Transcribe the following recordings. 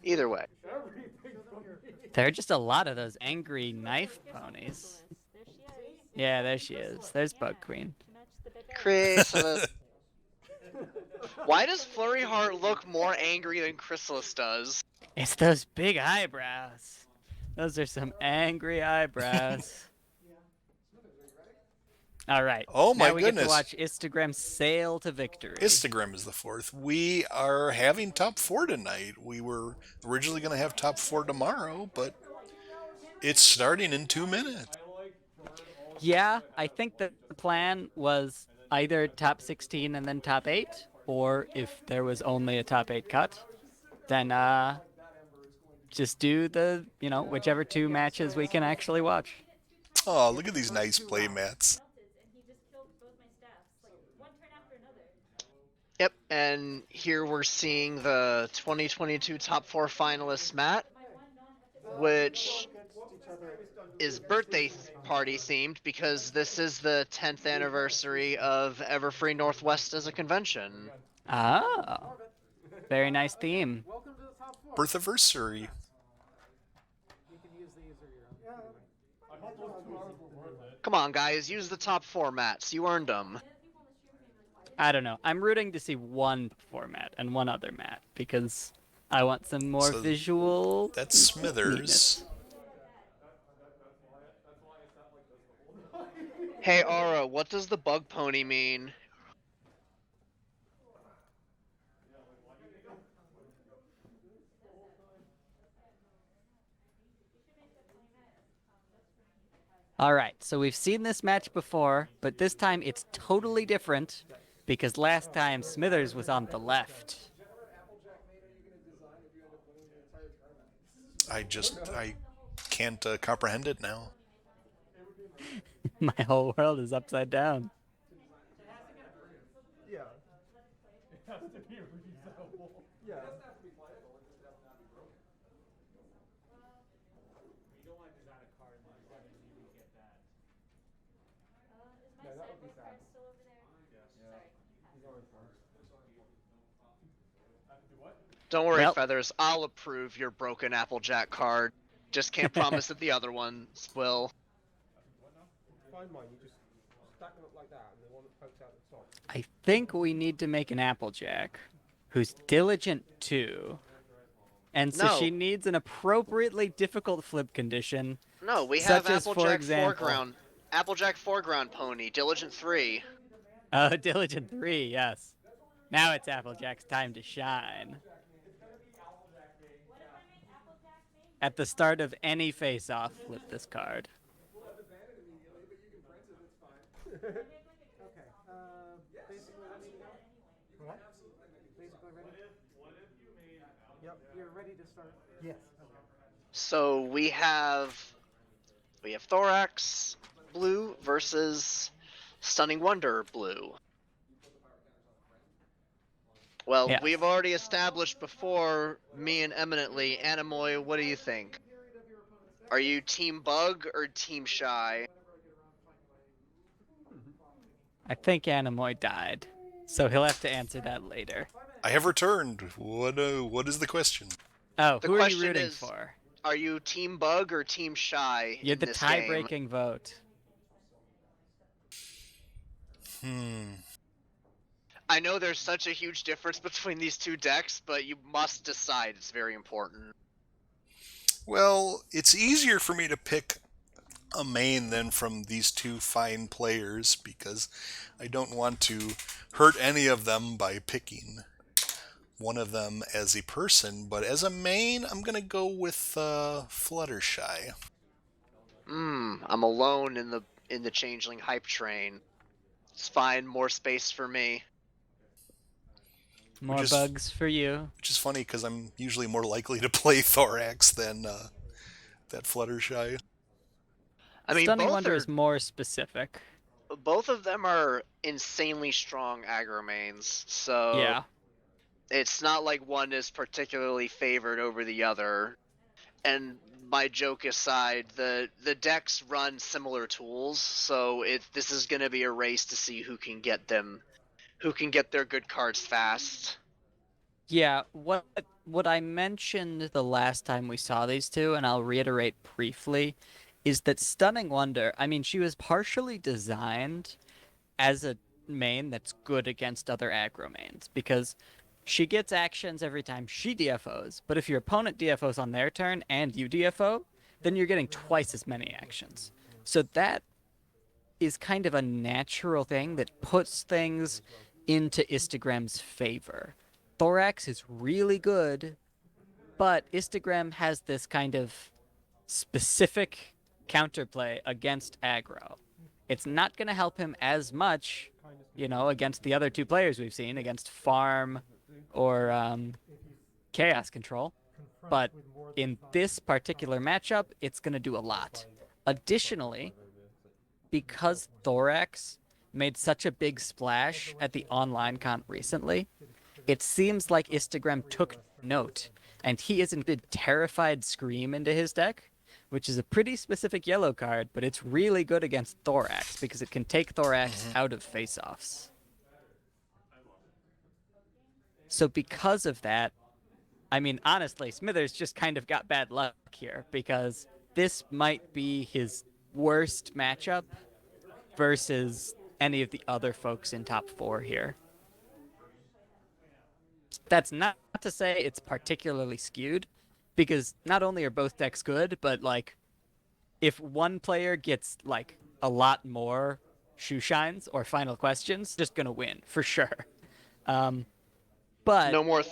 Either way. There are just a lot of those angry knife ponies. Yeah, there she is. There's Bug Queen. Chrysalis. Why does Flurry Heart look more angry than Chrysalis does? It's those big eyebrows. Those are some angry eyebrows. All right. Oh my Now we get to goodness. watch Instagram sail to victory. Instagram is the fourth. We are having top four tonight. We were originally going to have top four tomorrow, but it's starting in 2 minutes. Yeah, I think that the plan was either top 16 and then top 8, or if there was only a top 8 cut, then just do the, whichever two matches we can actually watch. Oh, look at these nice play mats. Yep, and here we're seeing the 2022 top 4 finalists, Matt, which is birthday party themed because this is the 10th anniversary of Everfree Northwest as a convention. Oh, very nice theme. Birthiversary. Come on, guys, use the top 4 mats. You earned them. I don't know. I'm rooting to see one format and one other mat because I want some more So visual that's Smithers. neatness. Hey, Ara, what does the bug pony mean? All right, so we've seen this match before, but this time it's totally different because last time Smithers was on the left. I can't comprehend it now. My whole world is upside down. Don't worry, Well, Feathers, I'll approve your broken Applejack card. Just can't promise that the other ones will. I think we need to make an Applejack who's diligent too. And so No, she needs an appropriately difficult flip condition, no, we have such as, for Applejack example, foreground. Applejack foreground pony, Diligent 3. Diligent 3, yes. Now it's Applejack's time to shine. At the start of any face-off, flip this card. So we have Thorax Blue versus Stunning Wonder Blue. Well, Yes. we've already established before, me and Eminently, Animoy, what do you think? Are you Team Bug or Team Shy? I think Animoy died, so he'll have to answer that later. I have returned. What is the question? Oh, The who are you question rooting is, for? are you Team Bug or Team Shy You're in the this game? tie-breaking vote. I know there's such a huge difference between these two decks, but you must decide. It's very important. Well, it's easier for me to pick a main than from these two fine players because I don't want to hurt any of them by picking one of them as a person, but as a main, I'm gonna go with Fluttershy. I'm alone in the changeling hype train. It's fine, more space for me. More bugs for you. Which is funny because I'm usually more likely to play Thorax than that Fluttershy. I mean, Stunning Wonder is more specific. both of them are insanely strong aggro mains, so Yeah. it's not like one is particularly favored over the other. And my joke aside, the decks run similar tools, so this is going to be a race to see who can get their good cards fast. Yeah, what I mentioned the last time we saw these two, and I'll reiterate briefly, is that Stunning Wonder, I mean, she was partially designed as a main that's good against other aggro mains because she gets actions every time she DFOs, but if your opponent DFOs on their turn and you DFO, then you're getting twice as many actions. So that is kind of a natural thing that puts things into Istagram's favor. Thorax is really good, but Istagram has this kind of specific counterplay against aggro. It's not going to help him as much, against the other two players we've seen, against Farm or Chaos Control. But in this particular matchup, it's going to do a lot. Additionally, because Thorax made such a big splash at the online comp recently, it seems like Instagram took note, and he has included Terrified Scream into his deck, which is a pretty specific yellow card, but it's really good against Thorax because it can take Thorax out of face-offs. So because of that, I mean, honestly, Smithers just kind of got bad luck here because this might be his worst matchup versus any of the other folks in top four here. That's not to say it's particularly skewed, because not only are both decks good, but like if one player gets like a lot more shoe shines or final questions, just gonna win for sure. Um, but No more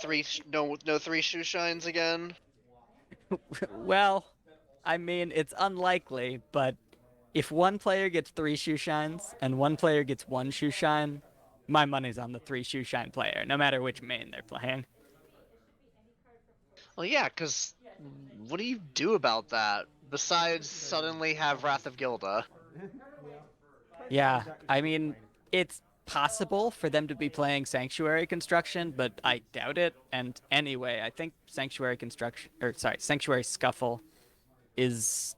no three shoe shines again. well, I mean it's unlikely, but if one player gets three shoe shines and one player gets one shoe shine, my money's on the three shoe shine player, no matter which main they're playing. Well, yeah, because what do you do about that besides suddenly have Wrath of Gilda? Yeah, I mean, it's possible for them to be playing Sanctuary Construction, but I doubt it. And anyway, I think Sanctuary Construction, or sorry, Sanctuary Scuffle is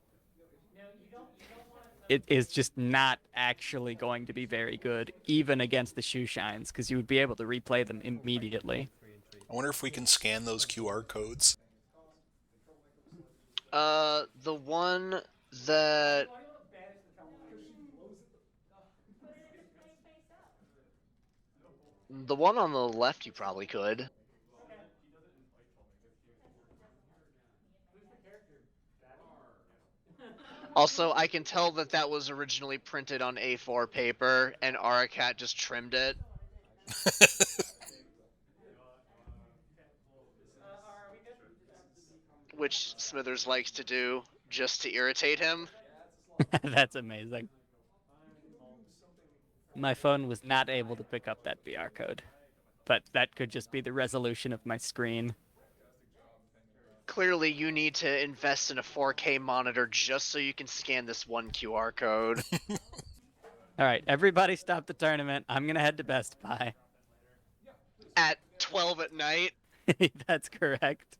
it is just not actually going to be very good, even against the shoe shines, because you would be able to replay them immediately. I wonder if we can scan those QR codes. The one that the one on the left you probably could. Also, I can tell that that was originally printed on A4 paper, and Aracat just trimmed it. Which Smithers likes to do just to irritate him. That's amazing. My phone was not able to pick up that BR code, but that could just be the resolution of my screen. Clearly, you need to invest in a 4K monitor just so you can scan this one QR code. All right, everybody stop the tournament. I'm going to head to Best Buy. At 12 at night. That's correct.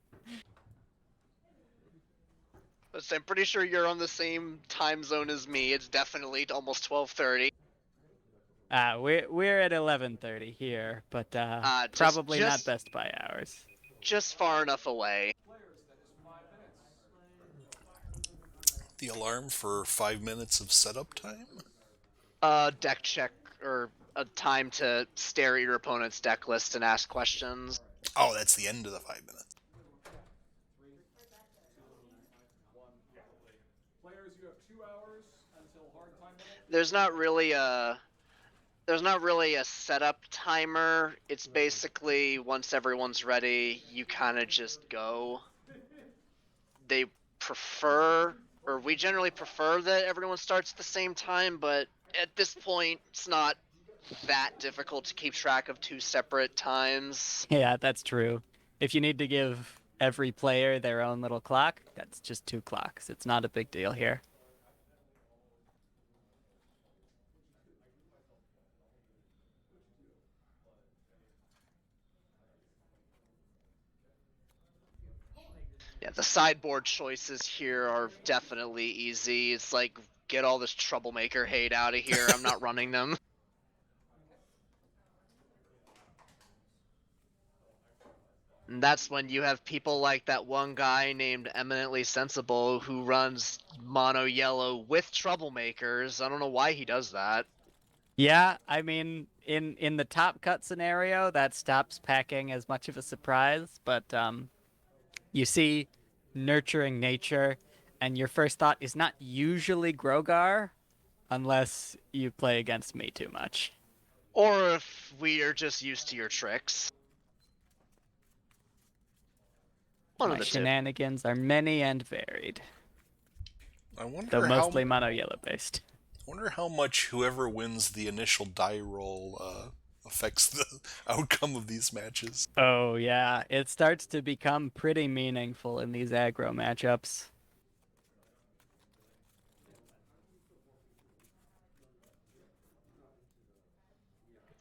I'm pretty sure you're on the same time zone as me. It's definitely almost 12:30. We're at 11:30 here, but probably not Best Buy hours. Just far enough away. The alarm for 5 minutes of setup time? Deck check, or a time to stare at your opponent's deck list and ask questions. Oh, that's the end of the 5 minutes. There's not really a setup timer. It's basically once everyone's ready, you kind of just go. They prefer, or we generally prefer that everyone starts at the same time, but at this point, it's not that difficult to keep track of two separate times. Yeah, that's true. If you need to give every player their own little clock, that's just 2 clocks. It's not a big deal here. Yeah, the sideboard choices here are definitely easy. It's like, get all this troublemaker hate out of here. I'm not running them. that's when you have people like that one guy named Eminently Sensible who runs mono yellow with troublemakers. I don't know why he does that. Yeah, I mean, in the top cut scenario, that stops packing as much of a surprise, but you see nurturing nature, and your first thought is not usually Grogar unless you play against me too much. Or if we are just used to your tricks. One of My the two. shenanigans are many and varied, I though wonder how mostly mono yellow based. wonder how much whoever wins the initial die roll affects the outcome of these matches. Oh yeah, it starts to become pretty meaningful in these aggro matchups.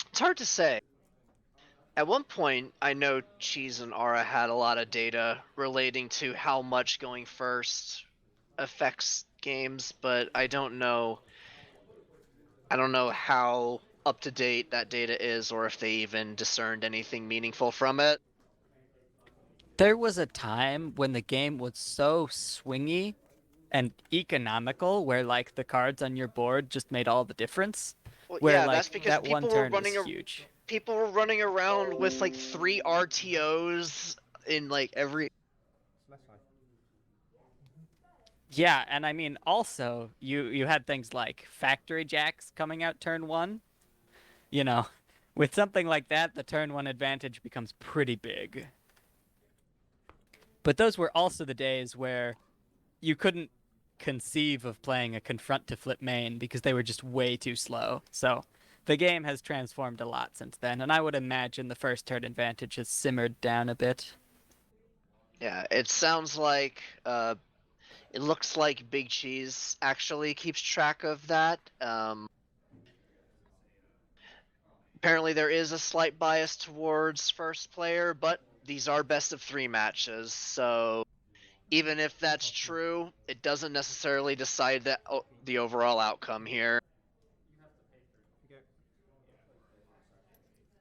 It's hard to say. At one point, I know Cheese and Aura had a lot of data relating to how much going first affects games, but I don't know. I don't know how up to date that data is, or if they even discerned anything meaningful from it. There was a time when the game was so swingy and economical where like the cards on your board just made all the difference, Well, where yeah, that's like because that one turn was huge. people were running around with like 3 RTOs in like every. Yeah, and I mean also you had things like factory jacks coming out turn 1, you know. With something like that, the turn 1 advantage becomes pretty big. But those were also the days where you couldn't conceive of playing a confront to flip main because they were just way too slow. So the game has transformed a lot since then, and I would imagine the first turn advantage has simmered down a bit. Yeah, it sounds like it looks like Big Cheese actually keeps track of that. Apparently there is a slight bias towards first player, but these are best of 3 matches, so even if that's true, it doesn't necessarily decide the overall outcome here.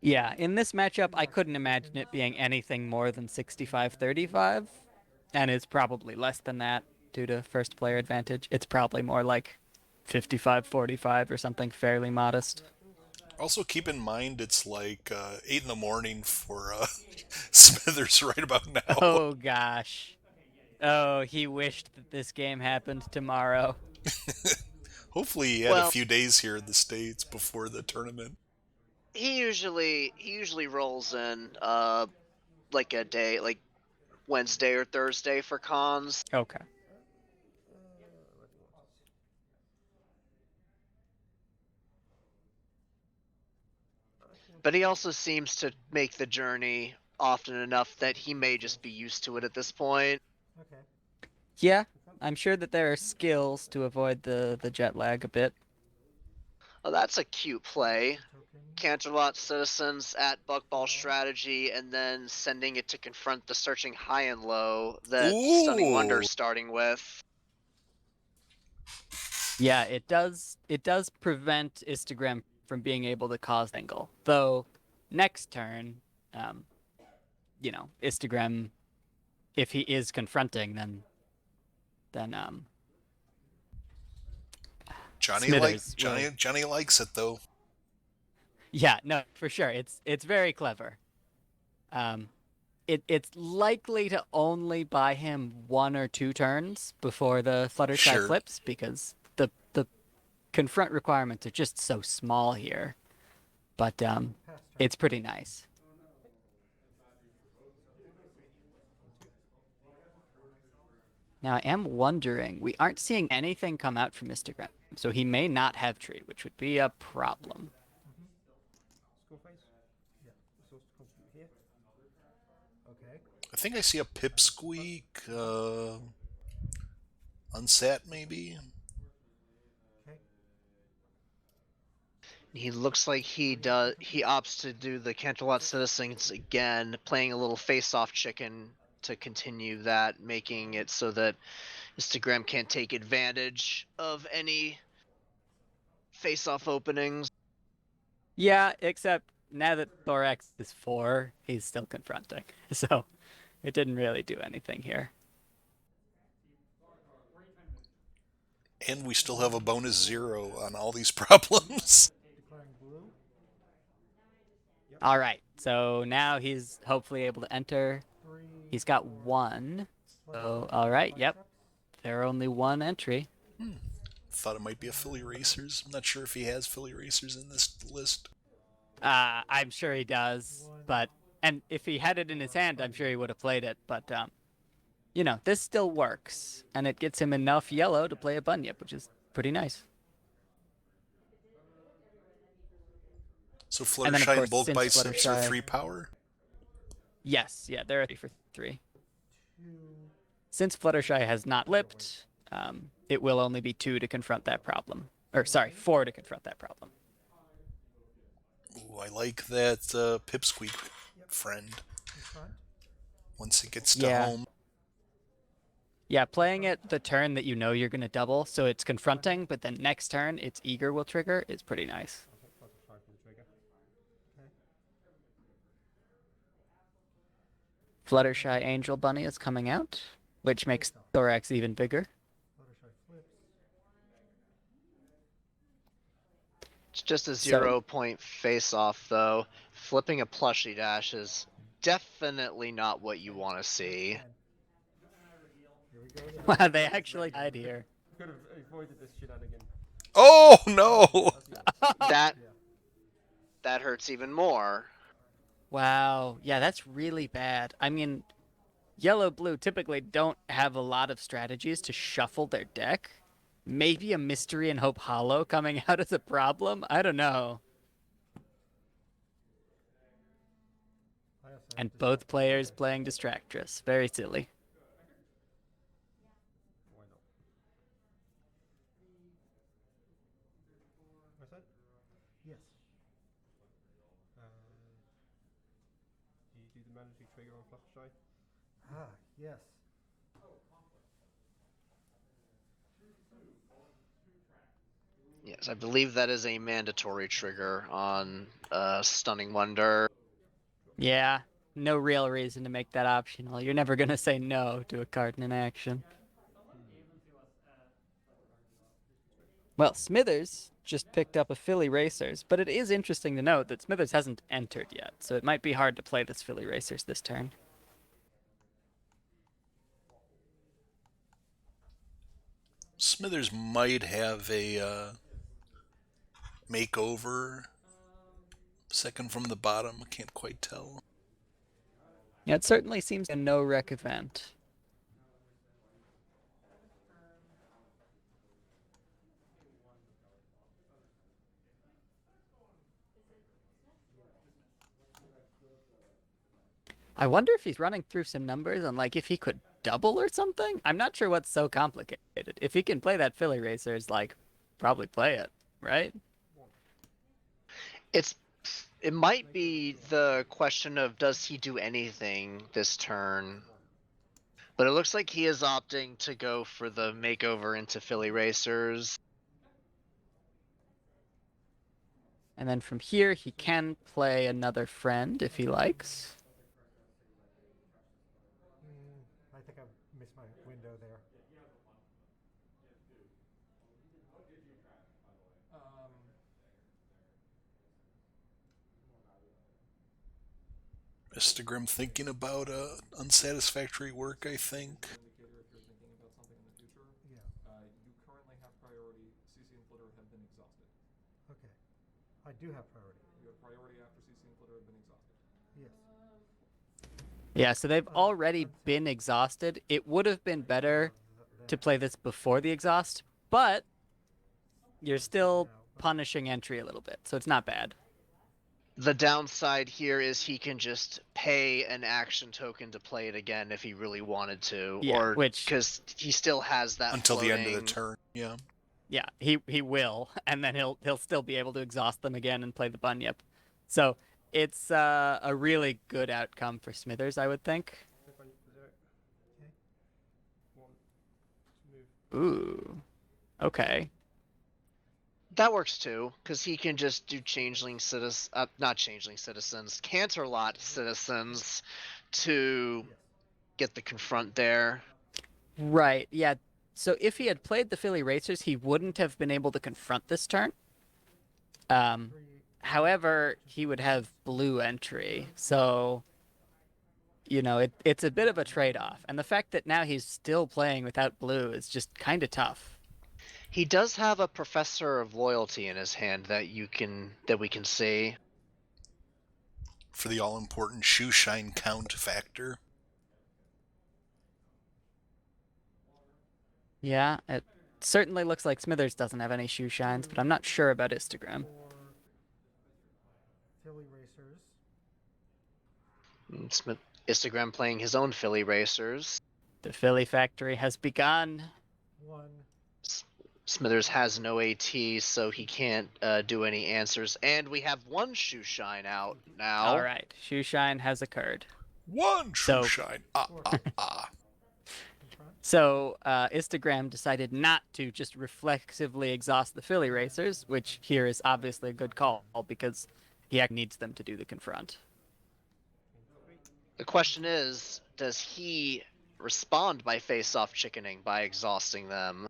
Yeah, in this matchup, I couldn't imagine it being anything more than 65-35, and it's probably less than that due to first player advantage. It's probably more like 55-45 or something fairly modest. Also, keep in mind it's like 8 in the morning for Smithers right about now. Oh gosh. Oh, he wished that this game happened tomorrow. Hopefully, he had a Well, few days here in the States before the tournament. he usually rolls in like a day, like Wednesday or Thursday for cons. Okay. But he also seems to make the journey often enough that he may just be used to it at this point. Yeah, I'm sure that there are skills to avoid the jet lag a bit. Oh, that's a cute play. Canterlot citizens at Buckball strategy, and then sending it to confront the searching high and low that Stunning Wonder Ooh, starting with. Yeah, it does prevent Instagram from being able to cause angle. Though next turn, um, Instagram, if he is confronting, then Smithers will. Johnny likes it though. Yeah, no, for sure. It's very clever. Um, it's likely to only buy him 1 or 2 turns before the Fluttershy Sure. flips because the confront requirements are just so small here. But it's pretty nice. Now I am wondering, we aren't seeing anything come out from Instagram, so he may not have trade, which would be a problem. I think I see a pipsqueak, unsat maybe. He looks like he opts to do the Canterlot citizens again, playing a little face-off chicken to continue that, making it so that Instagram can't take advantage of any face-off openings. Yeah, except now that Thorax is 4, he's still confronting. So It didn't really do anything here. And we still have a bonus 0 on all these problems. All right, so now he's hopefully able to enter. He's got 1. So, all right, yep. There are only 1 entry. Thought it might be a Philly Racers. I'm not sure if he has Philly Racers in this list. I'm sure he does, and if he had it in his hand, I'm sure he would have played it. But you know, this still works, and it gets him enough yellow to play a bunyip, which is pretty nice. So And then, of Fluttershy and course, Bulk since Biceps are Fluttershy, 3 power? yes, yeah, they're 3 for 3. Since Fluttershy has not lipped, it will only be 2 to confront that problem. Or, sorry, 4 to confront that problem. Ooh, I like that Pipsqueak friend. Once it gets to Yeah. home. Yeah, playing it the turn that you know you're going to double, so it's confronting, but then next turn its eager will trigger, is pretty nice. Fluttershy Angel Bunny is coming out, which makes Thorax even bigger. It's just a 0-point face-off, though. Flipping a plushie dash is definitely not what you want to see. Wow, they actually died here. Could have avoided this shenanigan. Oh no! That hurts even more. Wow, yeah, that's really bad. I mean, Yellow-Blue typically don't have a lot of strategies to shuffle their deck. Maybe a Mystery and Hope Hollow coming out is a problem? I don't know. And both players playing Distractress. Very silly. Why not? What's that? Yes. Do you do the mandatory trigger on Fluttershy? Ah, yes. Yes, I believe that is a mandatory trigger on Stunning Wonder. Yeah, no real reason to make that optional. You're never going to say no to a card in action. Well, Smithers just picked up a Philly Racers, but it is interesting to note that Smithers hasn't entered yet, so it might be hard to play this Philly Racers this turn. Smithers might have a makeover. Second from the bottom, I can't quite tell. Yeah, it certainly seems a no-rec event. I wonder if he's running through some numbers on, like, if he could double or something? I'm not sure what's so complicated. If he can play that Philly Racers, like, probably play it, right? It might be the question of does he do anything this turn? But it looks like he is opting to go for the makeover into Philly Racers. And then from here, he can play another friend if he likes. I think I missed my window there. Instagram thinking about unsatisfactory work, I think. Indicator if you're thinking about something in the future. Yeah. You currently have priority. CC and Flitter have been exhausted. Okay. I do have priority. You have priority after CC and Flitter have been exhausted. Yes. Yeah, so they've already been exhausted. It would have been better to play this before the exhaust, but you're still punishing entry a little bit, so it's not bad. The downside here is he can just pay an action token to play it again if he really wanted to, Yeah, or which because he still has that Until the end of the floating- turn, yeah. yeah, he will, and then he'll still be able to exhaust them again and play the bunyip. So it's a really good outcome for Smithers, I would think. Ooh, okay. That works too, because he can just do Changeling Citizens, not Changeling Citizens, Canterlot Citizens to get the confront there. Right, yeah. So if he had played the Philly Racers, he wouldn't have been able to confront this turn. However, he would have blue entry, so it's a bit of a trade-off. And the fact that now he's still playing without blue is just kind of tough. He does have a Professor of Loyalty in his hand that we can see. For the all-important shoe shine count factor. Yeah, it certainly looks like Smithers doesn't have any shoe shines, but I'm not sure about Instagram. Philly Racers. Smith Instagram playing his own Philly Racers. The Philly factory has begun. One. Smithers has no AT, so he can't do any answers. And we have one shoe shine out now. All right, shoe shine has occurred. One shoe shine. So Instagram decided not to just reflexively exhaust the Philly Racers, which here is obviously a good call because he needs them to do the confront. The question is, does he respond by face-off chickening by exhausting them?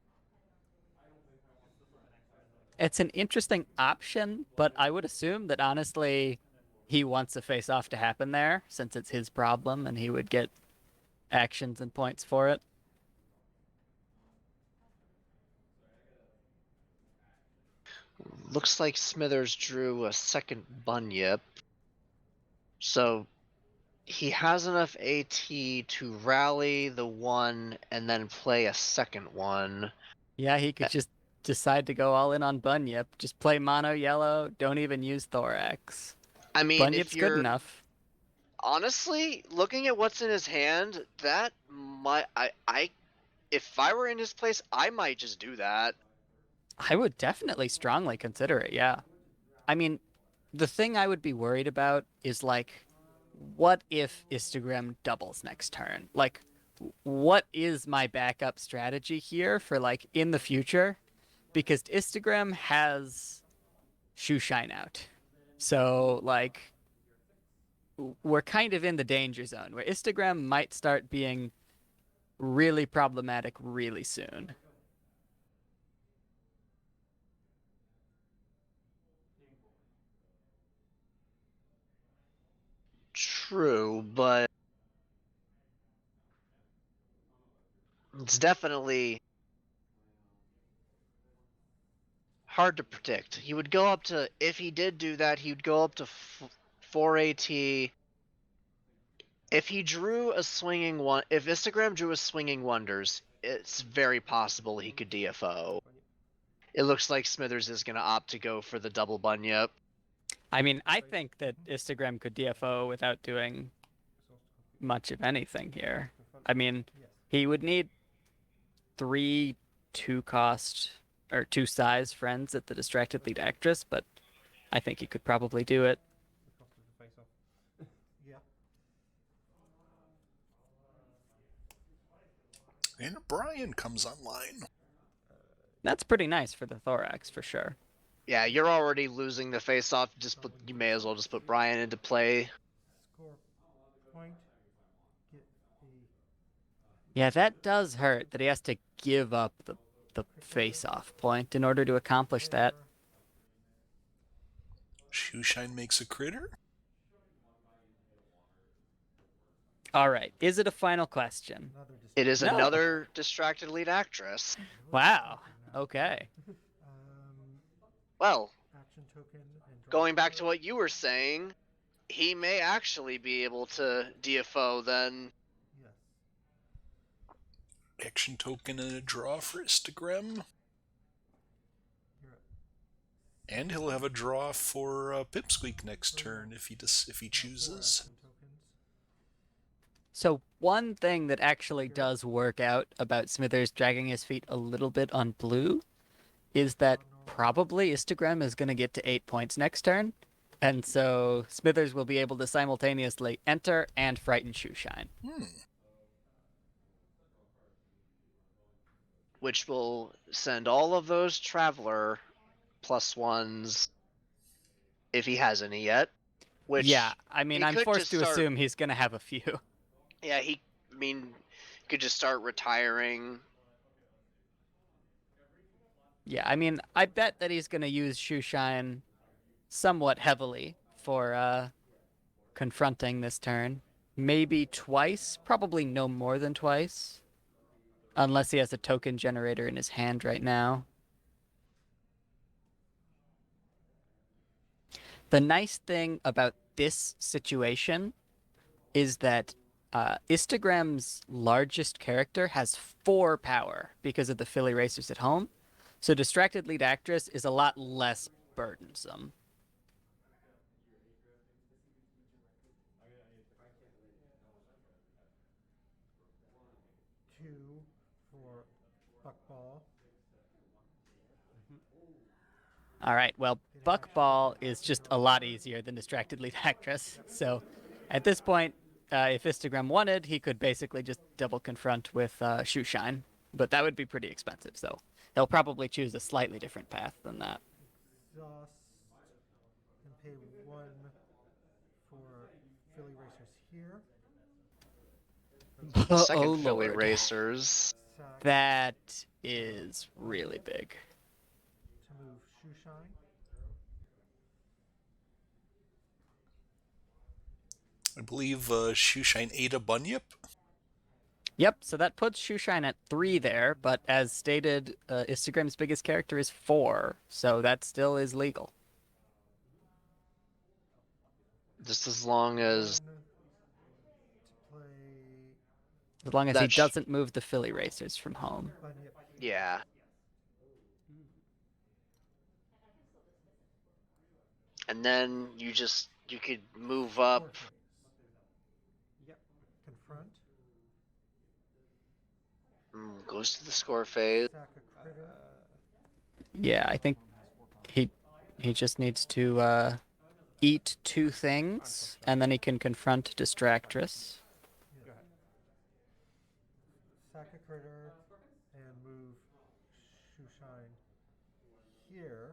It's an interesting option, but I would assume that honestly he wants a face-off to happen there since it's his problem and he would get actions and points for it. Looks like Smithers drew a second bunyip. So he has enough AT to rally the one and then play a second one. Yeah, he could just decide to go all in on Bunyip. Just play mono yellow, don't even use Thorax. I mean, Bunyip's good enough. Honestly, looking at what's in his hand, that might if I were in his place, I might just do that. I would definitely strongly consider it, yeah. I mean, the thing I would be worried about is like, what if Instagram doubles next turn? Like, what is my backup strategy here for like in the future? Because Instagram has shoe shine out. So like we're kind of in the danger zone where Instagram might start being really problematic really soon. True, but it's definitely hard to predict. He would go up to, if he did do that, he would go up to 4 AT. If he drew a swinging one, if Instagram drew a swinging wonders, it's very possible he could DFO. It looks like Smithers is going to opt to go for the double bunyip. I mean, I think that Instagram could DFO without doing much of anything here. I mean, he would need 3 2-cost or 2-size friends at the distracted lead actress, but I think he could probably do it. And Brian comes online. That's pretty nice for the Thorax, for sure. Yeah, you're already losing the face-off. You may as well just put Brian into play. Score point. Yeah, that does hurt that he has to give up the face-off point in order to accomplish that. Shoeshine makes a critter? All right, is it a final question? It is another distracted lead actress. Wow, okay. Well, going back to what you were saying, he may actually be able to DFO then. Action token and a draw for Instagram. And he'll have a draw for Pipsqueak next turn if he chooses. So one thing that actually does work out about Smithers dragging his feet a little bit on blue is that probably Instagram is going to get to 8 points next turn. And so Smithers will be able to simultaneously enter and frighten Shoeshine. Which will send all of those Traveler +1s, if he has any yet. Which yeah, I mean, I'm forced to assume he's going to have a few. Yeah, he mean, you could just start retiring. Yeah, I mean, I bet that he's going to use Shoeshine somewhat heavily for confronting this turn. Maybe twice, probably no more than twice. Unless he has a token generator in his hand right now. The nice thing about this situation is that Istagram's largest character has 4 power because of the Philly Racers at home. So Distracted Lead Actress is a lot less burdensome. 2 for Buckball. All right, well, Buckball is just a lot easier than Distracted Lead Actress. So at this point, if Instagram wanted, he could basically just double confront with Shoeshine. But that would be pretty expensive, so he'll probably choose a slightly different path than that. Exhaust. And pay 1 for Philly Racers here. Second Oh, Philly Lord. Racers. Sack That is really big. to move Shoeshine. I believe Shoeshine ate a bunyip. Yep, so that puts Shoeshine at 3 there, but as stated, Instagram's biggest character is 4, so that still is legal. Just as long as 1 to play As long as he That sh- doesn't move the Philly Racers from home. Bunyip. yeah. And then you could move up. Score phase. Yep. Confront. Goes to the score phase. Sack a critter. Yeah, I think he just needs to eat 2 things, and then he can confront Distractress. Sack a critter and move Shoeshine here.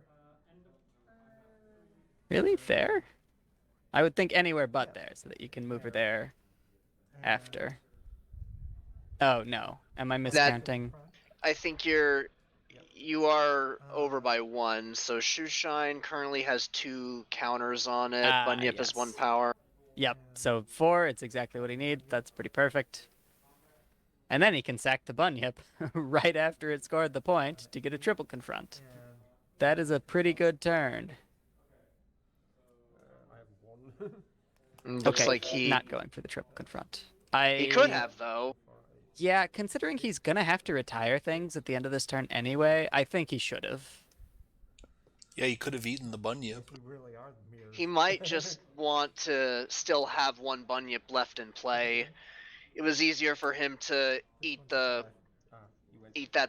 Really? Fair? I would think anywhere but Yeah. there, so that you can move her there And after. Oh, no. Am I That- miscounting? confront. I think you are over by 1. So Shoeshine currently has 2 counters on it. Ah, Bunyip has yes. 1 power. Yep, so 4, it's exactly what he needs. That's pretty perfect. And then he can sack the Bunyip right after it scored the point to get a triple confront. And That is a pretty good turn. I have 1. Looks Okay, like he not going for the triple confront. could have though. Yeah, considering he's gonna have to retire things at the end of this turn anyway, I think he should have. Yeah, he could have eaten the bunyip. We really are the mirrors. He might just want to still have 1 Bunyip left in play. It was easier for him to eat that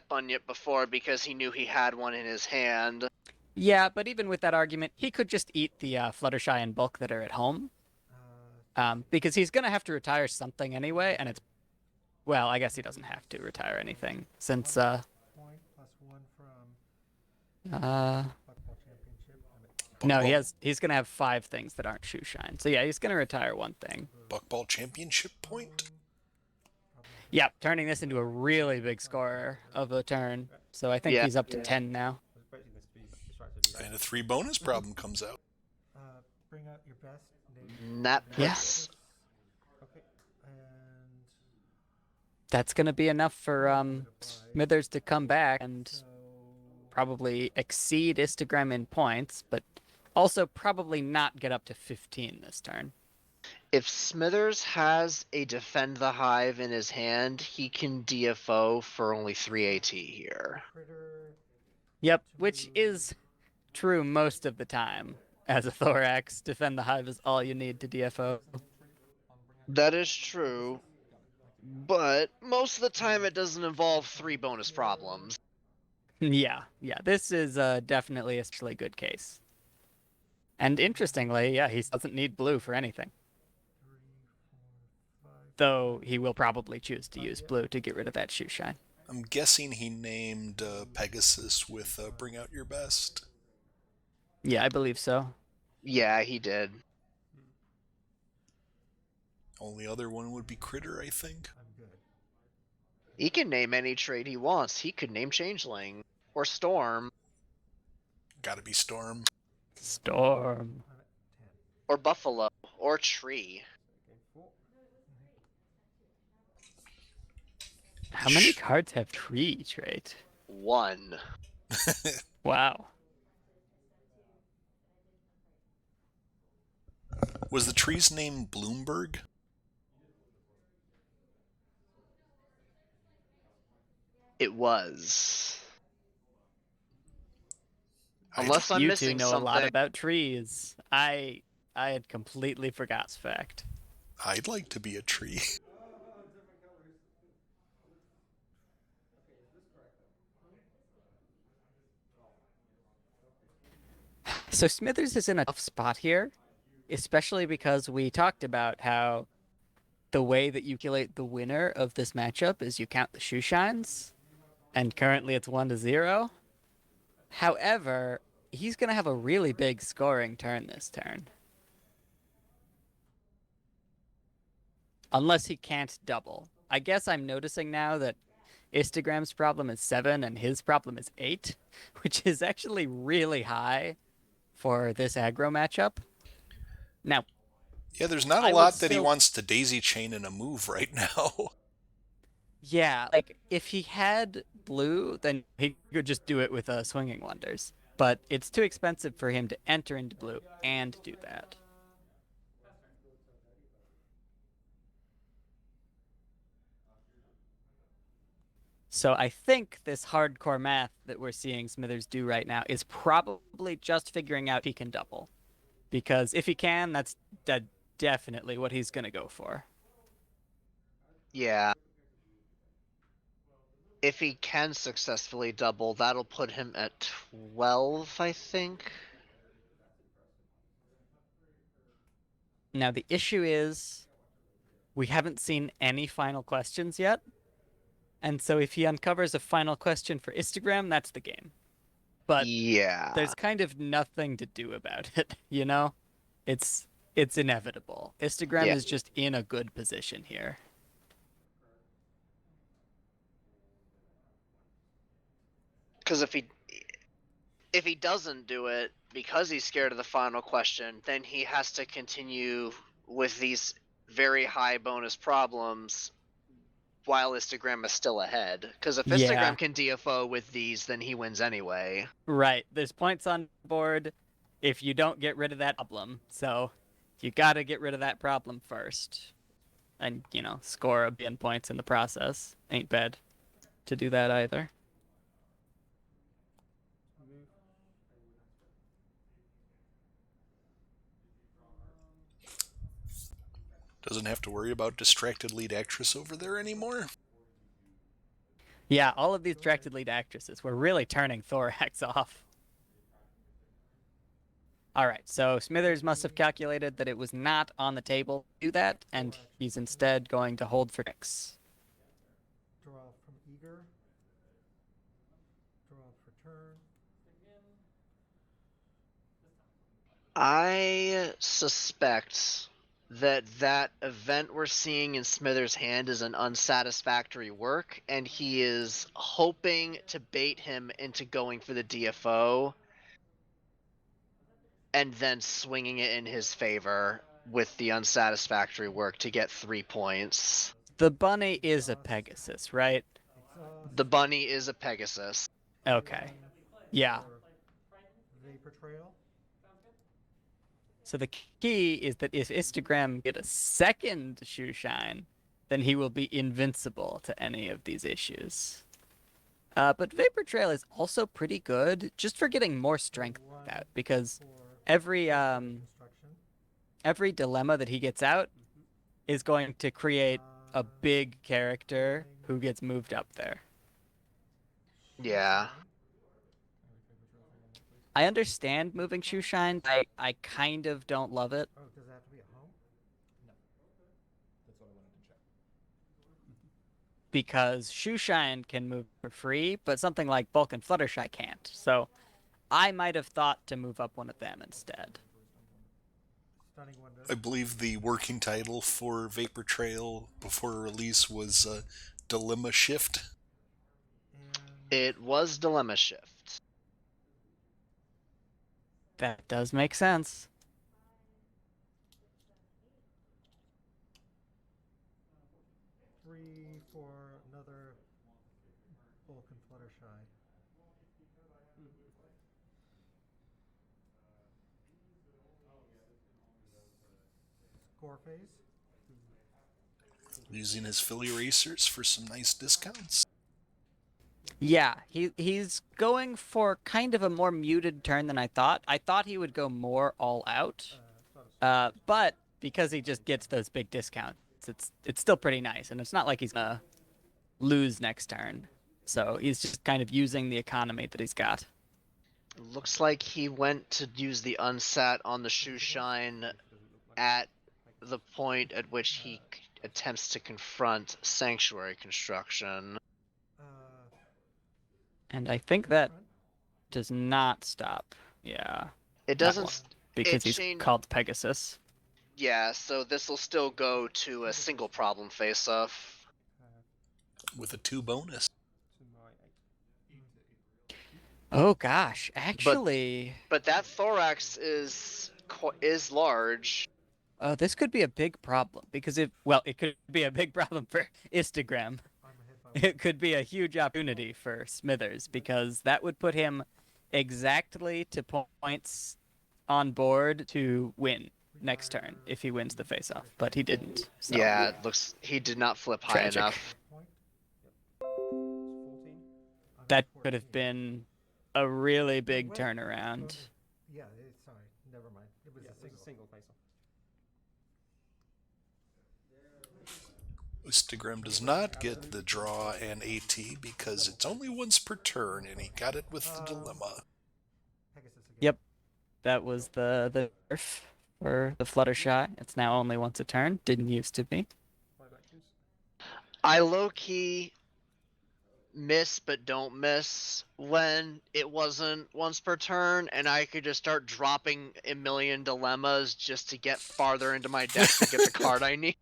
Bunyip before because he knew he had 1 in his hand. Yeah, but even with that argument, he could just eat the Fluttershy and Bulk that are at home. Because he's gonna have to retire something anyway, and it's... Well, I guess he doesn't have to retire anything, since, Point plus 1 from Buckball Championship. No, Buckball- he's gonna have 5 things that aren't Shoeshine. So yeah, he's gonna retire 1 thing. Buckball Championship point. Yep, turning this into a really big scorer of a turn. So I think Yeah. he's up to 10 now. And a 3 bonus problem comes out. Bring out your best name. Napus. Okay. And That's gonna be enough for Smithers to come back and so probably exceed Instagram in points, but also probably not get up to 15 this turn. If Smithers has a Defend the Hive in his hand, he can DFO for only 3 AT here. critter. Yep, which is true most of the time. As a Thorax, Defend the Hive is all you need to DFO. That is true. But most of the time it doesn't involve 3 bonus problems. Yeah, this is definitely a especially good case. And interestingly, yeah, he doesn't need blue for anything. 3, 4, 5. Though he will probably choose to use blue to get rid of that Shoeshine. I'm guessing he named Pegasus with Bring Out Your Best. Yeah, I believe so. Yeah, he did. Only other one would be Critter, I think. I'm good. He can name any trait he wants. He could name Changeling or Storm Gotta be Storm. Storm. I'm at 10. or Buffalo or Tree. Game 4. How many cards have tree trait? 1. Wow. Was the tree's name Bloomberg? It was. I'd, Unless I'm You two missing know a lot something. about trees. I had completely forgot this fact. I'd like to be a tree. So Smithers is in a tough spot here, especially because we talked about how the way that you calculate the winner of this matchup is you count the shoe shines, and currently it's 1-0. However, he's going to have a really big scoring turn this turn. Unless he can't double. I guess I'm noticing now that Instagram's problem is 7 and his problem is 8, which is actually really high for this aggro matchup. Now, Yeah, there's not a I would lot that he still- wants to daisy chain in a move right now. yeah, like if he had blue, then he could just do it with Swinging Wonders. But it's too expensive for him to enter into blue and do that. So I think this hardcore math that we're seeing Smithers do right now is probably just figuring out if he can double. Because if he can, that's definitely what he's going to go for. Yeah. If he can successfully double, that'll put him at 12, I think. Now, the issue is we haven't seen any final questions yet. And so if he uncovers a final question for Instagram, that's the game. But yeah. there's kind of nothing to do about it, you know? It's inevitable. Instagram Yeah. is just in a good position here. Because if he doesn't do it because he's scared of the final question, then he has to continue with these very high bonus problems while Instagram is still ahead. Because if Yeah. Instagram can DFO with these, then he wins anyway. Right. There's points on board if you don't get rid of that problem. So you got to get rid of that problem first. And, score a billion points in the process. Ain't bad to do that either. Doesn't have to worry about distracted lead actress over there anymore. Yeah, all of these distracted lead actresses were really turning Thorax off. All right, so Smithers must have calculated that it was not on the table to do that, and he's instead going to hold for X. Draw from Eager. Draw for turn. I suspect that event we're seeing in Smithers' hand is an unsatisfactory work, and he is hoping to bait him into going for the DFO and then swinging it in his favor with the unsatisfactory work to get 3 points. The bunny is a Pegasus, right? The bunny is a Pegasus. Okay. Yeah. Vapor Trail. So the key is that if Instagram get a second shoe shine, then he will be invincible to any of these issues. But Vapor Trail is also pretty good just for getting more strength out, because every dilemma that he gets out is going to create a big character who gets moved up there. Yeah. I understand moving shoe shine. I kind of don't love it. Oh, does it have to be at home? That's what I wanted to check. Because shoe shine can move for free, but something like bulk and fluttershy can't. So I might have thought to move up one of them instead. Stunning Wonder. I believe the working title for Vapor Trail before release was dilemma shift? And It was Dilemma Shift. That does make sense. 3 for another Vulcan Fluttershy. Score phase. Using his Philly racers for some nice discounts. Yeah, he's going for kind of a more muted turn than I thought. I thought he would go more all out. But because he just gets those big discounts, it's still pretty nice, and it's not like he's gonna lose next turn. So he's just kind of using the economy that he's got. Looks like he went to use the unsat on the shoe shine at the point at which he attempts to confront Sanctuary Construction. Uh, And I think that front. does not stop. Yeah, It that doesn't. one, because It he's changed. called Pegasus. Yeah, so this will still go to a single problem face-off. With a 2 bonus. Oh gosh, actually, But that thorax is large. this could be a big problem because it could be a big problem for Instagram. I'm ahead by It could be a huge opportunity for Smithers because that would put him exactly to points on board to win next turn if he wins the face-off, but he didn't. So. Yeah, it looks he did not flip high Tragic. enough. point. I'm That at could have 14. been a really big Wait, turnaround. Yeah, sorry, never mind. It was a single face. Instagram does not get the draw and AT because it's only once per turn, and he got it with the dilemma. Pegasus again. Yep, that was the nerf for the Fluttershy. It's now only once a turn. Didn't used to be. I low-key miss but don't miss when it wasn't once per turn and I could just start dropping a million dilemmas just to get farther into my deck to get the card I need.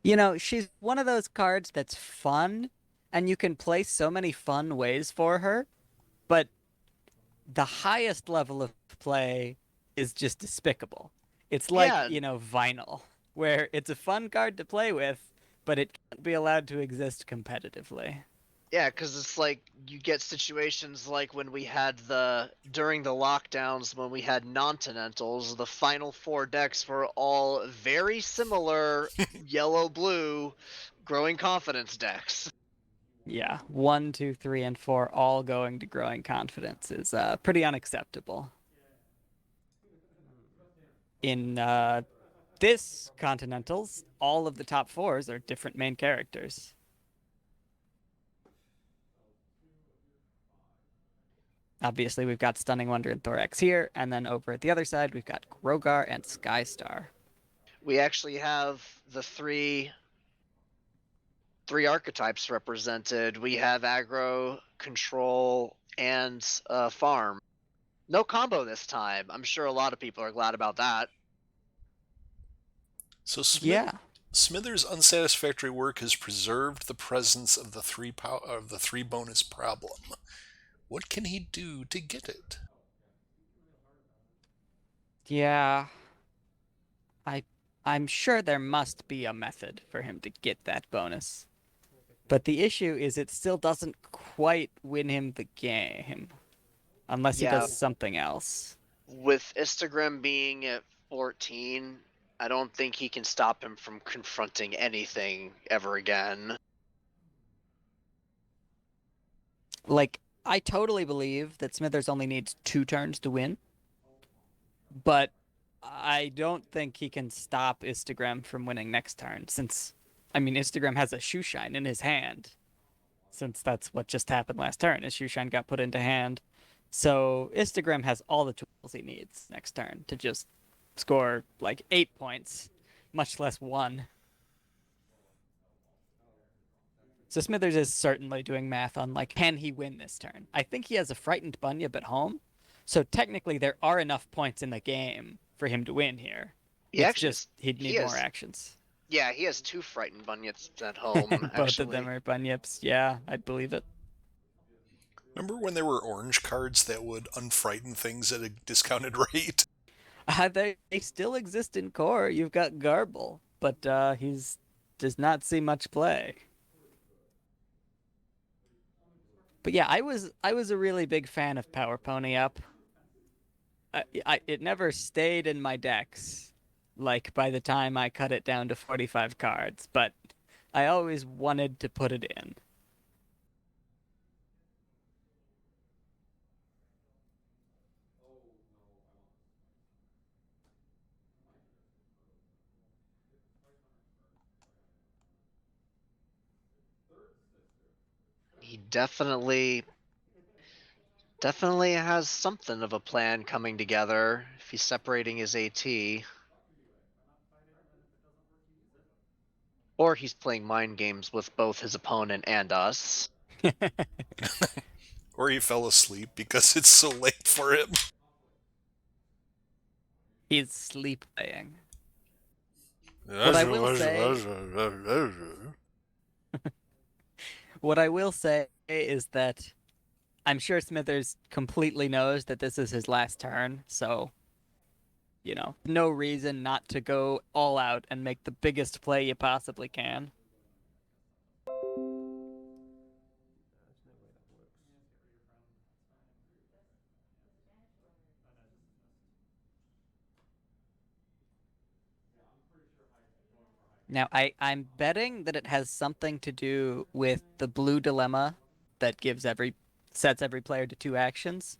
You know, she's one of those cards that's fun, and you can play so many fun ways for her, but the highest level of play is just despicable. It's like, Yeah. Vinyl, where it's a fun card to play with, but it can't be allowed to exist competitively. Yeah, because it's like you get situations like when we had during the lockdowns when we had Continentals, the final 4 decks were all very similar yellow-blue growing confidence decks. Yeah, 1, 2, 3, and 4 all going to growing confidence is pretty unacceptable. In this Continentals, all of the top 4s are different main characters. Obviously, we've got Stunning Wonder and Thorax here, and then over at the other side, we've got Grogar and Skystar. We actually have the three archetypes represented. We have aggro, control, and farm. No combo this time. I'm sure a lot of people are glad about that. So Yeah. Smithers' unsatisfactory work has preserved the presence of the 3 bonus problem. What can he do to get it? Yeah. I'm sure there must be a method for him to get that bonus. But the issue is it still doesn't quite win him the game. Unless he Yeah. does something else. With Instagram being at 14, I don't think he can stop him from confronting anything ever again. Like, I totally believe that Smithers only needs 2 turns to win. But I don't think he can stop Instagram from winning next turn, since, Instagram has a shoe shine in his hand. Since that's what just happened last turn. His shoe shine got put into hand. So Instagram has all the tools he needs next turn to just score like 8 points, much less 1. So Smithers is certainly doing math on, like, can he win this turn? I think he has a frightened Bunyip at home. So technically there are enough points in the game for him to win here. It's just he'd need more actions. Yeah, he has two frightened bunyips at home, Both of them actually. are bunyips. Yeah, I'd believe it. Remember when there were orange cards that would unfrighten things at a discounted rate? They still exist in core. You've got Garble, but he's does not see much play. But yeah, I was a really big fan of Power Pony Up. It never stayed in my decks, like by the time I cut it down to 45 cards, but I always wanted to put it in. He definitely has something of a plan coming together if he's separating his AT. Or he's playing mind games with both his opponent and us. Or he fell asleep because it's so late for him. He's sleep playing. What I will say, what I will say is that I'm sure Smithers completely knows that this is his last turn, so no reason not to go all out and make the biggest play you possibly can. Now, I'm betting that it has something to do with the blue dilemma that sets every player to two actions.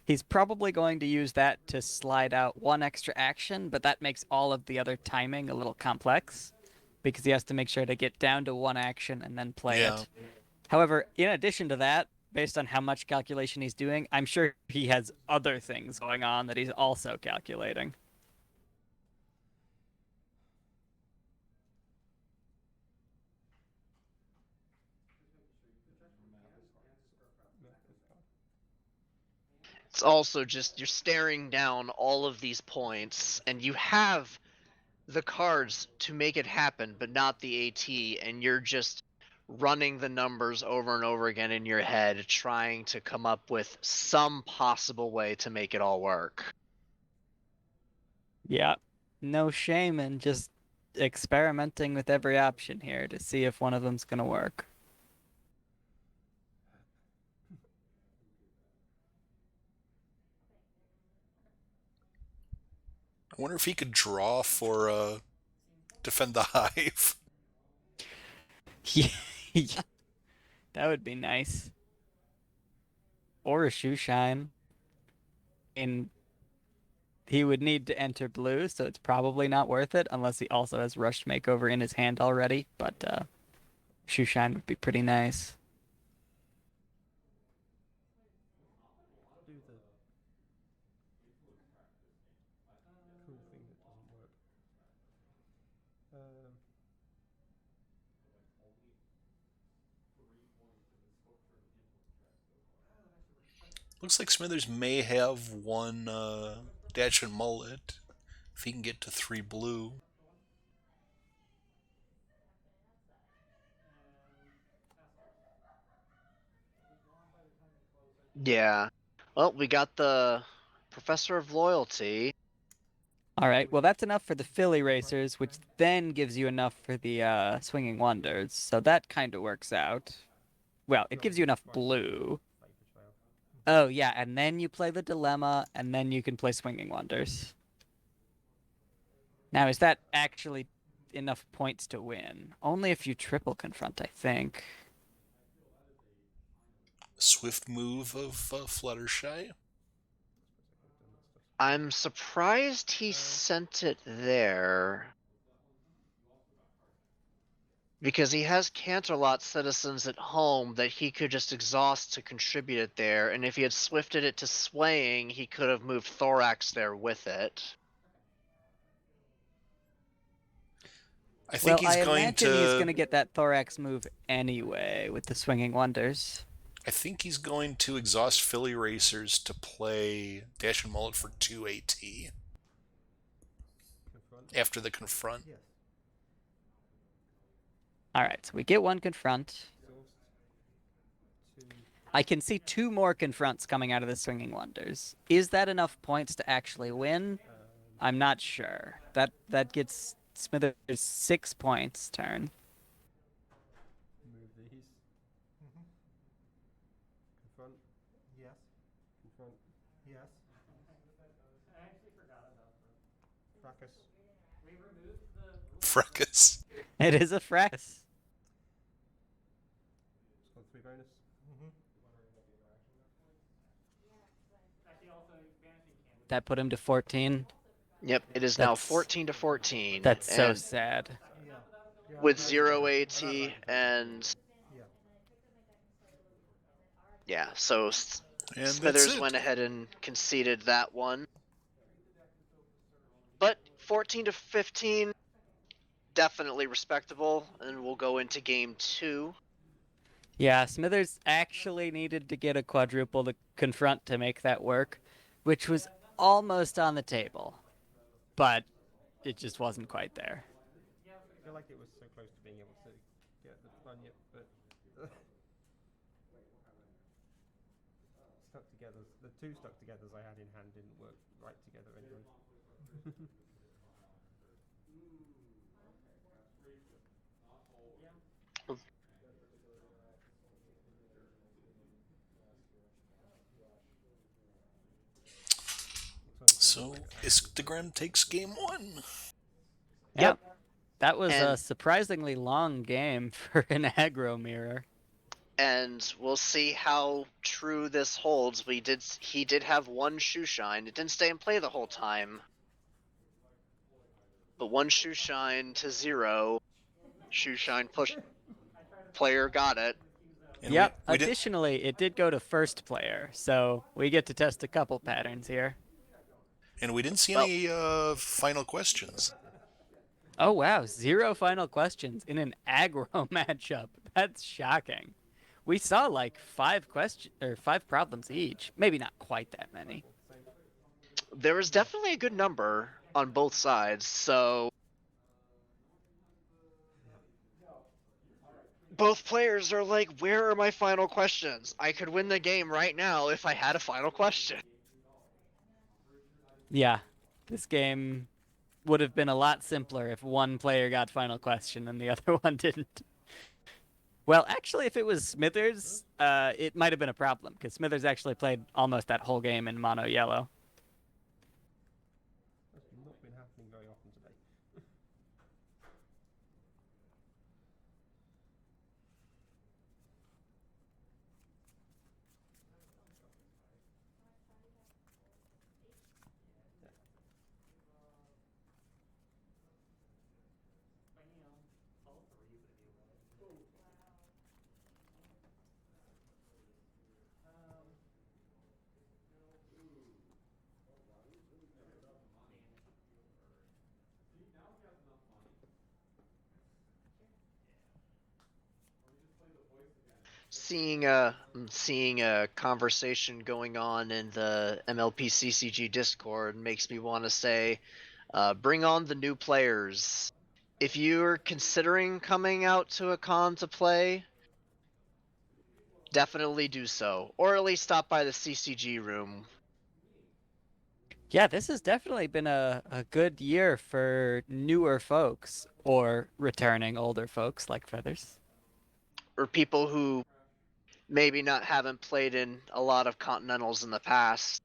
He's probably going to use that to slide out one extra action, but that makes all of the other timing a little complex because he has to make sure to get down to one action and then play Yeah. it. However, in addition to that, based on how much calculation he's doing, I'm sure he has other things going on that he's also calculating. It's also just you're staring down all of these points, and you have the cards to make it happen, but not the AT, and you're just running the numbers over and over again in your head, trying to come up with some possible way to make it all work. Yeah, no shame in just experimenting with every option here to see if one of them's gonna work. I wonder if he could draw for Defend the Hive. Yeah, yeah, that would be nice. Or a shoe shine. And he would need to enter blue, so it's probably not worth it unless he also has rushed makeover in his hand already. But shoe shine would be pretty nice. Do the cool thing that doesn't work. Looks like Smithers may have one Dash and Mullet if he can get to 3 blue. Yeah. Well, we got the Professor of Loyalty. All right, well, that's enough for the Philly Racers, which then gives you enough for the Swinging Wonders. So that kind of works out. Well, it gives you enough blue. Oh, yeah, and then you play the Dilemma, and then you can play Swinging Wonders. Now, is that actually enough points to win? Only if you triple confront, I think. Swift move of Fluttershy. I'm surprised he sent it there. Because he has Canterlot citizens at home that he could just exhaust to contribute it there, and if he had swifted it to swaying, he could have moved Thorax there with it. I think Well, he's I going imagine he's going to. to get that Thorax move anyway with the Swinging Wonders. I think he's going to exhaust Philly Racers to play Dash and Mullet for 2 AT Confront. after the confront. Yes. All right, so we get one confront. I can see 2 more confronts coming out of the Swinging Wonders. Is that enough points to actually win? I'm not sure. That gets Smithers 6 points turn. Move these. Confront. Yes. Confront. Yes. I actually forgot about the fracas. We removed the Fracas. It is a fracas. It's got 3 bonus. That put him to 14. Yep, it is now 14 to 14. That's so and sad. Yeah. with 0 AT and yeah, so And that's Smithers it. went ahead and conceded that one. But 14 to 15, definitely respectable, and we'll go into game 2. Yeah, Smithers actually needed to get a quadruple to confront to make that work, which was almost on the table, but it just wasn't quite there. I feel like it was so close to being able to get the bunyip, but stuck together. The 2 stuck togethers I had in hand didn't work right together anyway. So Instagram takes game 1. Yep. That was a And- surprisingly long game for an aggro mirror. And we'll see how true this holds. He did have one shoe shine. It didn't stay in play the whole time. But one shoe shine to 0. Shoe shine push. Player got it. And Yep. we did, Additionally, it did go to first player, so we get to test a couple patterns here. and we didn't see Well- any final questions. Oh wow, 0 final questions in an aggro matchup. That's shocking. We saw like 5 problems each. Maybe not quite that many. There was definitely a good number on both sides, so both players are like, where are my final questions? I could win the game right now if I had a final question. Yeah, this game would have been a lot simpler if one player got final question and the other one didn't. Well, actually, if it was Smithers, it might have been a problem, because Smithers actually played almost that whole game in mono yellow. That's not been happening very often today. Seeing a conversation going on in the MLP CCG Discord makes me want to say, bring on the new players. If you're considering coming out to a con to play, definitely do so, or at least stop by the CCG room. Yeah, this has definitely been a good year for newer folks, or returning older folks like Feathers. Or people who maybe not haven't played in a lot of Continentals in the past.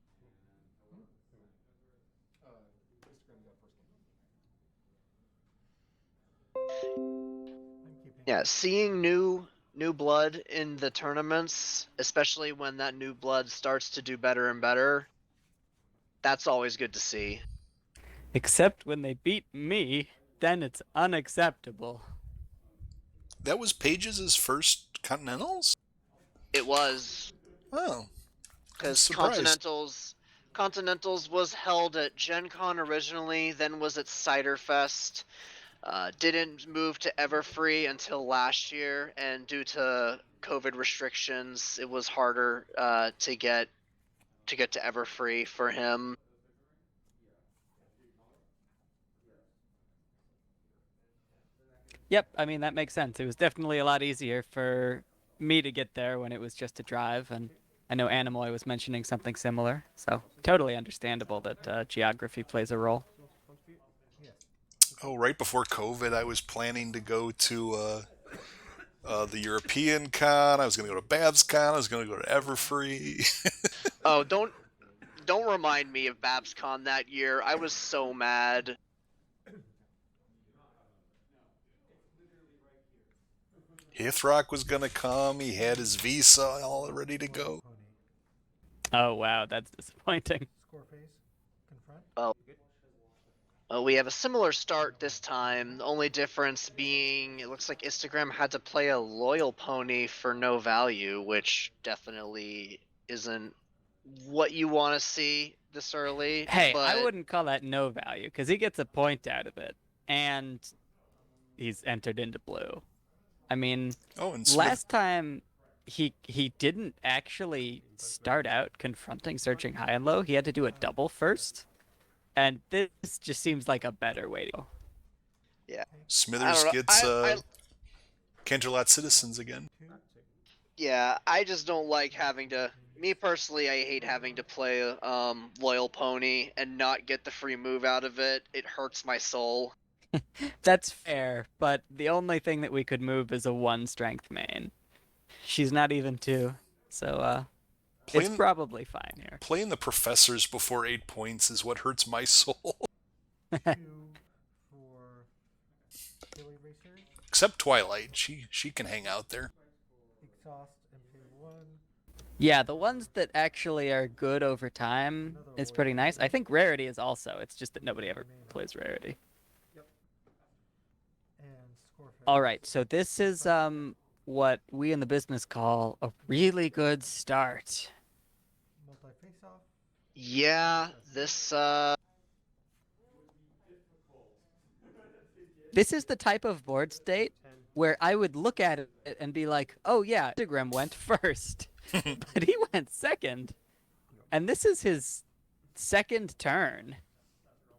Yeah, seeing new blood in the tournaments, especially when that new blood starts to do better and better, that's always good to see. Except when they beat me, then it's unacceptable. That was Paige's first Continentals? It was Oh, I'm because surprised. Continentals was held at Gen Con originally, then was at Cider Fest. Didn't move to Everfree until last year, and due to COVID restrictions, it was harder to get to Everfree for him. Yep, I mean that makes sense. It was definitely a lot easier for me to get there when it was just a drive, and I know Animoy was mentioning something similar, so totally understandable that geography plays a role. Oh, right before COVID, I was planning to go to the European Con. I was going to go to Babs Con. I was going to go to Everfree. Oh, don't remind me of BabsCon that year. I was so mad. Hithrock was going to come. He had his visa all ready to go. Oh wow, that's disappointing. Oh, we have a similar start this time. The only difference being it looks like Instagram had to play a loyal pony for no value, which definitely isn't what you want to see this early. Hey, I But wouldn't call that no value because he gets a point out of it, and he's entered into blue. I mean, Oh, and Smith. last time he didn't actually start out confronting searching high and low. He had to do a double first, and this just seems like a better way to go. yeah, I Smithers don't know. gets Canterlot Citizens again. Yeah, I just don't like having to. Me personally, I hate having to play loyal pony and not get the free move out of it. It hurts my soul. That's fair, but the only thing that we could move is a one strength main. She's not even two, so it's Playing probably fine here. playing the professors before 8 points is what hurts my soul. Except Twilight, she can hang out there. Yeah, the ones that actually are good over time is pretty nice. I think Rarity is also. It's just that nobody ever plays Rarity. All right, so this is what we in the business call a really good start. Yeah, this This is the type of board state where I would look at it and be like, "Oh yeah, Instagram went first, but he went second, and this is his second turn.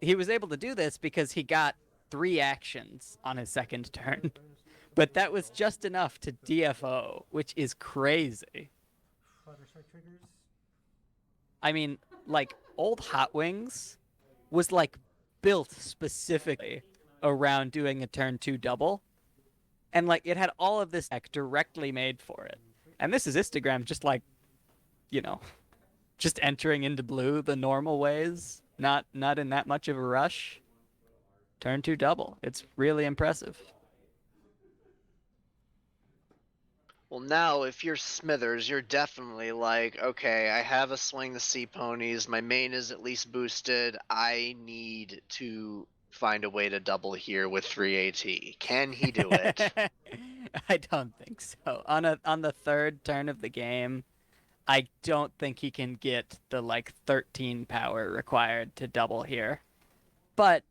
He was able to do this because he got 3 actions on his second turn, but that was just enough to DFO, which is crazy. I mean, like old Hot Wings was like built specifically around doing a turn 2 double, and like it had all of this tech directly made for it. And this is Instagram just like, you know, just entering into blue the normal ways, not in that much of a rush. Turn 2 double. It's really impressive. well now if you're Smithers, you're definitely like, okay, I have a swing the sea ponies. My main is at least boosted. I need to find a way to double here with 3 AT. Can he do it? I don't think so. On the third turn of the game, I don't think he can get the like 13 power required to double here. But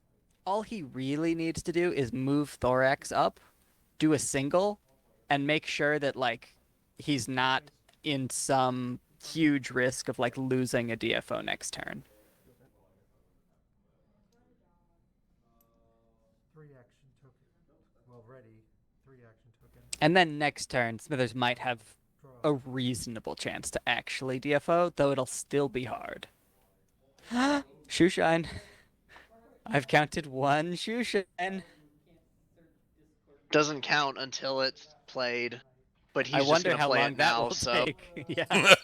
all he really needs to do is move Thorax up, do a single, and make sure that like he's not in some huge risk of like losing a DFO next turn. And then next turn, Smithers might have a reasonable chance to actually DFO, though it'll still be hard. Shoeshine. I've counted one Shoeshine. Doesn't count until it's played, but I he's just wonder gonna how play long it that now, will so take. Yeah.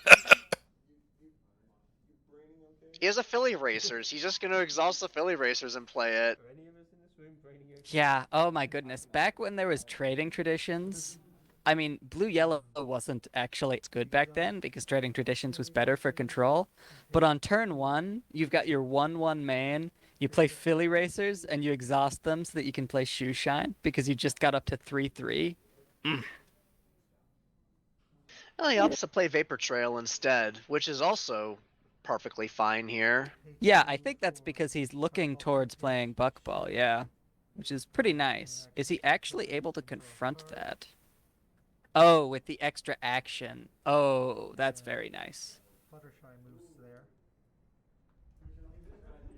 he has a Philly Racers. He's just gonna exhaust the Philly Racers and play it. Yeah. Oh my goodness. Back when there was trading traditions, I mean, blue yellow wasn't actually as good back then because trading traditions was better for control. But on turn one, you've got your 1/1 main. You play Philly Racers and you exhaust them so that you can play Shoeshine because you just got up to 3/3. Well, he opts to play Vapor Trail instead, which is also perfectly fine here. Yeah, I think that's because he's looking towards playing Buckball, yeah. Which is pretty nice. Is he actually able to confront that? Oh, with the extra action. Oh, that's very nice.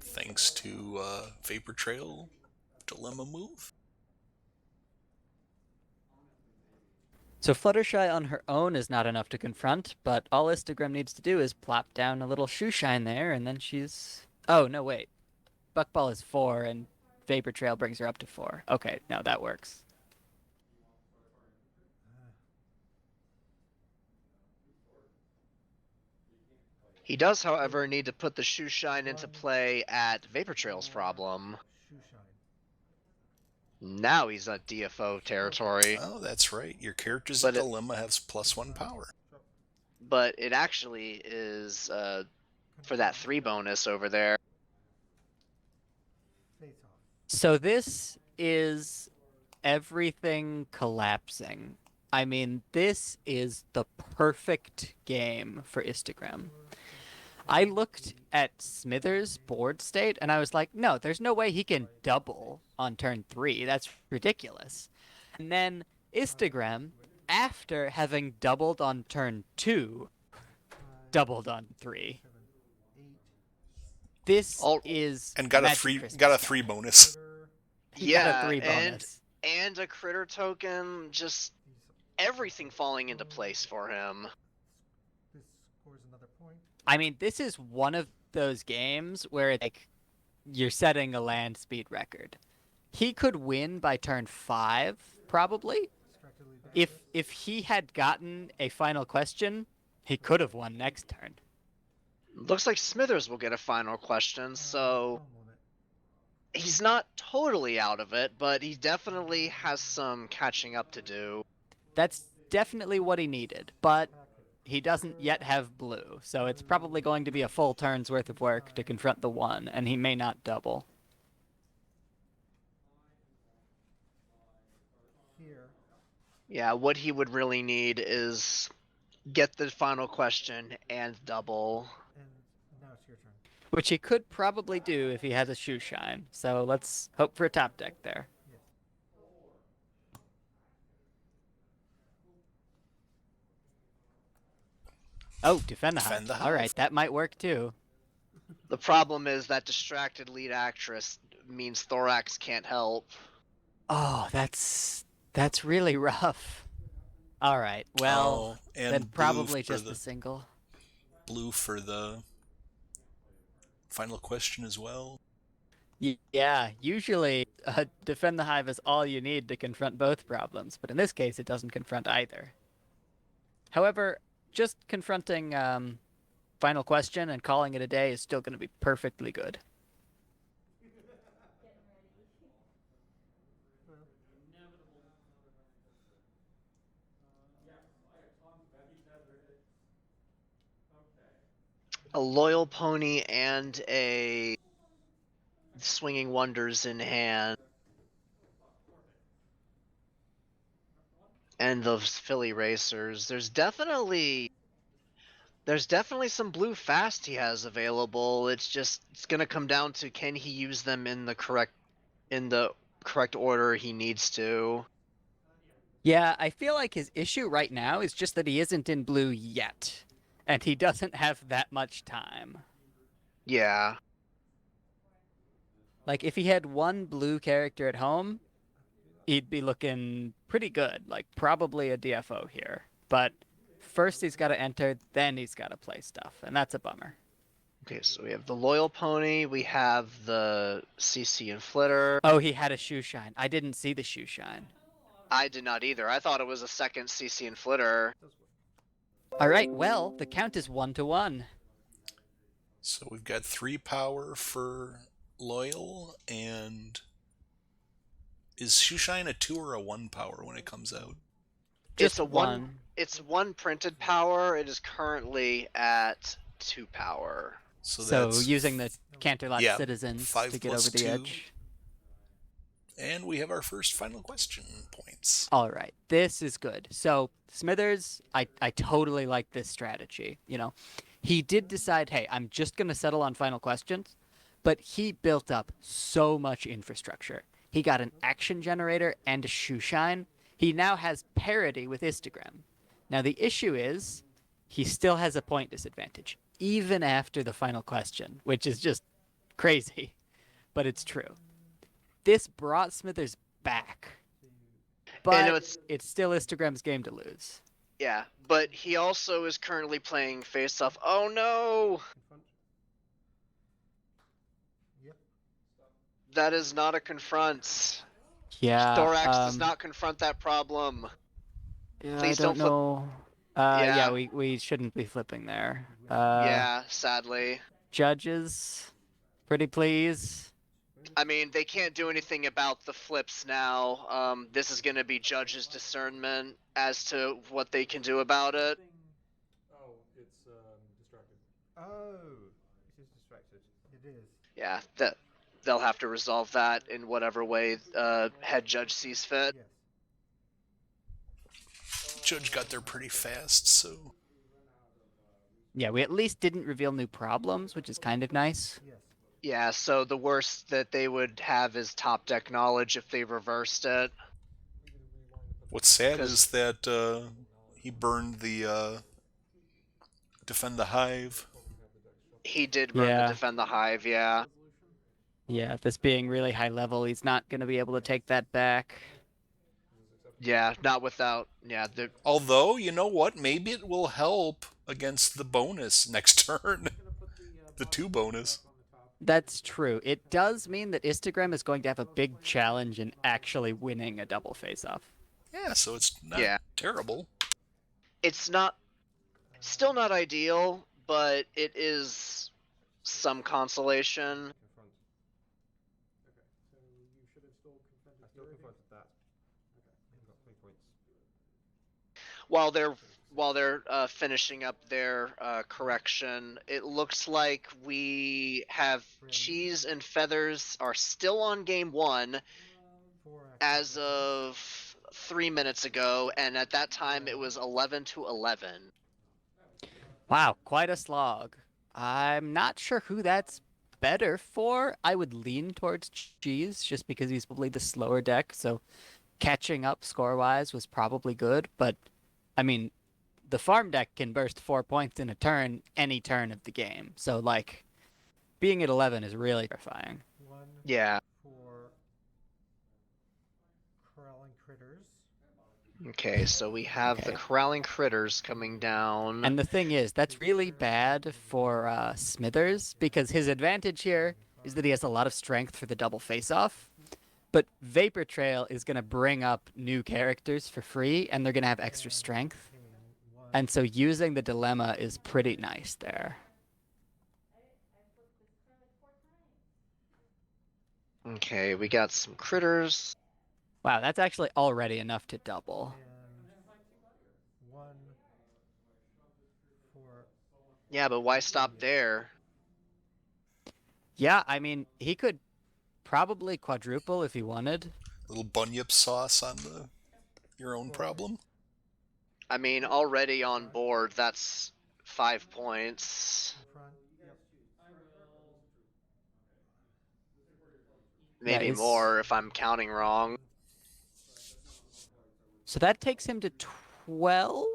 Thanks to Vapor Trail Dilemma move. So Fluttershy on her own is not enough to confront, but all Instagram needs to do is plop down a little shoe shine there, and then she's... Oh, no, wait. Buckball is 4, and Vapor Trail brings her up to 4. Okay, no, that works. He does, however, need to put the shoe shine into play at Vapor Trail's problem. Shoe shine. Now he's at DFO territory. Oh, that's right. Your character's But it- dilemma has +1 power. But it actually is for that 3 bonus over there. Face off. So this is everything collapsing. I mean, this is the perfect game for Instagram. I looked at Smithers' board state, and I was like, no, there's no way he can double on turn 3. That's ridiculous. And then Instagram, after having doubled on turn 2, doubled on 3. 8. This All- is And got a Magic three Christmas. 3 bonus. He got Yeah, a 3 bonus. and a critter token, just everything falling into place for him. This scores another point. I mean, this is one of those games where like you're setting a land speed record. He could win by turn 5, probably. Distractedly back. If he had gotten a final question, he could have won next turn. Looks like Smithers will get a final question, so he's not totally out of it, but he definitely has some catching up to do. That's definitely what he needed, but he doesn't yet have blue, so it's probably going to be a full turn's worth of work to confront the 1, and he may not double. Here. Yeah, what he would really need is get the final question and double. And now it's your turn. Which he could probably do if he has a shoe shine, so let's hope for a top deck there. Yes. Oh, defend the hive. Defend the All right, hive. that might work too. The problem is that distracted lead actress means Thorax can't help. Oh, that's really rough. All right, well, Oh, and then blue probably for just the a single. blue for the final question as well. Yeah, usually defend the hive is all you need to confront both problems, but in this case, it doesn't confront either. However, just confronting final question and calling it a day is still going to be perfectly good. A loyal pony and a swinging wonders in hand. And those Philly racers. There's definitely some blue fast he has available. It's gonna come down to can he use them in the correct order he needs to. Yeah, I feel like his issue right now is just that he isn't in blue yet, and he doesn't have that much time. Yeah. Like, if he had one blue character at home, he'd be looking pretty good. Like, probably a DFO here. But first he's got to enter, then he's got to play stuff, and that's a bummer. Okay, so we have the loyal pony, we have the CC and Flitter. Oh, he had a shoe shine. I didn't see the shoe shine. I did not either. I thought it was a second CC and Flitter. All right, well, the count is 1-1. So we've got 3 power for loyal, and is Shoeshine a 2 or a 1 power when it comes out? Just It's a one. It's 1 printed power. It is currently at 2 power. So So that's using the Canterlot yeah, citizens 5 to get plus over the 2. edge. And we have our first final question points. All right, this is good. So Smithers, I totally like this strategy. You know, he did decide, hey, I'm just going to settle on final questions, but he built up so much infrastructure. He got an action generator and a shoe shine. He now has parity with Instagram. Now the issue is he still has a point disadvantage, even after the final question, which is just crazy, but it's true. This brought Smithers back. but it's it's still Instagram's game to lose. yeah, but he also is currently playing face off. Oh no, Confront. Yep. that is not a confront. Yeah. Thorax does not confront that problem. Yeah, I Please don't don't flip. know. Yeah. we shouldn't be flipping there. Yeah, sadly. Judges, pretty please. I mean, they can't do anything about the flips now. This is going to be judges' discernment as to what they can do about it. Oh, it's distracted. Oh, this is distracted. It is. Yeah, they'll have to resolve that in whatever way head judge sees fit. Yes. Judge got there pretty fast, so Yeah, we at least didn't reveal new problems, which is kind of nice. Yes. Yeah, so the worst that they would have is top deck knowledge if they reversed it. what's sad 'Cause- is that he burned the defend the hive. He did burn Yeah. the defend the hive, yeah. Yeah, this being really high level, he's not going to be able to take that back. Yeah, not without, yeah, Although, you know what? Maybe it will help against the bonus next turn. The 2 bonus. That's true. It does mean that Instagram is going to have a big challenge in actually winning a double face-off. Yeah, so it's not Yeah. terrible. it's not, still not ideal, but it is some consolation. Confront. Okay, so you should have still confronted I still Fury. confronted that. I've got 3 points. While they're finishing up their correction, it looks like we have Cheese and Feathers are still on game 1 4 as active of 3 minutes ago, and at that time it was 11-11. Wow, quite a slog. I'm not sure who that's better for. I would lean towards Cheese just because he's probably the slower deck, so catching up score-wise was probably good, but I mean, the farm deck can burst 4 points in a turn any turn of the game. So like being at 11 is really terrifying. 1 Yeah. for crawling critters. Okay, so we have the Okay. corralling critters coming down. And the thing is, that's really bad for Smithers because his advantage here is that he has a lot of strength for the double face-off. But Vapor Trail is going to bring up new characters for free, and they're going to have extra strength. Okay, 1. And so using the dilemma is pretty nice there. Okay, we got some critters. Wow, that's actually already enough to double. And 1 for Yeah, but why stop there? Yeah, I mean, he could probably quadruple if he wanted. Little bunyip sauce on your own problem. I mean, already on board, that's 5 points. front. Yep. Maybe is- more if I'm counting wrong. So that takes him to 12.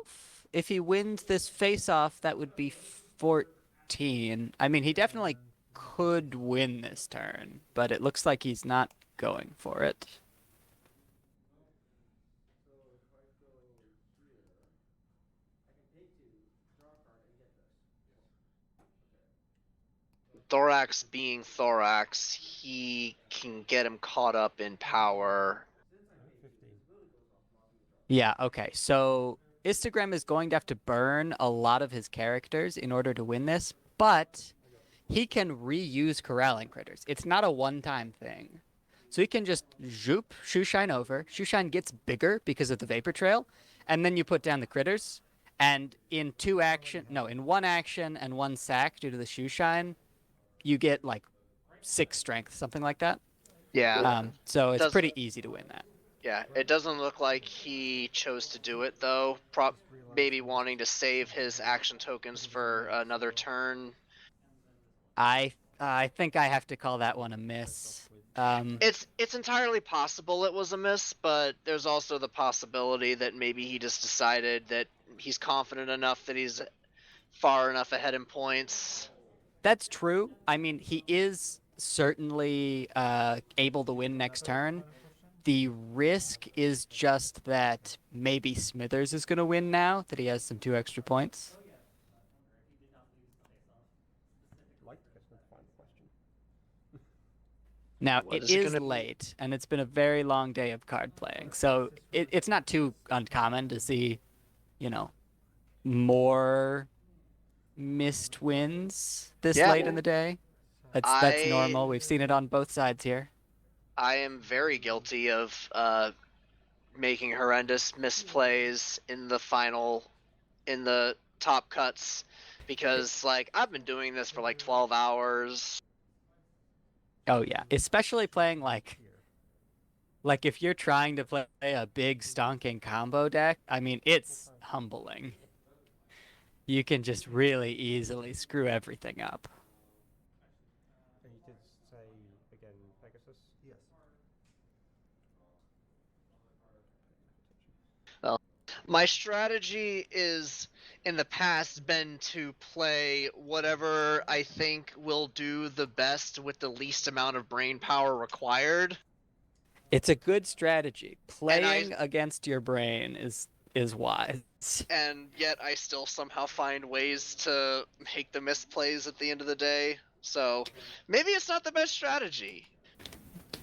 If he wins this face-off, that would be 14. I mean, he definitely could win this turn, but it looks like he's not going for it. Thorax being Thorax, he can get him caught up in power. 15. Yeah, okay. So Instagram is going to have to burn a lot of his characters in order to win this, but he can reuse corralling critters. It's not a one-time thing. So he can just zoop Shoeshine over. Shoeshine gets bigger because of the Vapor Trail, and then you put down the critters. And in in 1 action and 1 sack due to the Shoeshine, you get like 6 strength, something like that. Yeah, So it's Does- pretty easy to win that. yeah. It doesn't look like he chose to do it though. Maybe wanting to save his action tokens for another turn. I think I have to call that one a miss. It's entirely possible it was a miss, but there's also the possibility that maybe he just decided that he's confident enough that he's far enough ahead in points. That's true. I mean, he is certainly able to win next turn, The risk is just that maybe Smithers is going to win now that he has some 2 extra points. I'd like to get to the final question. Now, What it is it is gonna be? late, and it's been a very long day of card playing, so it's not too uncommon to see, more missed wins this Yeah. late in the day. That's normal. We've seen it on both sides here. I am very guilty of making horrendous misplays in the top cuts, because like I've been doing this for like 12 hours. Oh yeah, especially playing like if you're trying to play a big stonking combo deck, I mean, it's humbling. You can just really easily screw everything up. And you did say again Pegasus? Yes. Well, my strategy is in the past been to play whatever I think will do the best with the least amount of brain power required. It's a good strategy. And Playing against your brain is wise. and yet I still somehow find ways to make the misplays at the end of the day. So maybe it's not the best strategy.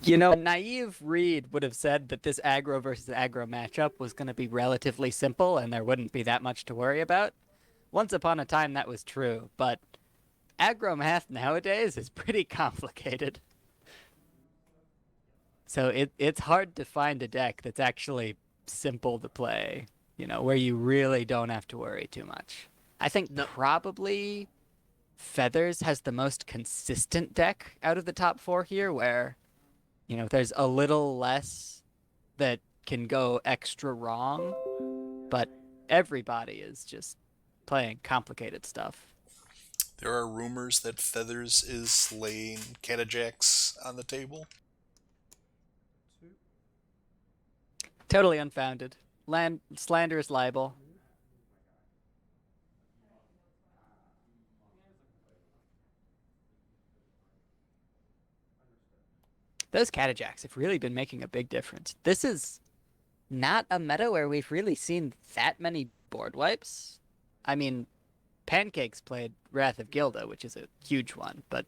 A naive read would have said that this aggro versus aggro matchup was going to be relatively simple and there wouldn't be that much to worry about. Once upon a time, that was true, but aggro math nowadays is pretty complicated. So it's hard to find a deck that's actually simple to play, where you really don't have to worry too much. I think probably Feathers has the most consistent deck out of the top 4 here, where, there's a little less that can go extra wrong, but everybody is just playing complicated stuff. There are rumors that Feathers is laying Catajacks on the table. Totally unfounded. Slanderous libel. Those Catajacks have really been making a big difference. This is not a meta where we've really seen that many board wipes. I mean, Pancakes played Wrath of Gilda, which is a huge one, but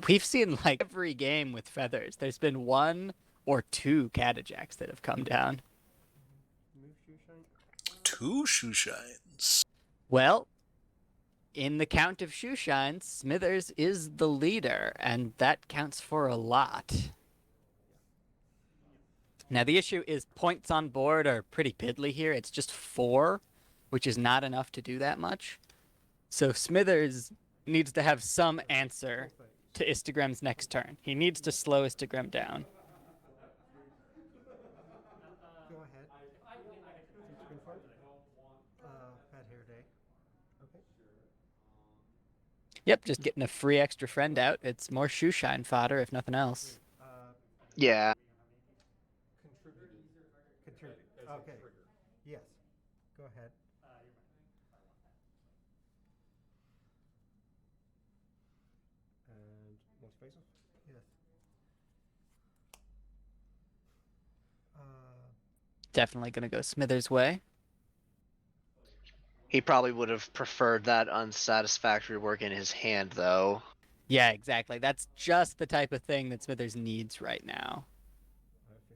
we've seen like every game with Feathers. There's been 1 or 2 Catajacks that have come down. 2 shoe shines. Well, in the count of shoe shines, Smithers is the leader, and that counts for a lot. Now, the issue is points on board are pretty piddly here. It's just 4, which is not enough to do that much. So Smithers needs to have some answer to Istagram's next turn. He needs to slow Istagram down. Go ahead. Bad hair day. Okay. Yep, just getting a free extra friend out. It's more shoe shine fodder, if nothing else. Yeah. Contribute. Okay. Yes. Go ahead. And what's face off? Yes. Definitely going to go Smithers' way. He probably would have preferred that unsatisfactory work in his hand, though. Yeah, exactly. That's just the type of thing that Smithers needs right now.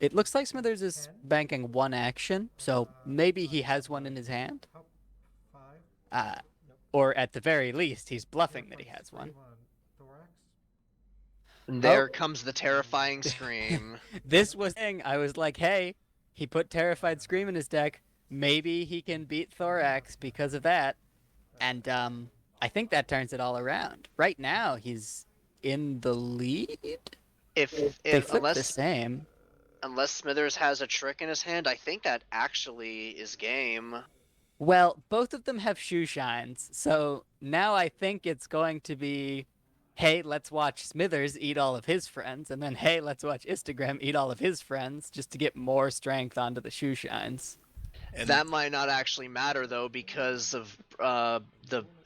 It looks like Smithers is banking 1 action, so maybe he has one in his hand. 5. Or at the very least, he's bluffing that he has one. Thorax. And there comes the terrifying scream. This was the thing. I was like, hey, he put Terrified Scream in his deck. Maybe he can beat Thorax because of that. And I think that turns it all around. Right now, he's in the lead. If They flip unless the same. unless Smithers has a trick in his hand, I think that actually is game. Well, both of them have shoe shines, so now I think it's going to be, hey, let's watch Smithers eat all of his friends, and then, hey, let's watch Instagram eat all of his friends, just to get more strength onto the shoe shines. And that might not actually matter, though, because of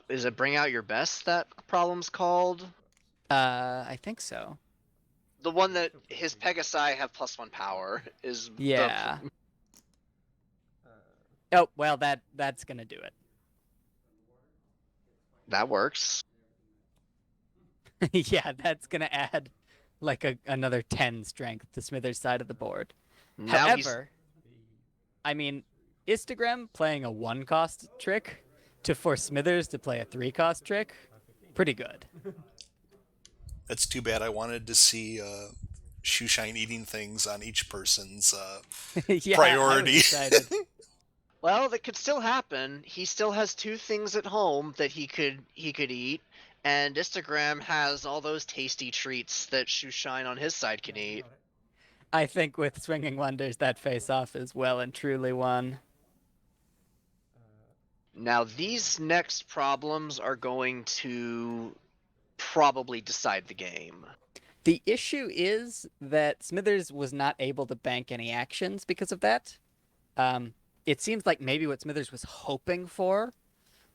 is it Bring Out Your Best that problem's called? I think so. The one that his Pegasi have +1 power is Yeah. the. Oh, well, that's gonna do it. That works. Yeah, that's gonna add like another 10 strength to Smithers' side of the board. Now However, I mean, Instagram playing a 1-cost trick to force Smithers to play a 3-cost trick, pretty good. That's too bad. I wanted to see Shoeshine eating things on each person's Yeah, priority. I was excited. well, that could still happen. He still has 2 things at home that he could eat, and Instagram has all those tasty treats that Shoeshine on his side can eat. I think with Swinging Wonders, that face-off is well and truly won. Now, these next problems are going to probably decide the game. The issue is that Smithers was not able to bank any actions because of that. It seems like maybe what Smithers was hoping for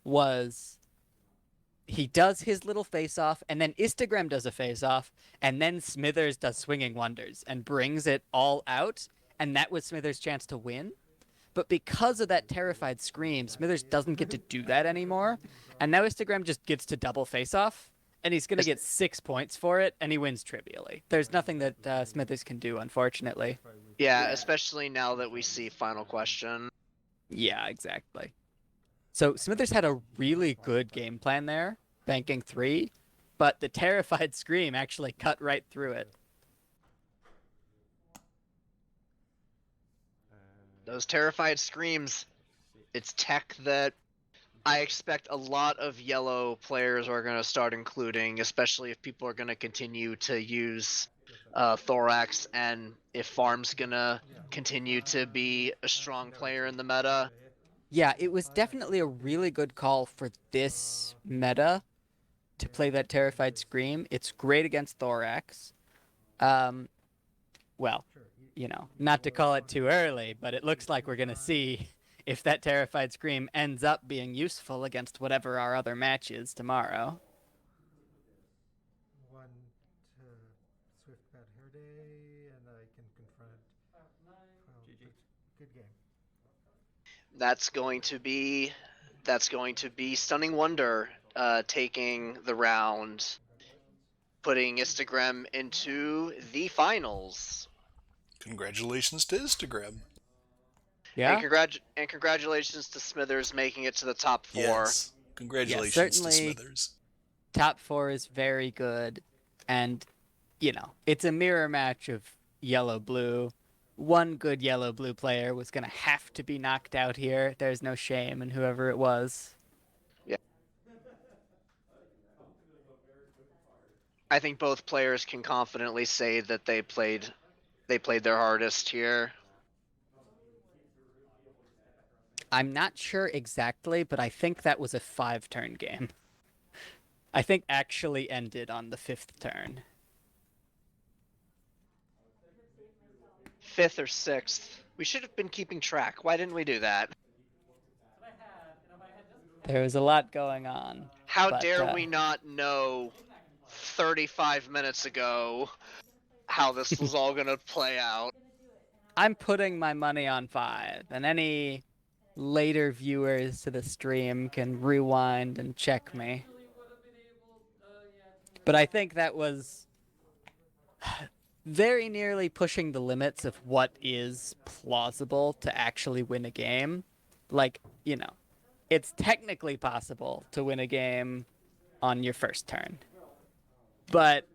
was he does his little face-off, and then Instagram does a face-off, and then Smithers does Swinging Wonders and brings it all out, and that was Smithers' chance to win. But because of that terrified scream, Smithers doesn't get to do that anymore, and now Instagram just gets to double face-off, and he's going to get 6 points for it, and he wins trivially. There's nothing that Smithers can do, unfortunately. Yeah, especially now that we see Final Question. Yeah, exactly. So Smithers had a really good game plan there, banking 3, but the terrified scream actually cut right through it. Those terrified screams, it's tech that I expect a lot of yellow players are going to start including, especially if people are going to continue to use Thorax, and if Farm's going to continue to be a strong player in the meta. Yeah, it was definitely a really good call for this meta to play that terrified scream. It's great against Thorax. Well, not to call it too early, but it looks like we're going to see if that terrified scream ends up being useful against whatever our other match is tomorrow. 1 to Swift Bad Hair Day, and I can confront 12. Good game. That's going to be Stunning Wonder taking the round, putting Instagram into the finals. Congratulations to Instagram. Yeah. And congratulations to Smithers making it to the top 4. Yes. Congratulations to Smithers. Top 4 is very good, and it's a mirror match of yellow-blue. One good yellow-blue player was going to have to be knocked out here. There's no shame in whoever it was. Yeah. I think both players can confidently say that they played their hardest here. I'm not sure exactly, but I think that was a 5-turn game. I think actually ended on the 5th turn. 5th or 6th. We should have been keeping track. Why didn't we do that? There was a lot going on. How dare we not know 35 minutes ago how this was all going to play out? I'm putting my money on 5, and any later viewers to the stream can rewind and check me. But I think that was very nearly pushing the limits of what is plausible to actually win a game. Like, it's technically possible to win a game on your first turn. But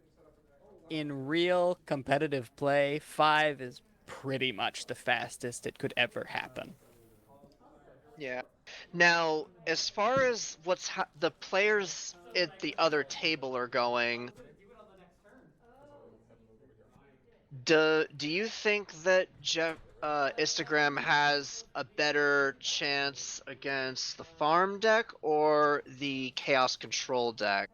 in real competitive play, 5 is pretty much the fastest it could ever happen. Yeah. Now, as far as the players at the other table are going, do you think that Instagram has a better chance against the farm deck or the chaos control deck?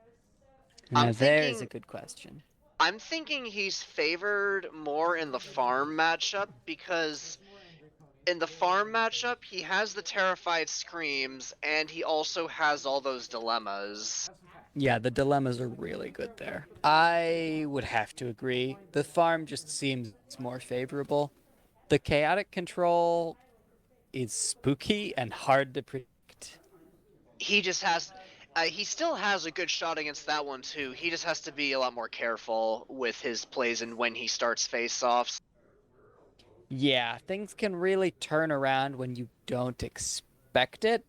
Now, there's a good question. I'm thinking he's favored more in the farm matchup because In the farm matchup, he has the Terrified Screams, and he also has all those dilemmas. Yeah, the dilemmas are really good there. I would have to agree. The farm just seems more favorable. The chaotic control is spooky and hard to predict. He just has. He still has a good shot against that one too. He just has to be a lot more careful with his plays and when he starts face-offs. Yeah, things can really turn around when you don't expect it.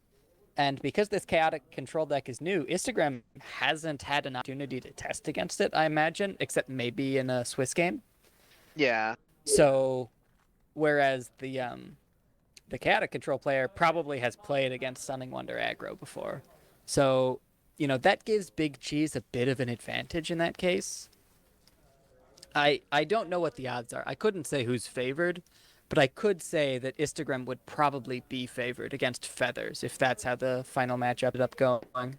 And because this chaotic control deck is new, Instagram hasn't had an opportunity to test against it, I imagine, except maybe in a Swiss game. Yeah. So, whereas the chaotic control player probably has played against Sunning Wonder aggro before, so that gives Big Cheese a bit of an advantage in that case. I don't know what the odds are. I couldn't say who's favored, but I could say that Instagram would probably be favored against Feathers if that's how the final match ended up going. Well,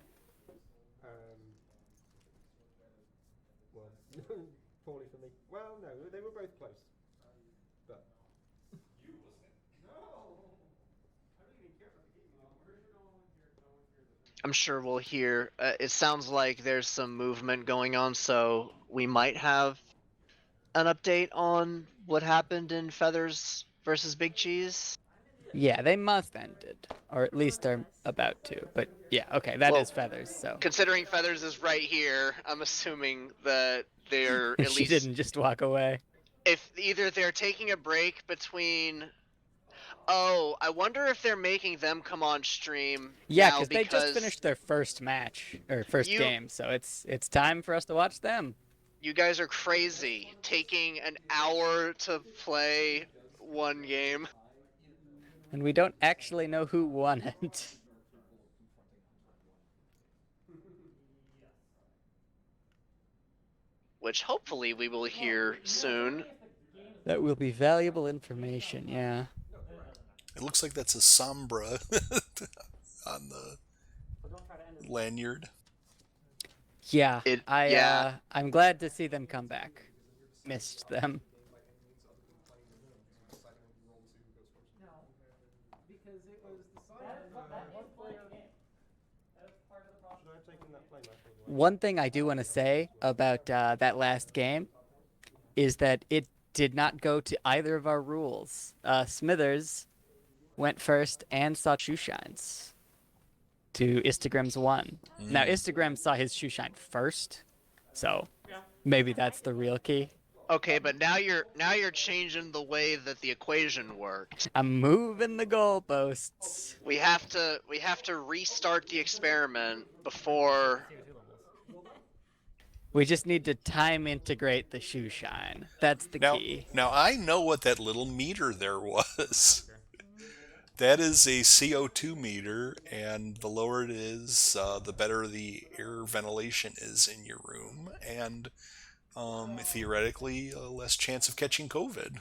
poorly for me. Well, no, they were both close. But I'm sure we'll hear. It sounds like there's some movement going on, so we might have an update on what happened in Feathers versus Big Cheese. Yeah, they must ended, or at least are about to. But yeah, okay, that is Feathers. So Considering Feathers is right here, I'm assuming that they're at she least. didn't just walk away. If either they're taking a break between. Oh, I wonder if they're making them come on stream. Yeah, now they just finished their first match or first game, so it's time for us to watch them. You guys are crazy, taking an hour to play one game. And we don't actually know who won it. Which hopefully we will hear soon. That will be valuable information, yeah. It looks like that's a Sombra on the lanyard. Yeah, I'm glad to see them come back. Missed them. One thing I do want to say about that last game is that it did not go to either of our rules. Smithers went first and saw shoe shines to Instagram's one. Now Instagram saw his shoe shine first, so maybe that's the real key. Okay, but now you're changing the way that the equation worked. I'm moving the goalposts. We have to restart the experiment before. We just need to time integrate the shoe shine. That's the key. Now I know what that little meter there was. That is a CO2 meter, and the lower it is, the better the air ventilation is in your room, and theoretically, less chance of catching COVID.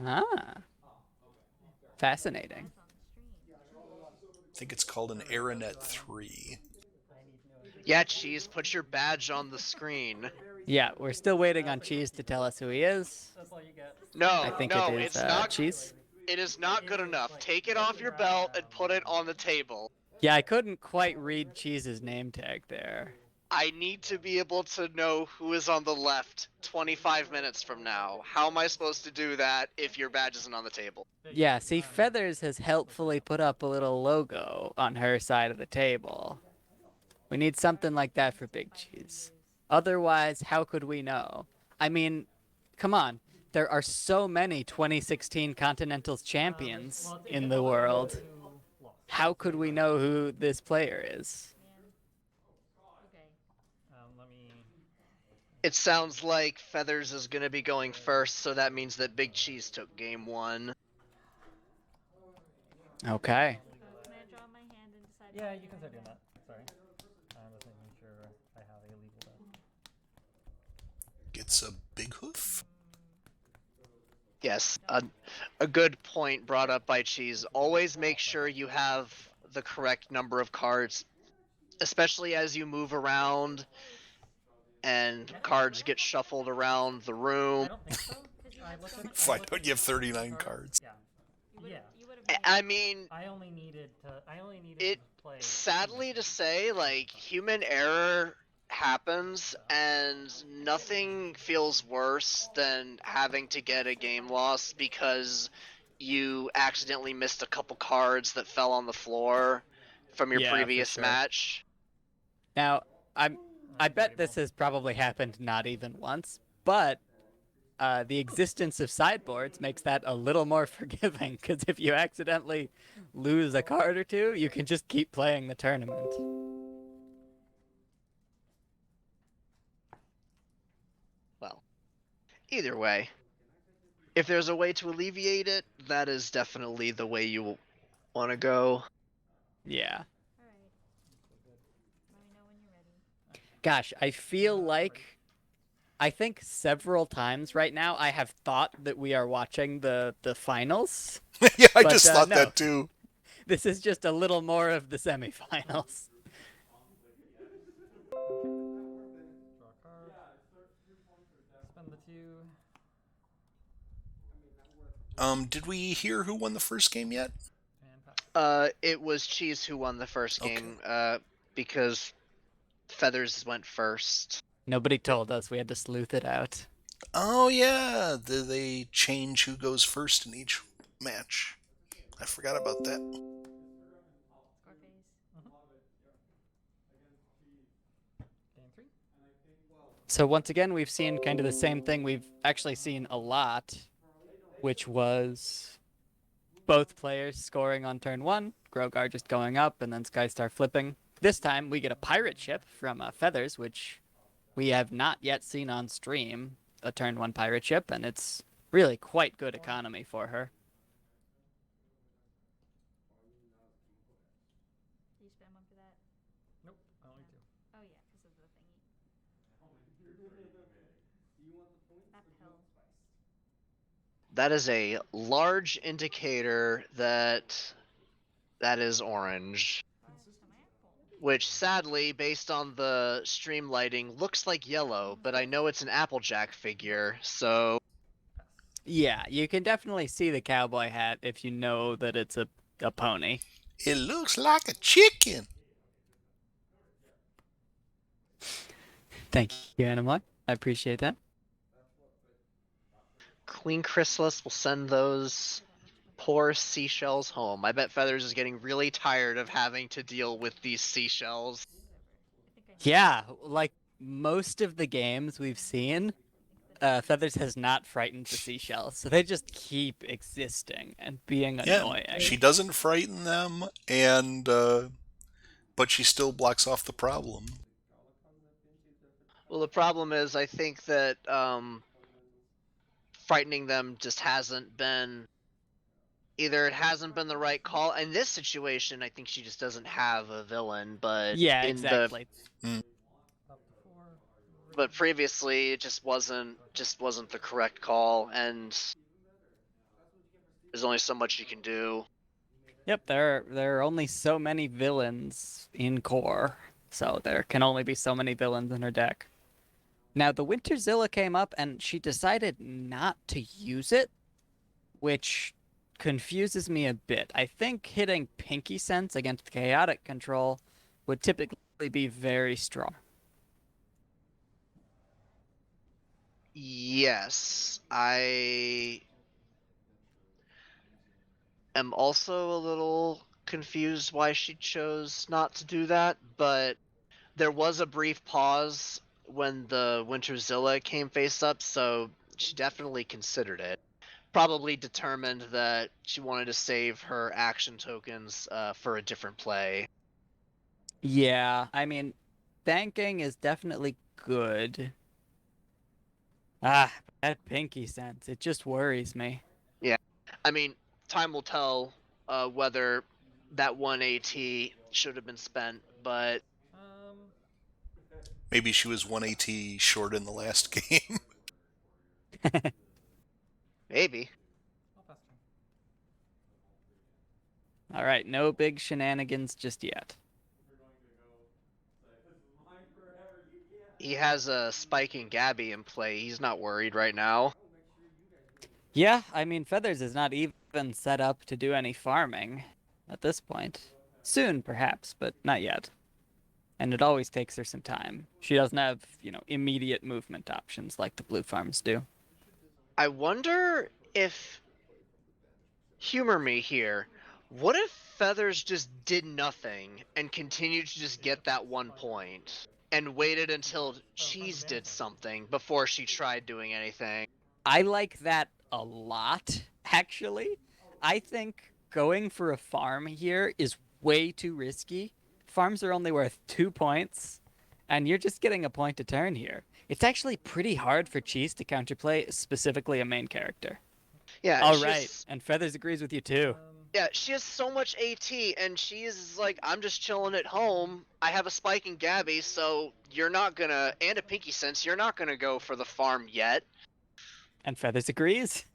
Ah, fascinating. I think it's called an Aeronet 3. Yeah, Cheese, put your badge on the screen. Yeah, we're still waiting on Cheese to tell us who he is. No, I think it is it's not Cheese. It is not good enough. Take it off your belt and put it on the table. Yeah, I couldn't quite read Cheese's name tag there. I need to be able to know who is on the left 25 minutes from now. How am I supposed to do that if your badge isn't on the table? Yeah, see, Feathers has helpfully put up a little logo on her side of the table. We need something like that for Big Cheese. Otherwise, how could we know? I mean, come on. There are so many 2016 Continentals champions in the world. How could we know who this player is? It sounds like Feathers is going to be going first, so that means that Big Cheese took game one. Okay. Can I draw my hand and decide? Yeah, you can start doing that. Sorry. I was making sure I have a legal bet. Gets a big hoof. Yes, a good point brought up by Cheese. Always make sure you have the correct number of cards, especially as you move around and cards get shuffled around the room. I looked at. Find out you have 39 cards. Yeah. You would have. I mean, I only needed it to play. sadly to say, like, human error happens, and nothing feels worse than having to get a game loss because you accidentally missed a couple cards that fell on the floor from your Yeah, for previous sure. match. Now, I bet this has probably happened not even once, but the existence of sideboards makes that a little more forgiving, because if you accidentally lose a card or two, you can just keep playing the tournament. Well, either way, if there's a way to alleviate it, that is definitely the way you want to go. Yeah. All right. Let me know when you're ready. Gosh, I think several times right now I have thought that we are watching the finals. Yeah, I But, just thought no. that too. This is just a little more of the semifinals. Draw a card. Spend the 2. Did we hear who won the first game yet? And pass. It was Cheese who won the first Okay. game, because Feathers went first. Nobody told us we had to sleuth it out. Oh yeah, they change who goes first in each match. I forgot about that. Score phase. Game 3. So once again, we've seen kind of the same thing we've actually seen a lot, which was both players scoring on turn 1, Grogar just going up, and then Skystar flipping. This time, we get a pirate ship from Feathers, which we have not yet seen on stream, a turn 1 pirate ship, and it's really quite good economy for her. Do you spam up for that? Nope. I only 2. Oh yeah, because of the thingy. That pill. That is a large indicator that is orange, which sadly, based on the stream lighting, looks like yellow, but I know it's an Applejack figure, so Yeah, you can definitely see the cowboy hat if you know that it's a pony. It looks like a chicken. Thank you, Animal. I appreciate that. Queen Chrysalis will send those poor seashells home. I bet Feathers is getting really tired of having to deal with these seashells. Yeah, like most of the games we've seen, Feathers has not frightened the seashells, so they just keep existing and being annoying. Yeah, she doesn't frighten them, and but she still blocks off the problem. Well, the problem is, I think that frightening them just hasn't been. Either it hasn't been the right call. In this situation, I think she just doesn't have a villain, but Yeah, in exactly. Up to 4. but previously it just wasn't the correct call, and there's only so much you can do. Yep, there are only so many villains in core, so there can only be so many villains in her deck. Now, the Winterzilla came up, and she decided not to use it, which confuses me a bit. I think hitting Pinky Sense against Chaotic Control would typically be very strong. Yes, I am also a little confused why she chose not to do that, but there was a brief pause when the Winterzilla came face up, so she definitely considered it. Probably determined that she wanted to save her action tokens for a different play. Yeah, I mean, banking is definitely good. Ah, that Pinky Sense, it just worries me. Yeah, I mean, time will tell whether that one AT should have been spent, but Maybe she was 1 AT short in the last game. maybe. I'll pass turn. All right, no big shenanigans just yet. He has a Spike and Gabby in play. He's not worried right now. Yeah, I mean, Feathers is not even set up to do any farming at this point. Soon, perhaps, but not yet. And it always takes her some time. She doesn't have, immediate movement options like the blue farms do. I wonder if, humor me here, what if Feathers just did nothing and continued to just get that 1 point and waited until Cheese did something before she tried doing anything? I like that a lot, actually. I think going for a farm here is way too risky. Farms are only worth 2 points, and you're just getting a point a turn here. It's actually pretty hard for Cheese to counterplay, specifically a main character. Yeah, All right, and Feathers agrees with you too. yeah, she has so much AT, and she's like, I'm just chilling at home. I have a Spike and Gabby, so you're not gonna, and a Pinky Sense, you're not gonna go for the farm yet. And Feathers agrees.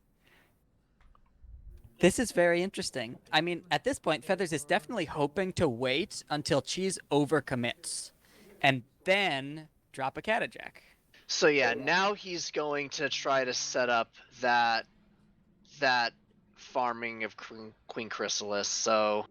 This is very interesting. I mean, at this point, Feathers is definitely hoping to wait until Cheese overcommits and then drop a Catajack. So yeah, now he's going to try to set up that farming of Queen Chrysalis. So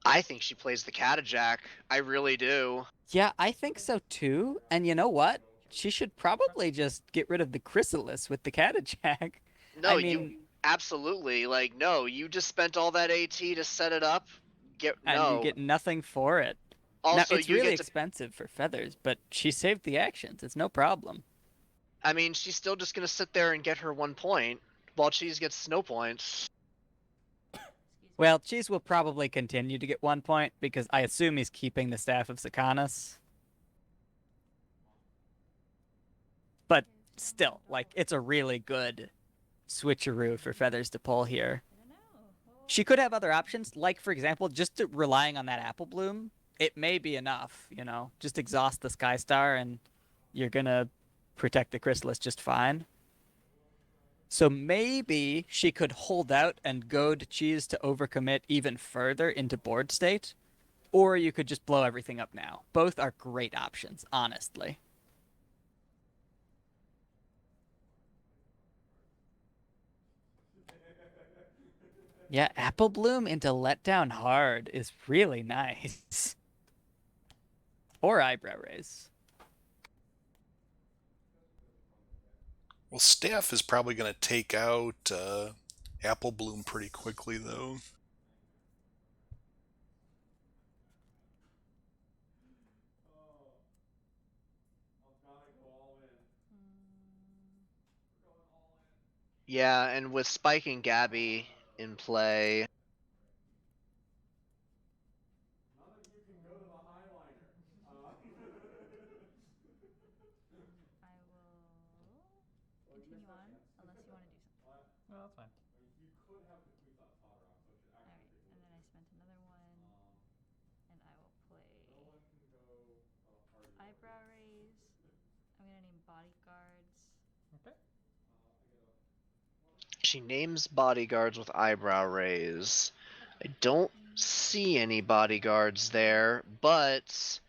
I think she plays the Catajack. I really do. Yeah, I think so too. And you know what? She should probably just get rid of the Chrysalis with the Catajack. No, you absolutely, like, no, you just spent all that AT to set it up. And you get nothing for it. Also, now, it's really expensive for Feathers, but she saved the actions. It's no problem. I mean, she's still just gonna sit there and get her 1 point while Cheese gets snow points. Well, Cheese will probably continue to get 1 point because I assume he's keeping the Staff of Sakanas. But still, like, it's a really good switcheroo for Feathers to pull here. She could have other options, like, for example, just relying on that Apple Bloom. It may be enough, just exhaust the Skystar and you're gonna protect the Chrysalis just fine. So maybe she could hold out and goad Cheese to overcommit even further into board state, or you could just blow everything up now. Both are great options, honestly. Yeah, Apple Bloom into Letdown Hard is really nice. Or Eyebrow Raise. Well, Staff is probably going to take out Apple Bloom pretty quickly, though. Yeah, and with Spike and Gabby in play. I will continue on unless you want to do something. No, that's fine. Alright, and then I spent another one, and I will play Eyebrow Raise. I'm gonna name Bodyguards. Okay. She names bodyguards with Eyebrow Raise. I don't see any bodyguards there, but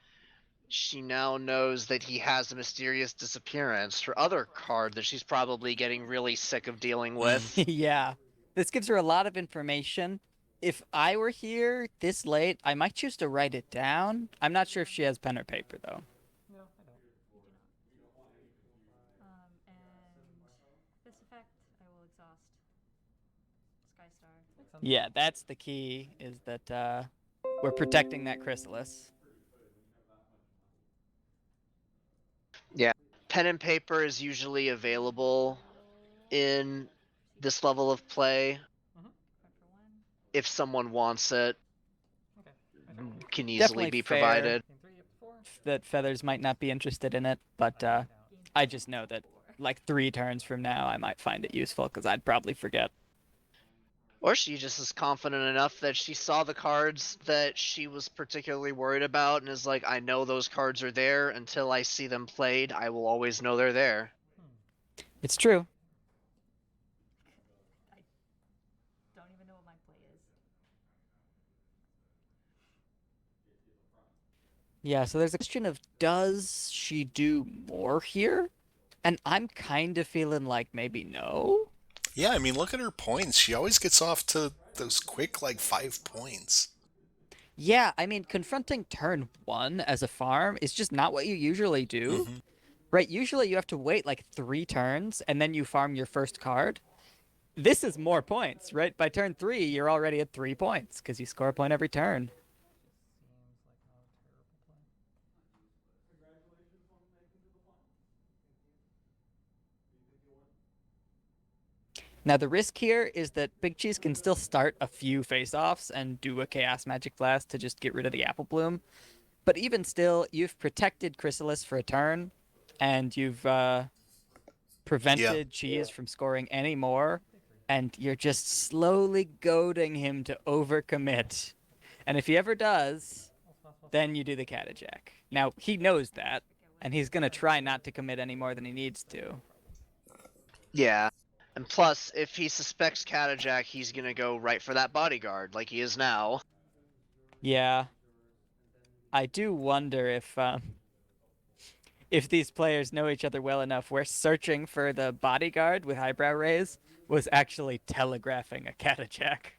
she now knows that he has a mysterious disappearance, her other card that she's probably getting really sick of dealing with. Yeah. This gives her a lot of information. If I were here this late, I might choose to write it down. I'm not sure if she has pen or paper, though. No, I don't. And this effect, I will exhaust Skystar. Yeah, that's the key, is that we're protecting that Chrysalis. Yeah, pen and paper is usually available in this level of play. If someone wants it, Okay. can easily Definitely be fair. provided. Game 3 up to 4. That Feathers might not be interested in it, but I just know that, like, 3 turns from now, I might find it useful, because I'd probably forget. Or she just is confident enough that she saw the cards that she was particularly worried about and is like, I know those cards are there. Until I see them played, I will always know they're there. It's true. I don't even know what my play is. Yeah, so there's a question of, does she do more here? And I'm kind of feeling like maybe no. Yeah, I mean, look at her points. She always gets off to those quick, like, 5 points. Yeah, I mean, confronting turn one as a farm is just not what you usually do. Hmm. Right? Usually you have to wait like 3 turns and then you farm your first card. This is more points, right? By turn three, you're already at 3 points because you score a point every turn. Now, the risk here is that Big Cheese can still start a few face-offs and do a Chaos Magic Blast to just get rid of the Apple Bloom. But even still, you've protected Chrysalis for a turn, and you've Yeah. prevented Cheese from scoring any more, and you're just slowly goading him to overcommit. And if he ever does, then you do the Catajack. Now, he knows that, and he's going to try not to commit any more than he needs to. Yeah. And plus, if he suspects Catajack, he's gonna go right for that bodyguard, like he is now. Yeah. I do wonder if these players know each other well enough, where searching for the bodyguard with eyebrow raise was actually telegraphing a Catajack.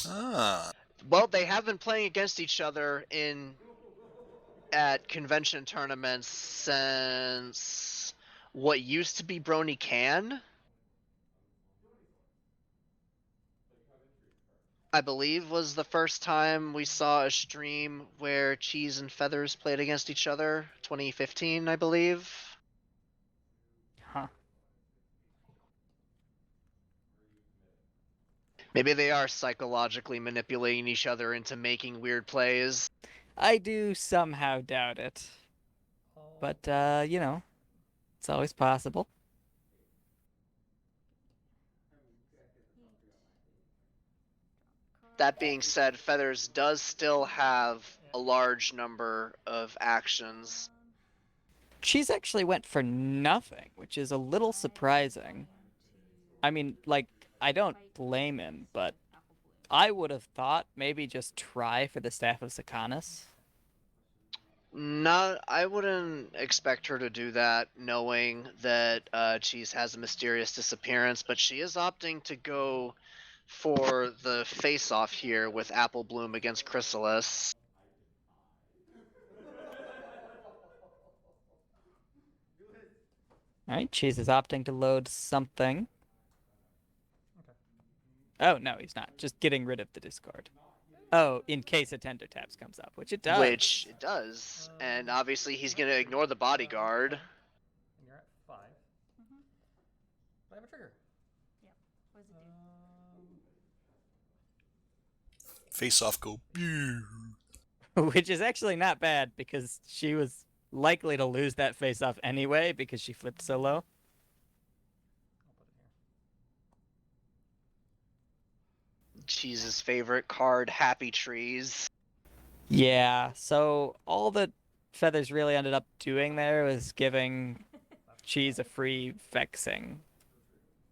Ah. Well, they have been playing against each other at convention tournaments since what used to be Brony Can, I believe, was the first time we saw a stream where Cheese and Feathers played against each other. 2015, I believe. Huh. Maybe they are psychologically manipulating each other into making weird plays. I do somehow doubt it. But, it's always possible. That being said, Feathers does still have a large number of actions. Cheese actually went for nothing, which is a little surprising. I mean, like, I don't blame him, but I would have thought maybe just try for the Staff of Sakanas. Not, I wouldn't expect her to do that, knowing that Cheese has a mysterious disappearance, but she is opting to go for the face-off here with Apple Bloom against Chrysalis. All right, Cheese is opting to load something. Oh, no, he's not. Just getting rid of the discard. Oh, in case a Tender Taps comes up, which it does. Which it does. And obviously he's going to ignore the bodyguard. And you're at 5. Mm-hmm. I have a trigger. Yep. What does it do? Face off, go. Pew. Which is actually not bad because she was likely to lose that face off anyway because she flipped so low. I'll put it here. Cheese's favorite card, Happy Trees. Yeah, so all that Feathers really ended up doing there was giving Cheese a free vexing,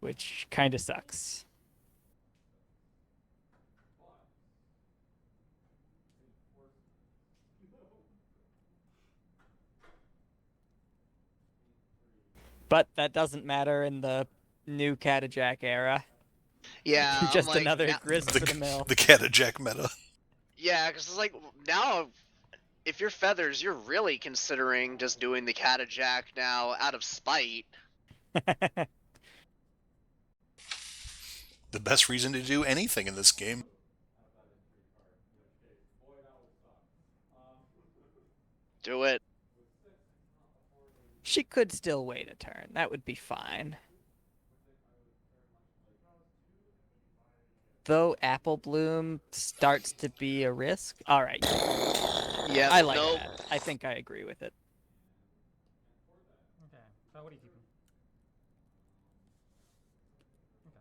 which kind of sucks. But that doesn't matter in the new Catajack era. Yeah, Just I'm like, another grist for the The, mill. the Catajack meta. yeah, because it's like, now, if you're Feathers, you're really considering just doing the Catajack now out of spite. The best reason to do anything in this game. Do it. She could still wait a turn. That would be fine. Though Apple Bloom starts to be a risk. All right. Yeah, I like nope. that. I think I agree with it. Okay. So what are you keeping? Okay.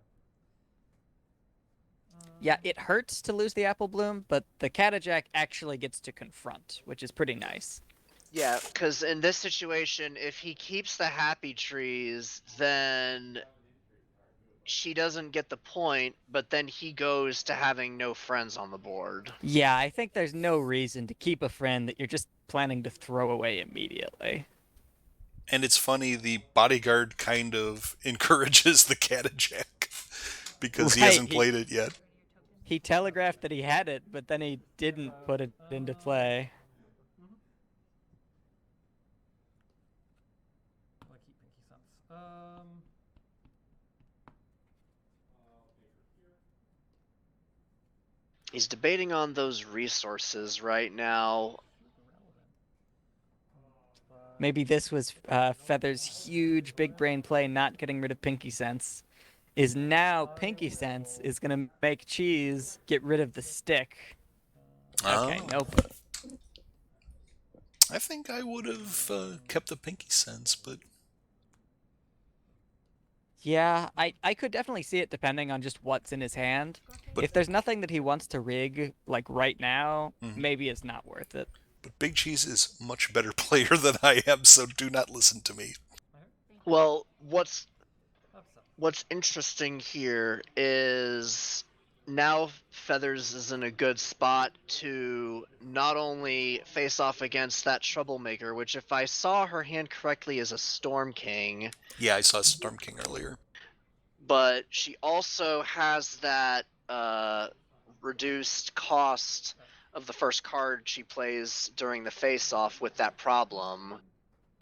Yeah, it hurts to lose the Apple Bloom, but the Catajack actually gets to confront, which is pretty nice. Yeah, because in this situation, if he keeps the Happy Trees, then she doesn't get the point, but then he goes to having no friends on the board. Yeah, I think there's no reason to keep a friend that you're just planning to throw away immediately. And it's funny, the bodyguard kind of encourages the Catajack because he Right. hasn't played it yet. He telegraphed that he had it, but then he didn't put it into play. I'll keep pinky sense. He's debating on those resources right now. Maybe this was Feather's huge big brain play, not getting rid of Pinky Sense. Is now Pinky Sense is going to make Cheese get rid of the stick. Okay, Oh. nope. I think I would have kept the Pinky Sense, but Yeah, I could definitely see it depending on just what's in his hand. But- If there's nothing that he wants to rig, like right now, maybe it's not worth it. but Big Cheese is a much better player than I am, so do not listen to me. Well, what's interesting here is now Feathers is in a good spot to not only face off against that Troublemaker, which if I saw her hand correctly is a Storm King. Yeah, I saw Storm King earlier. But she also has that reduced cost of the first card she plays during the face-off with that problem.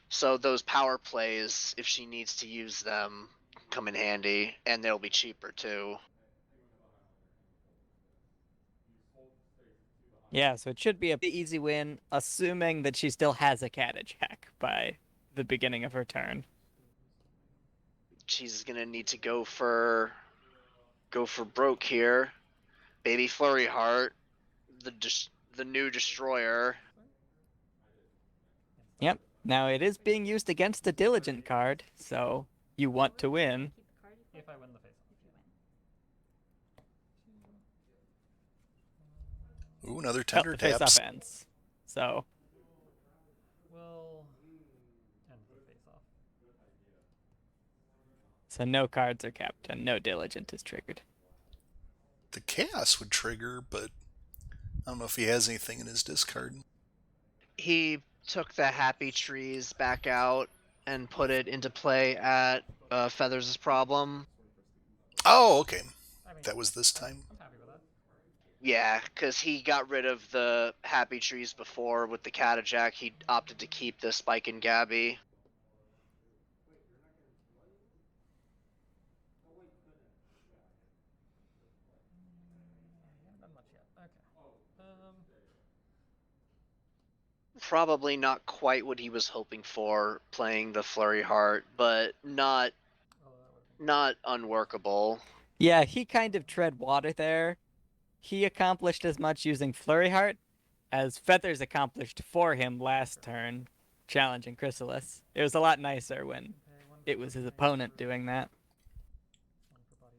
So those power plays, if she needs to use them, come in handy, and they'll be cheaper too. Yeah, so it should be a easy win, assuming that she still has a Catajack by the beginning of her turn. She's gonna need to go for broke here. Baby Flurry Heart, the new destroyer. Yep. Now it is being used against the Diligent card, so you want to win. If I win the face. Ooh, another Oh, tender the face taps. off ends. So We'll end the face off. so no cards are kept and no Diligent is triggered. The Chaos would trigger, but I don't know if he has anything in his discard. He took the Happy Trees back out and put it into play at Feathers' problem. Oh, okay. I mean, That was this time. I'm happy with that. Yeah, because he got rid of the Happy Trees before with the Catajack. He opted to keep the Spike and Gabby. Haven't done much yet. Okay. Probably not quite what he was hoping for playing the Flurry Heart, but not unworkable. Yeah, he kind of tread water there. He accomplished as much using Flurry Heart as Feathers accomplished for him last turn, challenging Chrysalis. It was a lot nicer when it was his opponent doing that.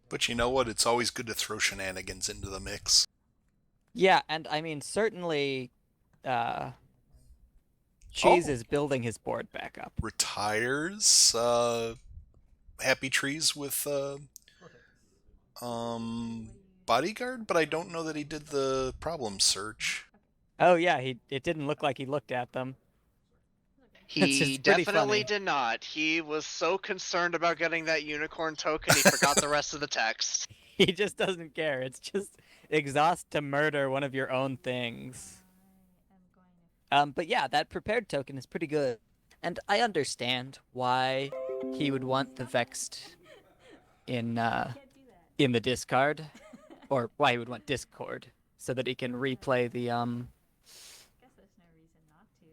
But you know what? It's always good to throw shenanigans into the mix. Yeah, and I mean, certainly Cheese is building his board back up. Retires Happy Trees with Bodyguard, but I don't know that he did the problem search. Oh yeah, it didn't look like he looked at them. He definitely did not. He was so concerned about getting that unicorn token, he forgot the rest of the text. He just doesn't care. It's just exhaust to murder one of your own things. But yeah, that prepared token is pretty good. And I understand why he would want the Vexed in the discard. Or why he would want Discord, so that he can replay the Guess there's no reason not to.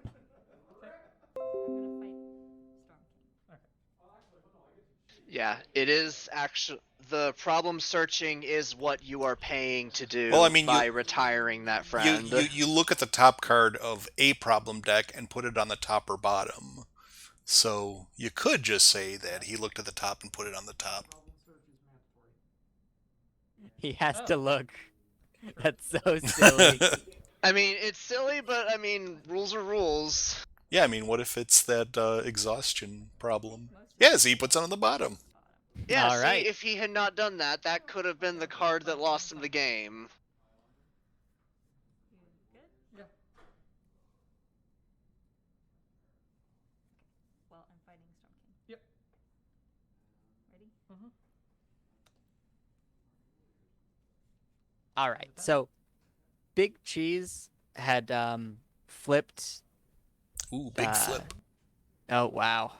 I'm gonna fight Storm King. Yeah, it is actually the problem searching is what you are paying to do by retiring that friend. You look at the top card of a problem deck and put it on the top or bottom. So you could just say that he looked at the top and put it on the top. He has to look. That's so silly. I mean, it's silly, but I mean, rules are rules. Yeah, I mean, what if it's that exhaustion problem? Yeah, so he puts it on the bottom. Yeah, All see, right. if he had not done that, that could have been the card that lost him the game. All right. So Big Cheese had flipped. Ooh, big flip. Oh wow.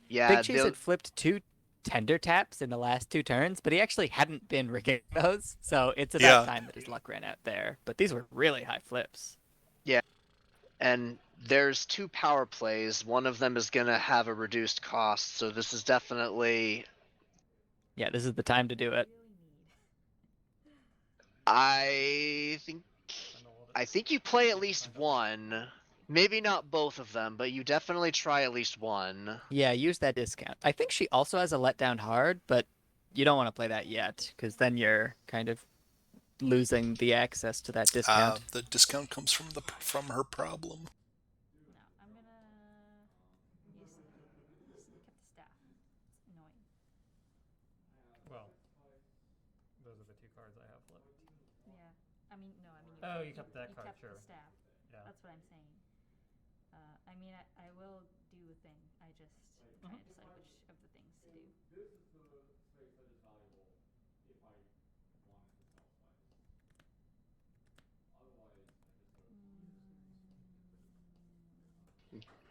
Yeah, Big Cheese had flipped 2 tender taps in the last 2 turns, but he actually hadn't been rigging those, so it's about Yeah. time that his luck ran out there. But these were really high flips. yeah, and there's 2 power plays. One of them is gonna have a reduced cost, so this is definitely. Yeah, this is the time to do it. I think you play at least one. Maybe not both of them, but you definitely try at least one. Yeah, use that discount. I think she also has a letdown hard, but you don't want to play that yet, because then you're kind of losing the access to that discount. The discount comes from her problem. No, I'm gonna use kept the staff. It's annoying. Well, those are the 2 cards I have flipped. Yeah. I mean, no, I mean. Oh, you kept that card, kept sure. the staff. Yeah. That's what I'm saying. I mean, I will do a thing. I just trying to decide which of the things to do.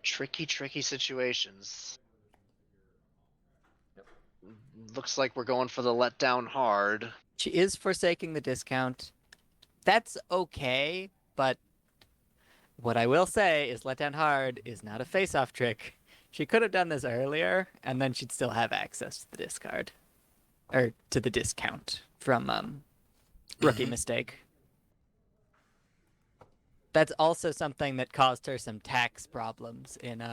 Tricky situations. Looks like we're going for the letdown hard. She is forsaking the discount. That's okay, but what I will say is letdown hard is not a face-off trick. She could have done this earlier, and then she'd still have access to the discard. Or to the discount from rookie mistake. That's also something that caused her some tax problems in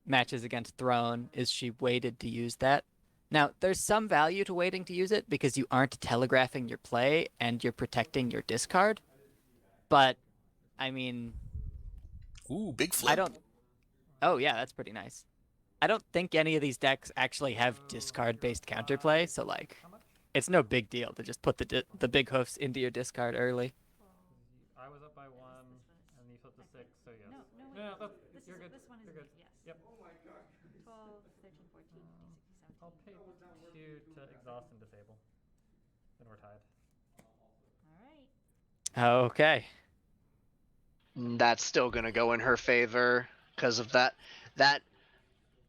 matches against Throne, is she waited to use that. Now, there's some value to waiting to use it because you aren't telegraphing your play and you're protecting your discard. But, I mean... Ooh, big flip. I don't... Oh, yeah, that's pretty nice. I don't think any of these decks actually have discard-based counterplay, so, like, it's no big deal to just put the big hoofs into your discard early. I was up by 1, and you flipped a 6, so yes. No, that's, this you're good. This one is You're good. yes. Yep. 12, 13, 14, 15, 16, 17. I'll pay 2 to exhaust and disable. Then we're tied. All right. Okay. That's still gonna go in her favor because of that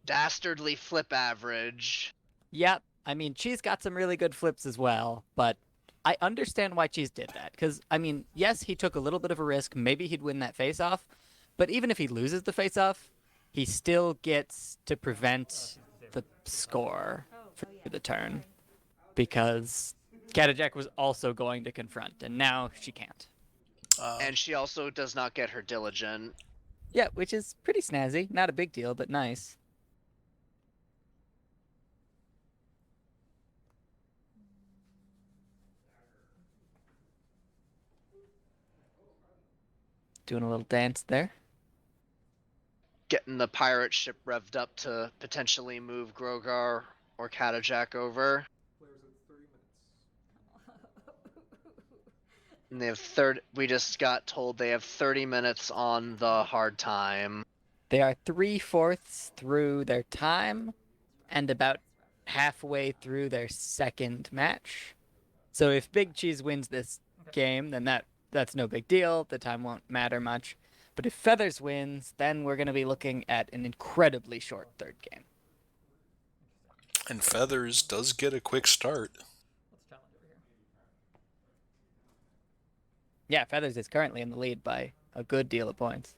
dastardly flip average. Yep. I mean, Cheese got some really good flips as well, but I understand why Cheese did that. Because, I mean, yes, he took a little bit of a risk. Maybe he'd win that face-off. But even if he loses the face-off, he still gets to prevent the score for the turn. Because Catajek was also going to confront, and now she can't. And she also does not get her diligent. Yeah, which is pretty snazzy. Not a big deal, but nice. Doing a little dance there. Getting the pirate ship revved up to potentially move Grogar or Catajak over. And they have we just got told they have 30 minutes on the hard time. They are 3/4 through their time and about halfway through their second match. So if Big Cheese wins this game, then that's no big deal. The time won't matter much. But if Feathers wins, then we're going to be looking at an incredibly short third game. And Feathers does get a quick start. Let's challenge over here. Yeah, Feathers is currently in the lead by a good deal of points.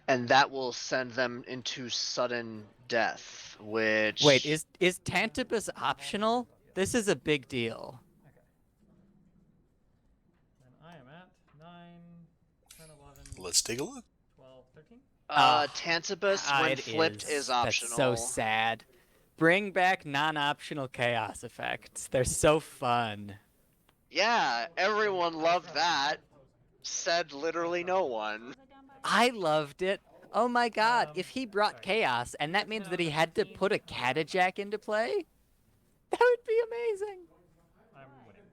And that will send them into sudden death, which... Wait, is Tantibus optional? This is a big deal. Okay. Then I am at 9, 10, 11, Let's take a look. 12, 13. Tantibus, when flipped, is optional. That's so sad. Bring back non-optional chaos effects. They're so fun. Yeah, everyone loved that. Said literally no one. I loved it. Oh my god, if he brought chaos, and that means that he had to put a Catajak into play, that would be amazing. I'm winning.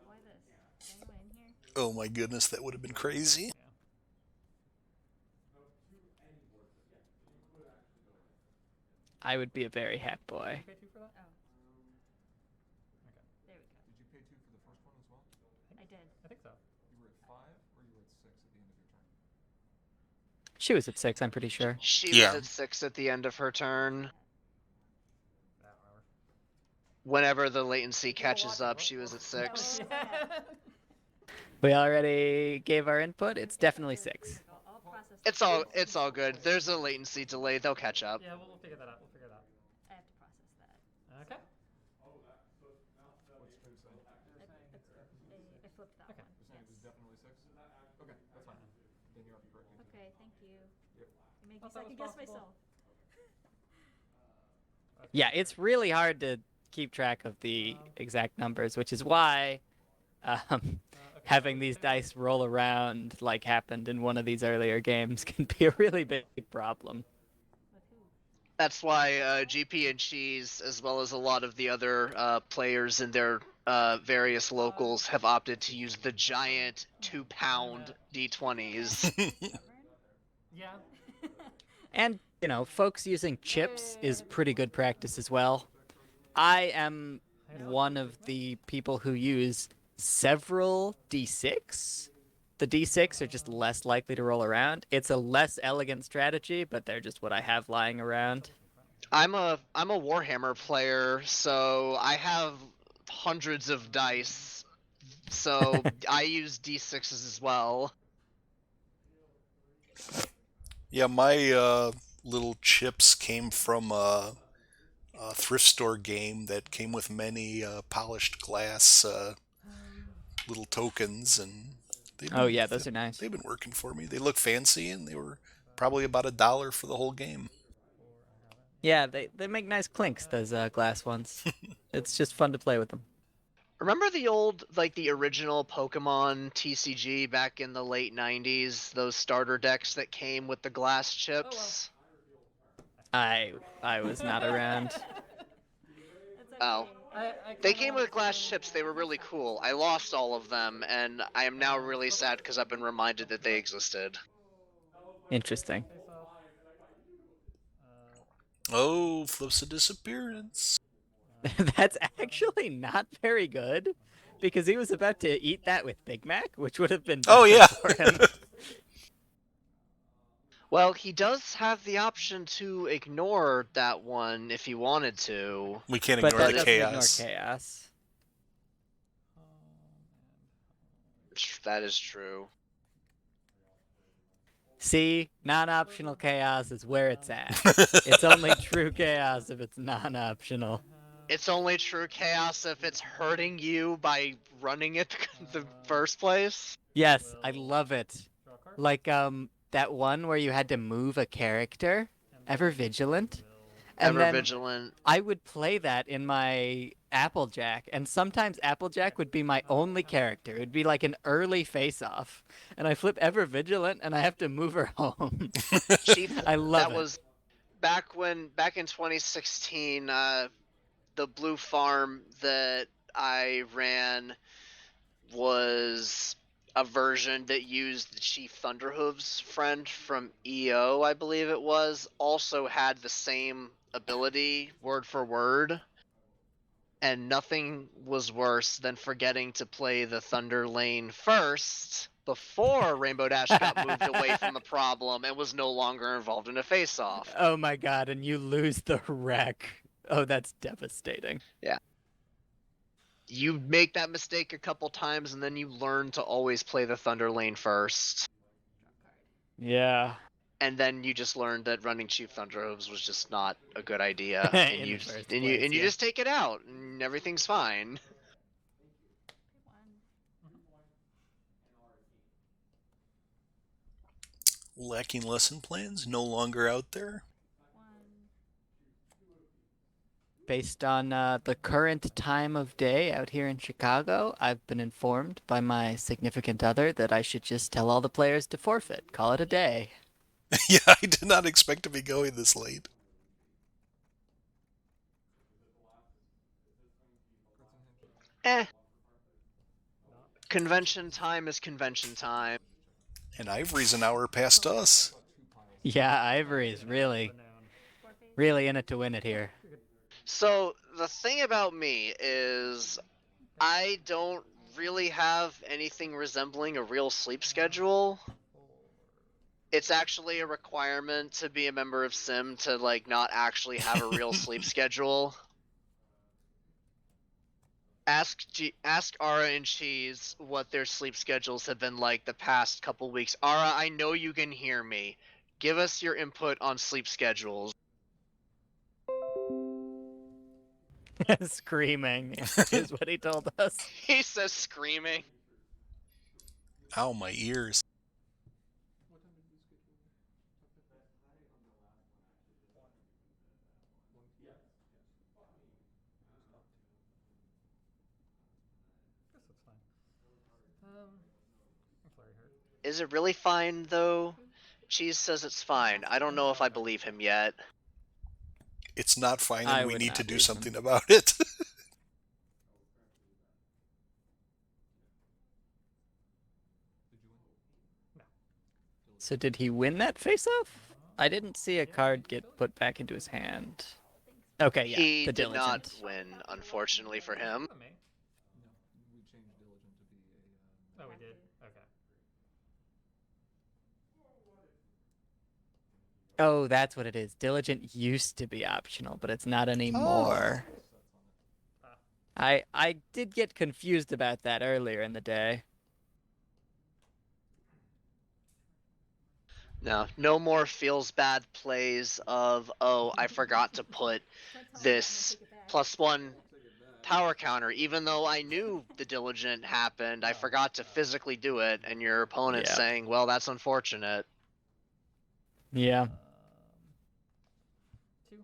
Why this? Is anyone in here? Oh my goodness, that would have been crazy. I would be a very happy boy. Pay 2 for that? Oh. Okay. There K2 for the first one as well? I did. I think so. You were at 5 or you were at 6 at the end of your turn? She was at 6, I'm pretty sure. She Yeah. was at 6 at the end of her turn. I don't remember. Whenever the latency People catches watching, up, what- she was at That was 6. yeah. We already gave our input. It's definitely 6. I'll process. It's all good. There's a latency delay. They'll catch up. Yeah, we'll figure that out. We'll figure it out. I have to process that. Okay. What's Stu saying? I flipped that Okay. one. You're saying it was Yes. definitely 6? Okay, that's fine. Then you have to correct me. Okay, thank you. Yep. You make me Thought that was second guess possible. myself. Yeah, it's really hard to keep track of the exact numbers, which is why Okay. having these dice roll around like happened in one of these earlier games can be a really big problem. With who? That's why GP and Cheese, as well as a lot of the other players in their various locals, have opted to use the giant 2-pound D20s. Yeah. And, you know, folks using chips is pretty good practice as well. I am one of the people who use several D6. The D6 are just less likely to roll around. It's a less elegant strategy, but they're just what I have lying around. I'm a Warhammer player, so I have hundreds of dice. So I use D6s as well. Yeah, my little chips came from a thrift store game that came with many polished glass little tokens, and Oh yeah, those are nice. they've been working for me. They look fancy, and they were probably about $1 for the whole game. Yeah, they make nice clinks, those glass ones. It's just fun to play with them. Remember the old, like the original Pokemon TCG back in the late 90s? Those starter decks that came with the glass chips? I was not around. That's okay. Oh. I They kinda came wanna with glass see- chips. They were really cool. I lost all of them, and I am now really sad because I've been reminded that they existed. Interesting. Face off. Oh, flips a disappearance. That's actually not very good, because he was about to eat that with Big Mac, which would have been Oh, better yeah. for him. Well, he does have the option to ignore that one if he wanted to. We can't But ignore that the doesn't chaos. ignore chaos. That is true. See, non-optional chaos is where it's at. It's only true chaos if it's non-optional. It's only true chaos if it's hurting you by running it the first place. Yes, I love it. Draw a card. Like that one where you had to move a character, ever vigilant, and Ever then vigilant. I would play that in my Applejack, and sometimes Applejack would be my only character. It would be like an early face-off, and I flip Ever Vigilant, and I have to move her home. Chief, I love that it. was back in 2016. The blue farm that I ran was a version that used the Chief Thunderhooves friend from EO, I believe it was. Also had the same ability, word for word. And nothing was worse than forgetting to play the Thunder Lane first before Rainbow Dash got moved away from the problem and was no longer involved in a face-off. Oh my god, and you lose the wreck. Oh, that's devastating. You make that mistake a couple times and then you learn to always play the Thunder Lane first. Yeah. And then you just learned that running Chief Thunderhooves was just not a good idea. In And the you first and place, you yeah. just take it out and everything's fine. Lacking lesson plans, no longer out there. Based on the current time of day out here in Chicago, I've been informed by my significant other that I should just tell all the players to forfeit. Call it a day. Yeah, I did not expect to be going this late. Convention time is convention time. And Ivory's an hour past us. Yeah, Ivory is really in it to win it here. So the thing about me is I don't really have anything resembling a real sleep schedule. It's actually a requirement to be a member of Sim to like not actually have a real sleep schedule. Ask Ara and Cheese what their sleep schedules have been like the past couple weeks. Ara, I know you can hear me. Give us your input on sleep schedules. Screaming is what he told us. He says screaming. Ow, my ears. Guess it's fine. I'm sorry, Hurt. Is it really fine though? Cheese says it's fine. I don't know if I believe him yet. It's not fine, and I we would need to not do leave something him. about it. So did he win that face-off? I didn't see a card get put back into his hand. Okay, yeah, He the did not Diligent. win, unfortunately for him. No, we changed diligent to be a. Oh, we did? Okay. Oh, that's what it is. Diligent used to be optional, but it's not Ah. anymore. I did get confused about that earlier in the day. No more feels bad plays of, oh, I forgot to put this +1 power counter, even though I knew the Diligent happened. I forgot to physically do it, and your opponent Yeah. saying, well, that's unfortunate. Yeah. 2.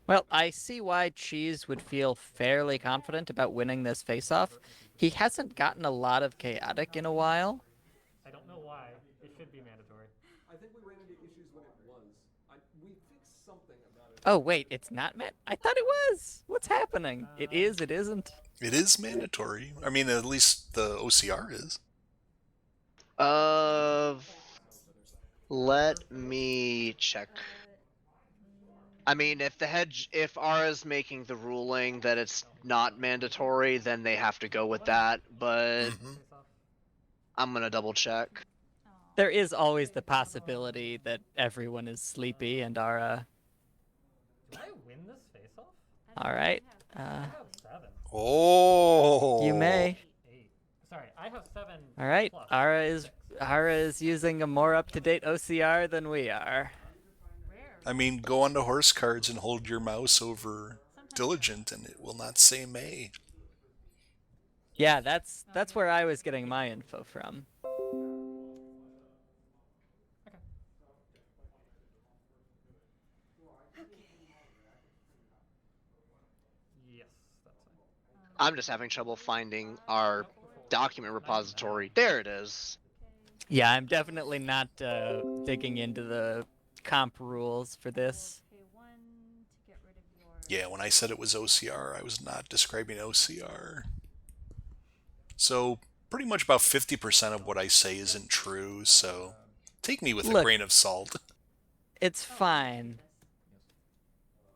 Well, I see why Cheese would feel fairly confident about winning this face-off. He hasn't gotten a lot of chaotic in a while. I don't know why. It should be mandatory. I think we ran into issues when it was. We fixed something about it. Oh, wait, it's not meant? I thought it was. What's happening? It is, it isn't. It is mandatory. I mean, at least the OCR is. Let me check. I mean, if Ara's making the ruling that it's not mandatory, then they have to go with that, but Mm-hmm. I'm gonna double check. There is always the possibility that everyone is sleepy and are, Do I win this face-off? all right. I have 7. Oh. You may. 8. Sorry, I have 7. All right. Plus Ara is using a more up-to-date OCR than we are. I mean, go onto horse cards and hold your mouse over Diligent, and it will not say May. Yeah, that's where I was getting my info from. Yes, that's fine. I'm just having trouble finding our document repository. There it is. Yeah, I'm definitely not digging into the comp rules for this. Yeah, when I said it was OCR, I was not describing OCR. So, pretty much about 50% of what I say isn't true, so take me with a Look, grain of salt. it's fine.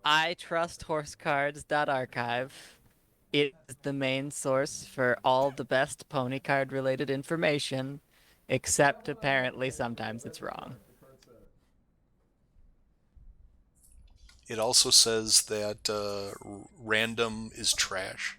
I trust horsecards.archive. It is the main source for all the best pony card related information, except apparently sometimes it's wrong. It also says that random is trash.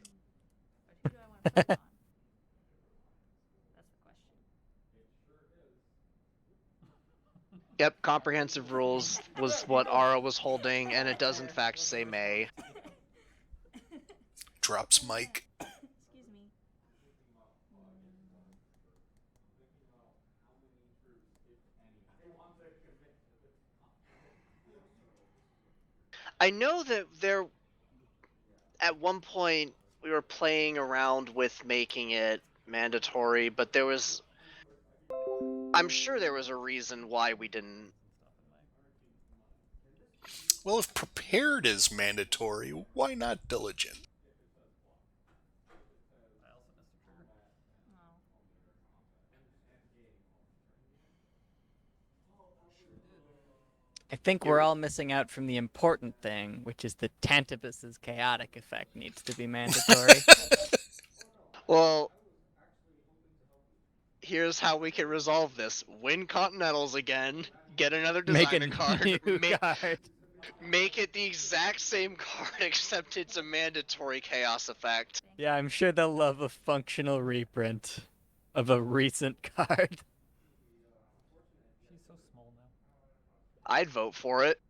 Yep, comprehensive rules was what Ara was holding, and it does in fact say May. Drops mic. Excuse me. I know that at one point we were playing around with making it mandatory, but I'm sure there was a reason why we didn't. Well, if prepared is mandatory, why not diligent? I think we're all missing out from the important thing, which is the Tantibus's chaotic effect needs to be mandatory. Well, here's how we can resolve this: win Continentals again, get another Make a designer card, new card. make it the exact same card except it's a mandatory chaos effect. Yeah, I'm sure they'll love a functional reprint of a recent card. She's so small now. I'd vote for it.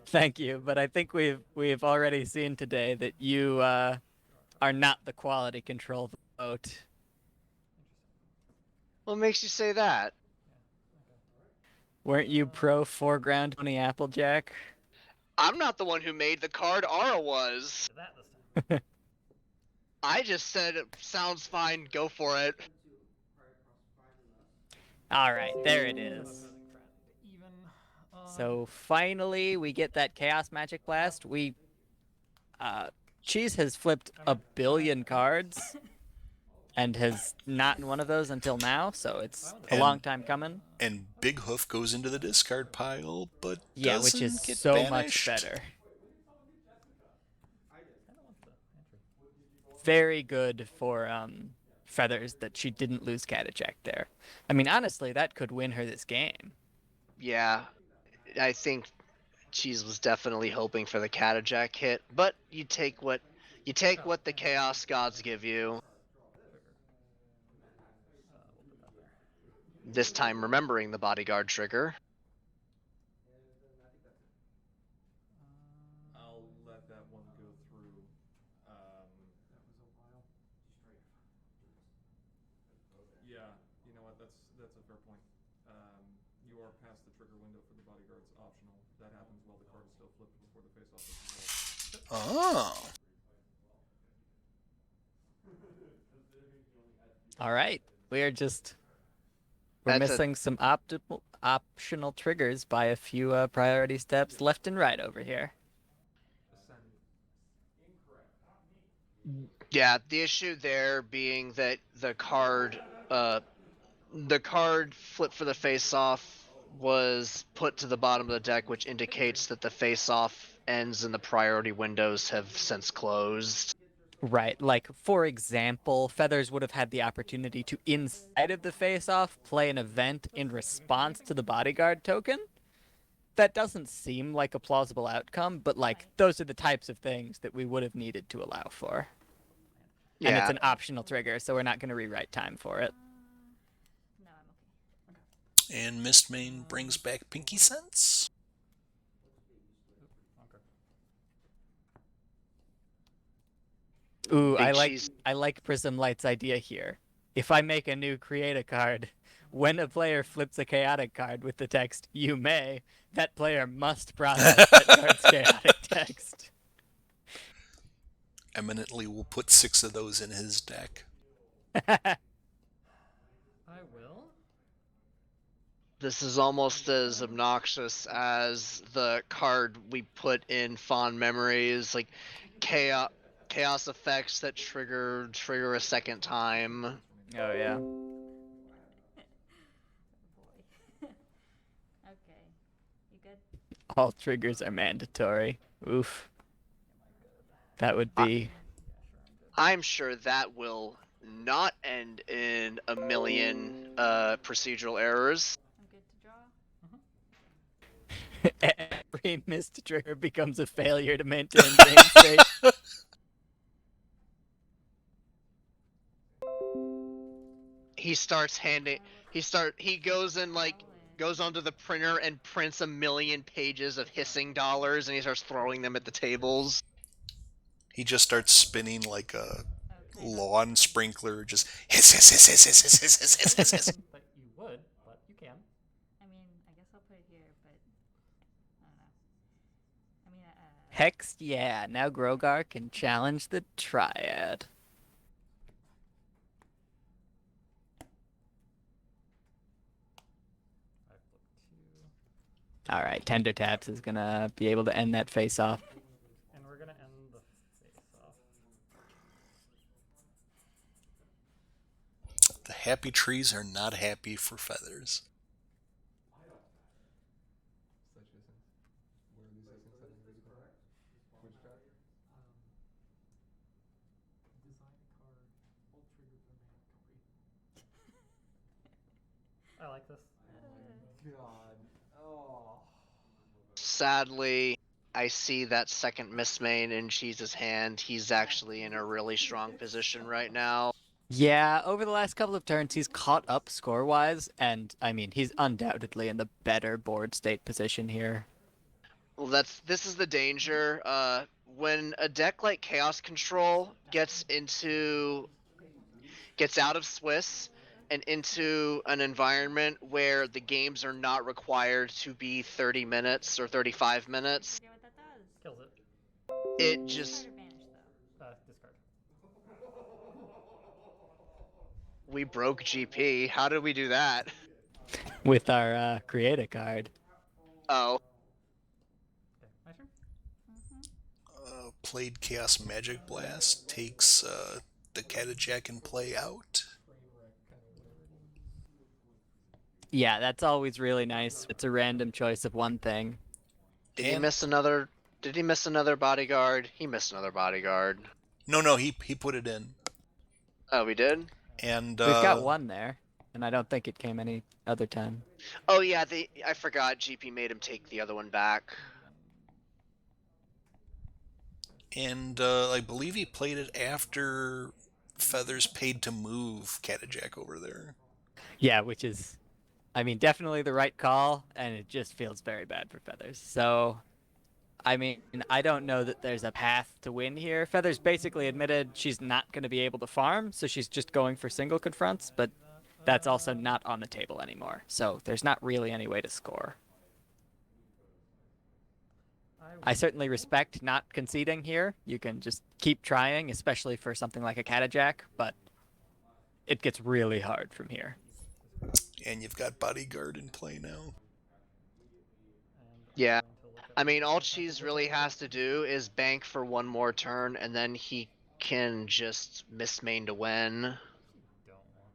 Thank you, but I think we've already seen today that you are not the quality control vote. What makes you say that? Weren't you pro foreground Tony Applejack? I'm not the one who made the card, Ara was. That this time. I just said it sounds fine, go for it. All right, there it is. Even. So finally, we get that Chaos Magic Blast. Cheese has flipped a billion cards and has not in one of those until now, so it's a long time coming. And Big Hoof goes into the discard pile, but Yeah, doesn't which is get so banished. much better. Very good for Feathers that she didn't lose Catechek there. I mean, honestly, that could win her this game. Yeah, I think Cheese was definitely hoping for the Catechek hit, but you take what the Chaos Gods give you. This time remembering the bodyguard trigger. I'll let that one go through. That was a while. Yeah, you know what? That's a fair point. You are past the trigger window for the bodyguard's optional. That happens while the card is still flipped before the face-off is resolved. Oh. All right, we're That's missing some optional triggers by a few priority steps left and right over here. Yeah, the issue there being that the card flip for the face-off was put to the bottom of the deck, which indicates that the face-off ends and the priority windows have since closed. Right, like, for example, Feathers would have had the opportunity to, inside of the face-off, play an event in response to the bodyguard token. That doesn't seem like a plausible outcome, but, like, those are the types of things that we would have needed to allow for. Yeah. And it's an optional trigger, so we're not going to rewrite time for it. No, I'm okay. And Mistmane brings back Pinky Sense. Ooh, Big I like Prism Light's idea here. If I make a new create a card, when a player flips a chaotic card with the text "you may," that player must process that card's chaotic text. Eminently will put 6 of those in his deck. I will. This is almost as obnoxious as the card we put in Fond Memories, like chaos effects that trigger a second time. Oh yeah. Boy. Okay. You good? All triggers are mandatory. Oof. That would be. I'm sure that will not end in a million procedural errors. I'm good to draw. Every missed trigger becomes a failure to maintain game state. He goes and goes onto the printer and prints a million pages of hissing dollars, and he starts throwing them at the tables. He just starts spinning like a Okay. lawn sprinkler, just hiss, hiss, hiss, hiss, hiss, hiss, hiss, hiss, hiss, hiss. But you would, but you can. I mean, I guess I'll put it here, but I don't know. I mean, Hex, yeah. Now Grogar can challenge the Triad. I flipped 2. All right, Tender Taps is gonna be able to end that face-off. And we're gonna end the face-off. The happy trees are not happy for Feathers. existing settings that you can have. Which check? Design a card. All trigger the main card. I like this. God. Oh. Sadly, I see that second Miss Main in Cheese's hand. He's actually in a really strong position right now. Yeah, over the last couple of turns, he's caught up score-wise, and I mean, he's undoubtedly in the better board state position here. Well, this is the danger. When a deck like Chaos Control gets out of Swiss and into an environment where the games are not required to be 30 minutes or 35 minutes, Forget what that does. Kills it. it just Card advantage though. Discard. we broke GP. How did we do that? With our create a card. Oh, Okay, my turn. Played Chaos Magic Blast, takes the Catajack in play out. Yeah, that's always really nice. It's a random choice of one thing. did he miss another bodyguard? He missed another bodyguard. No, he put it in. Oh, we did? And We've got one there, and I don't think it came any other time. Oh yeah, I forgot GP made him take the other one back. And I believe he played it after Feathers paid to move Catajack over there. Yeah, which is, I mean, definitely the right call, and it just feels very bad for Feathers. So, I mean, I don't know that there's a path to win here. Feathers basically admitted she's not going to be able to farm, so she's just going for single confronts, but that's also not on the table anymore. So there's not really any way to score. I certainly respect not conceding here. You can just keep trying, especially for something like a Catajack, but it gets really hard from here. And you've got Bodyguard in play now. Yeah. I mean, all Cheese really has to do is bank for one more turn, and then he can just miss main to win. Don't want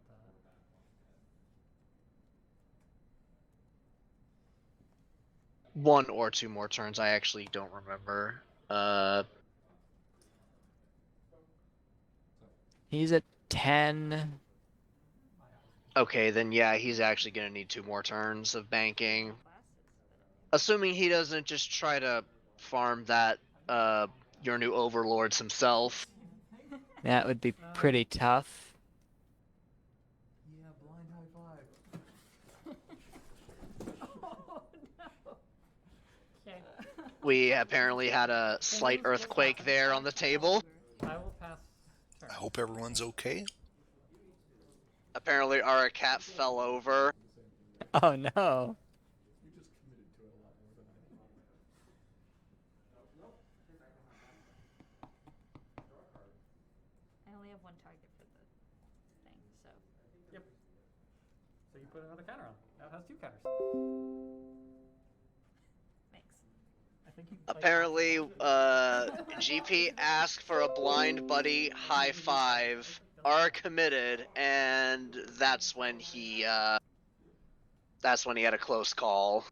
that. One or two more turns, I actually don't remember. He's at 10. Okay, then yeah, he's actually gonna need two more turns of banking. Assuming he doesn't just try to farm that, your new overlords himself. That would be pretty tough. Yeah, blind high five. Oh no. Okay. We apparently had a slight earthquake there on the table. I will pass turn. I hope everyone's okay. Apparently our cat fell over. Oh no. You just committed to it a lot more than I did. I only have one target for the thing, so. Yep. So you put another counter on. Now it has two counters. Thanks. I think you. Apparently, GP asked for a blind buddy high five, are committed, and that's when he had a close call.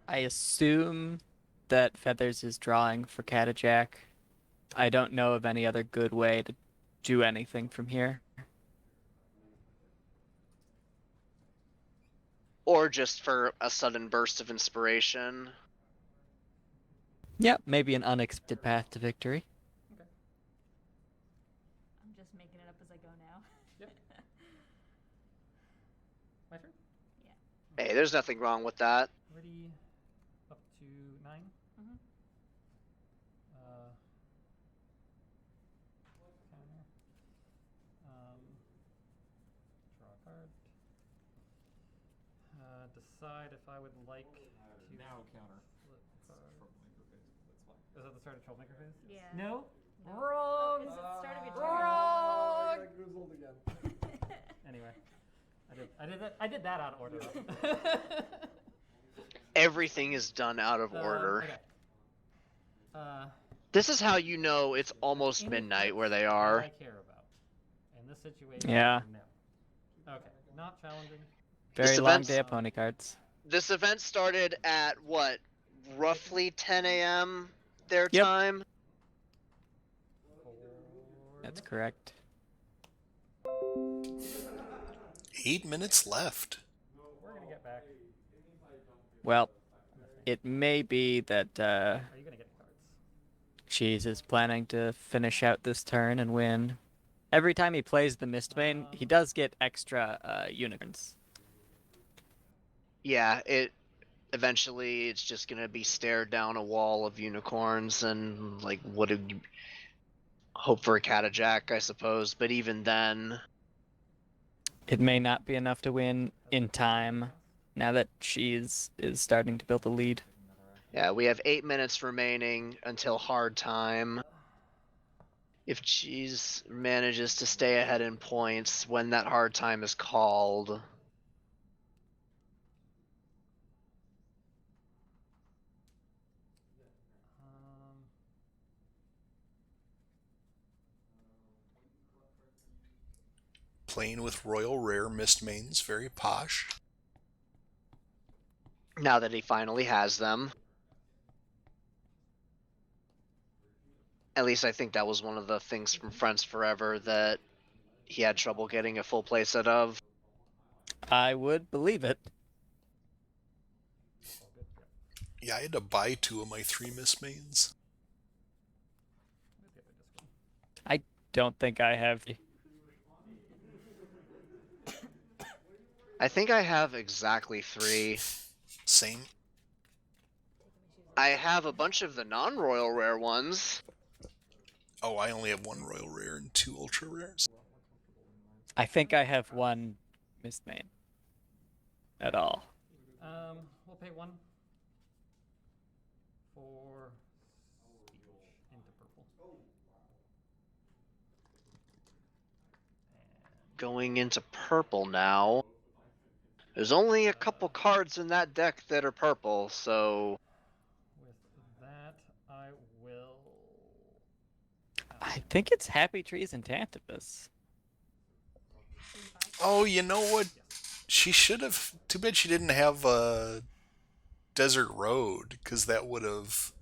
I assume that Feathers is drawing for Catajack. I don't know of any other good way to do anything from here. Or just for a sudden burst of inspiration. Yep, maybe an unexpected path to victory. I'm just making it up as I go now. Yep. My turn. Hey, there's nothing wrong with that. Ready. Up to 9. Mhm. Counter. Draw a card. Decide if I would like to. Now counter. Flip It's card. troublemaker phase, but that's fine. Is that the start of Troublemaker phase? Yeah. No. No. Wrong. It's the start of your turn. Wrong. I got goozled again. Anyway, I did that out of order. Everything is done out of order. Okay. This is how you know it's almost midnight where they are. I care about. In this situation, Yeah. no. Okay, not challenging. Very This long event's- day of pony cards. This event started at what, roughly 10 a.m. their Yep. time? That's correct. 8 minutes left. We're gonna get back. Well, it may be that Are you gonna get cards? Cheese is planning to finish out this turn and win. Every time he plays the Mistbane, he does get extra unicorns. Yeah, eventually it's just gonna be stared down a wall of unicorns and like what do you hope for a Catajack, I suppose, but even then It may not be enough to win in time now that Cheese is starting to build a lead. yeah, we have 8 minutes remaining until hard time. If Cheese manages to stay ahead in points when that hard time is called. Playing with Royal Rare Mistmains, very posh. Now that he finally has them. At least I think that was one of the things from Friends Forever that he had trouble getting a full playset of. I would believe it. Yeah, I had to buy 2 of my 3 Mistmains. I don't think I have. I think I have exactly 3. Same. I have a bunch of the non-royal rare ones. Oh, I only have 1 Royal Rare and 2 Ultra Rares. I think I have 1 Mistbane. At all. We'll pay 1 for speech into purple. Going into purple now. There's only a couple cards in that deck that are purple, so... With that, I will... I think it's Happy Trees and Tantabus. Oh, you know what? She should have... Too bad she didn't have Desert Road, because that would have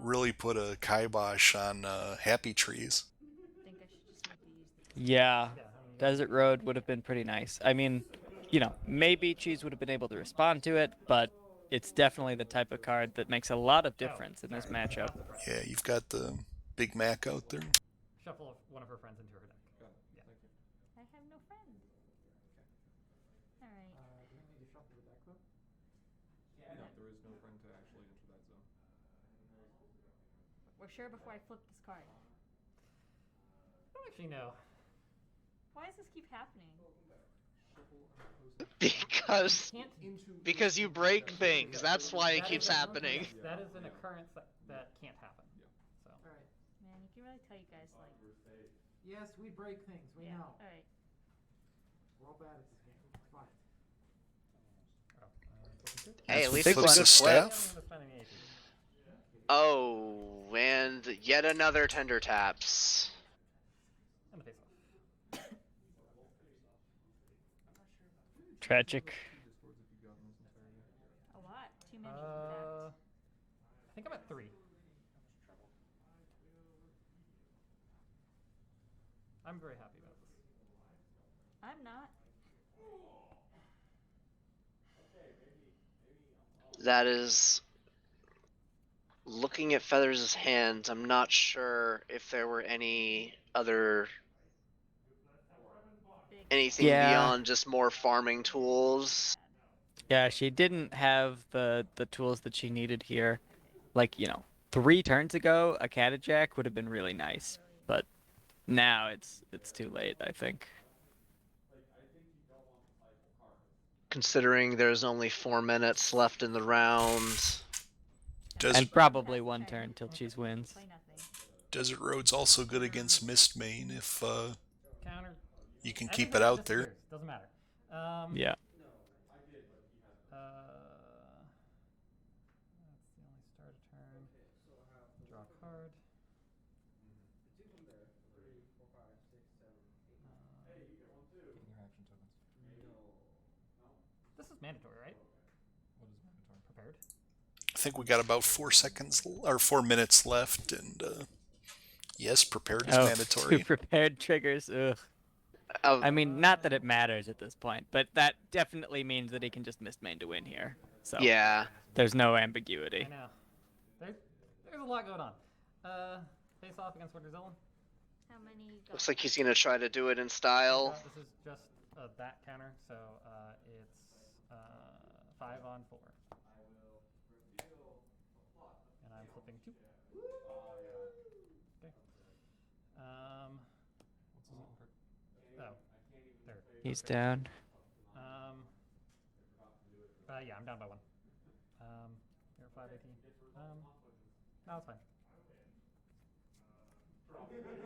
really put a kibosh on Happy Trees. Yeah, Desert Road would have been pretty nice. I mean, you know, maybe Cheese would have been able to respond to it, but it's definitely the type of card that makes a lot of difference in this matchup. Yeah, you've got the Big Mac out there. Shuffle one of her friends into her deck. Got it. Yeah. Thank you. I have no friends. Alright. Do you need to shuffle your deck though? No, there is no friend to actually enter that zone. We're sure before I flip this card. I don't actually know. Why does this keep happening? Because you break things. That's why it keeps happening. That is an occurrence that can't happen. So. Alright. Man, you can really tell you guys like... Yes, we break things, we Yeah, know. alright. We're all bad at this game. It's fine. Hey, at least Big it's a one. good Staff. flip. Oh, and yet another tender taps. And the face off. Tragic. A lot. Too many. I think I'm at 3. I'm very happy about this. I'm not. That is... Looking at Feathers' hand, I'm not sure if there were any other... anything beyond just more farming tools. Yeah, she didn't have the tools that she needed here. Like, you know, 3 turns ago, a Catajack would have been really nice. But now it's too late, I think. Considering there's only 4 minutes left in the round. And probably 1 turn till Cheese wins. Desert Road's also good against Mistmane if Counter. you can keep it out there. Doesn't matter. Yeah. That's the only start of turn. Draw a card. Getting your action tokens. This is mandatory, right? prepared. I think we got about 4 minutes left, and yes, prepared is mandatory. 2 prepared triggers. Ugh. I mean, not that it matters at this point, but that definitely means that he can just miss main to win here. So Yeah. there's no ambiguity. I know. There's a lot going on. Face off against Winter Zone. How many? Looks like he's gonna try to do it in style. This is just that counter, so it's 5 on 4. And I'm flipping 2. Okay. Oh, there. He's down. Yeah, I'm down by 1. You're 5 18. No, it's fine. You can go ahead.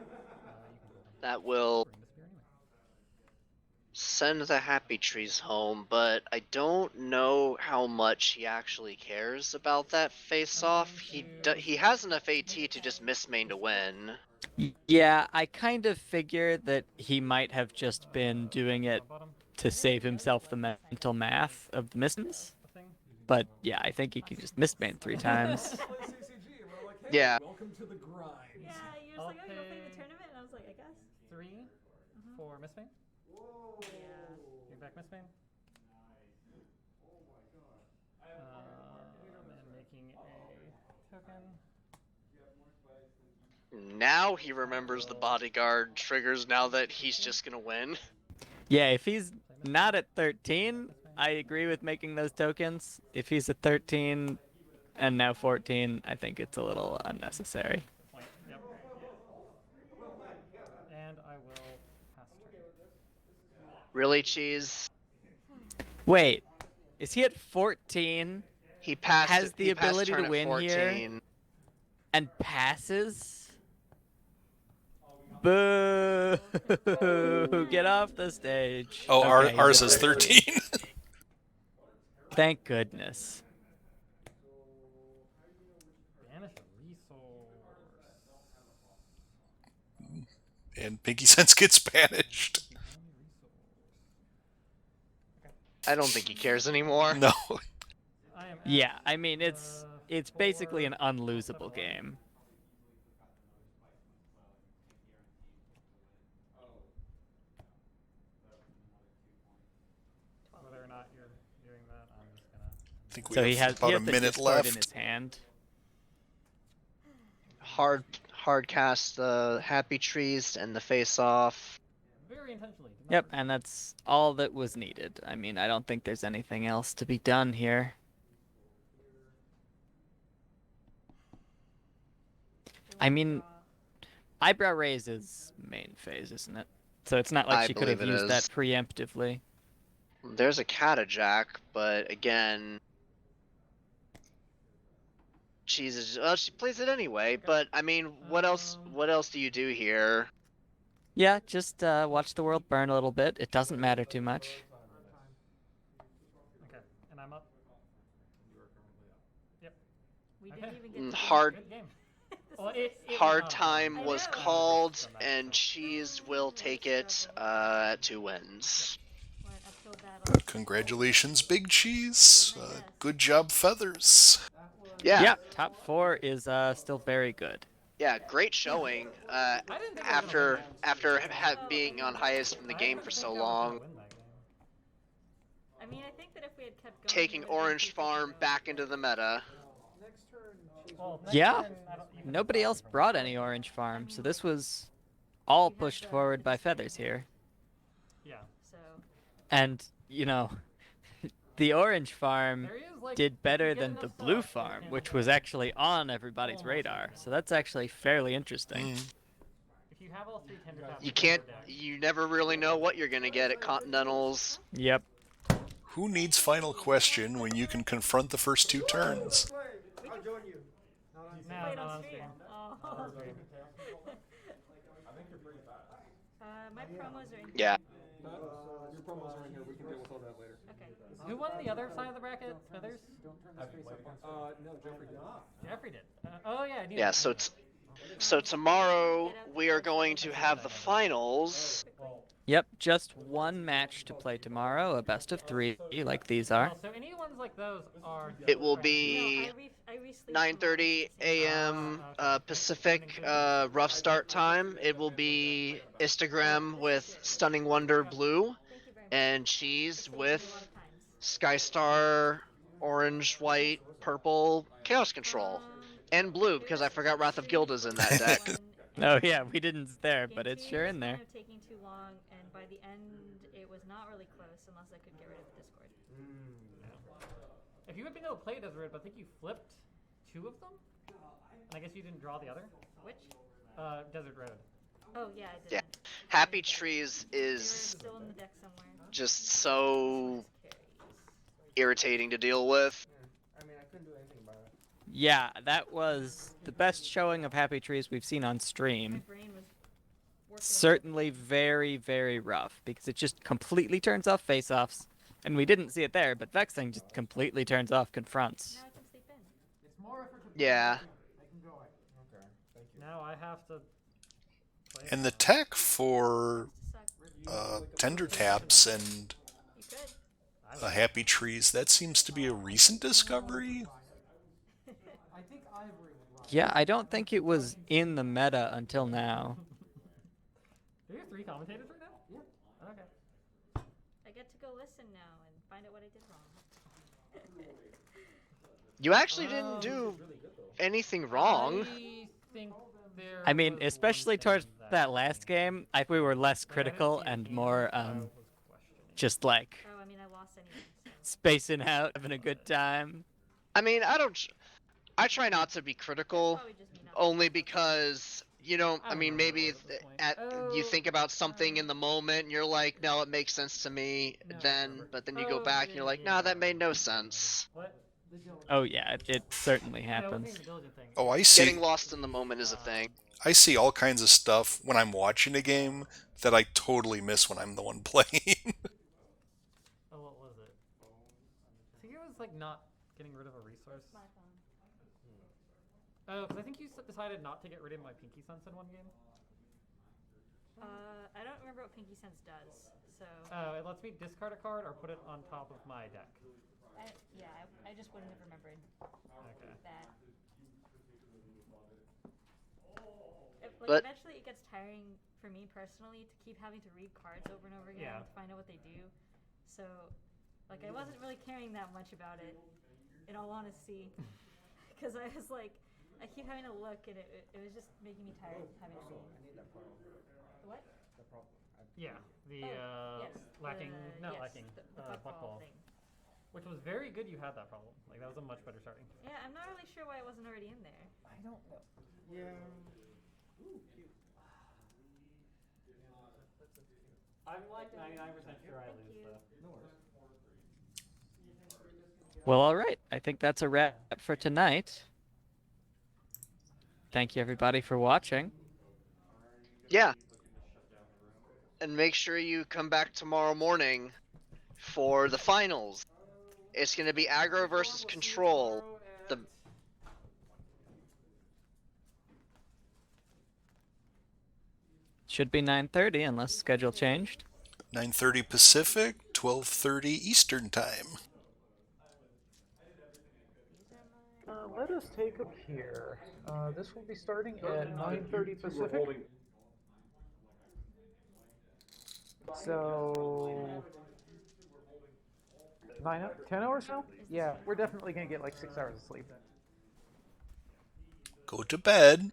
That will We're gonna disappear anyway. send the happy trees home, but I don't know how much he actually cares about that face-off. He has enough AT to just miss main to win. Yeah, I kind of figured that he might have just been doing it to save himself the mental math of the misses. But yeah, I think he can just miss main 3 times. Yeah. Welcome to the grind. Yeah, you're just like, oh, you go play the tournament, and I was like, I guess. 3 for Miss Main. Yeah. Bring back Miss Main. And making a token. Now he remembers the bodyguard triggers now that he's just gonna win. Yeah, if he's not at 13, I agree with making those tokens. If he's at 13 and now 14, I think it's a little unnecessary. Point. Yep. And I will pass turn. Really, Cheese? Wait, is he at 14? He passed. Has the he passed ability turn to at win 14. here? And passes? Boo! Get off the stage. Oh, Okay, ours he's is at 13. Thank goodness. Banish a resource. And Pinky Sense gets banished. I don't think he cares anymore. No. Yeah, I mean it's basically an unlosable game. Whether or not you're doing that, I'm just gonna. I think we So have he has about a the minute Discord in left. his hand. Hard cast the happy trees and the face off. Very intentionally. Yep, and that's all that was needed. I mean, I don't think there's anything else to be done here. I mean, eyebrow raise is main phase, isn't it? So it's not like I she could have believe it used that is. preemptively. There's a Catajack, but again, she plays it anyway. But I mean, what else? What else do you do here? Yeah, just watch the world burn a little bit. It doesn't matter too much. Okay, and I'm up. Yep. We didn't even get to Hard Good game. This Well, is it hard went on. time I was know. called, and Cheese will take it. 2 wins. what, uphill battle. Congratulations, Big Cheese. Good job, Feathers. Yeah. Yeah, top 4 is still very good. Yeah, great showing. After being on highest from the game for so long, I mean, I think that if we had kept going, taking we would've been Orange 250. Farm back into the meta. Yeah, nobody else brought any orange farm, so this was all pushed forward by Feathers here. Yeah. So And, you know, the orange farm There is, like, did better if you get than the enough blue stuff, farm, you which can was actually on everybody's almost radar. do So that's actually fairly interesting. Mm. If you have all 3 tender taps, You in can't. your deck, You never really know what you're gonna get at Continentals. Yep. Who needs final question when you can confront the first 2 turns? I'll join you. No, Wait, not on on stream. stream. Oh. I think you're pretty fast. My promos are in. Yeah. Your promos are in here. We can deal with all that later. Okay. Who won the other side of the bracket? Feathers? No, Jeffrey did. Jeffrey did. Oh yeah, I knew Yeah. that. So tomorrow we are going to have the finals. Yep, just one match to play tomorrow, a best of 3, like these are. So anyone ones like those are. It will No, be I resleeved 9:30 a.m. okay. Pacific rough start time. It will be Instagram with Stunning Wonder Blue Thank you very much. and Cheese Saved me a lot with of times. Skystar Orange, White, Purple, Chaos Control. And blue, because I forgot Wrath of Gilda's in that deck. Oh yeah, we didn't there, Game but it's 2 sure was in there. kind of taking too long, and by the end, it was not really close unless I could get rid of Discord. If you had been able to play Desert Red, but I think you flipped 2 of them? And I guess you didn't draw the other? Which? Desert Red. Oh, yeah, I did. Yeah. Happy Trees is Still in the deck somewhere. just so Carries. irritating to deal with. I mean, I couldn't do anything about it. Yeah, that was the best showing of Happy Trees we've seen on My stream. brain was working. Certainly very, very rough, because it just completely turns off face-offs. And we didn't see it there, but Vexing just completely turns off confronts. Now I can sleep in. It's more effort to Yeah. I can go away. Okay, thank you. Now I have to play And the tech for Suck. tender taps and You could. happy trees, that seems to be a recent discovery. I think Ivory would rock. Yeah, I don't think it was in the meta until now. Do you have 3 commentators right now? Yeah. Okay. I get to go listen now and find out what I did wrong. You actually didn't do anything wrong. I think there I mean, was especially one towards thing that last game, I think we were less critical and more, just like, Oh, I mean, I lost anyway. So. spacing out, having a good time. I mean, I try not to be critical, Probably just me not. only because you don't. I I don't mean, know maybe at this point. you think about something in the moment, and you're like, no, it makes sense to me. But then you go back and you're like, nah, that made no sense. What? Oh yeah, it certainly Yeah, what's happens. the diligent thing? Oh, I see. Getting lost in the moment is a thing. I see all kinds of stuff when I'm watching a game that I totally miss when I'm the one playing. Oh, what was it? I think it was like not getting rid of a resource. My phone. Oh, because I think you decided not to get rid of my Pinky Sense in one game. I don't remember what Pinky Sense does, so. Oh, it lets me discard a card or put it on top of my deck. I just wouldn't have remembered Okay. that. But- Eventually it gets tiring for me personally to keep having to read cards over and over again Yeah. to find out what they do. So, like, I wasn't really caring that much about it, in all honesty, because I was like, I keep having to look, and it was just making me tired of having to read. I need that problem. The what? The problem. Yeah, the Yes, lacking, not yes, lacking, the buckball, thing. which was very good. You had that problem. Like that was a much better starting. Yeah, I'm not really sure why it wasn't already in there. I don't know. Yeah. I'm like 99% sure I Thank lose you. though. No worries. Well, all right. I think that's a wrap for tonight. Thank you everybody for watching. Yeah. And make sure you come back tomorrow morning for the finals. It's going to be aggro versus control. The Should be 9:30 unless schedule changed. 9:30 Pacific, 12:30 Eastern Time. Let us take a peer. This will be starting at 9:30 Pacific. So 10 hours now? Yeah, we're definitely gonna get like 6 hours of sleep. Go to bed.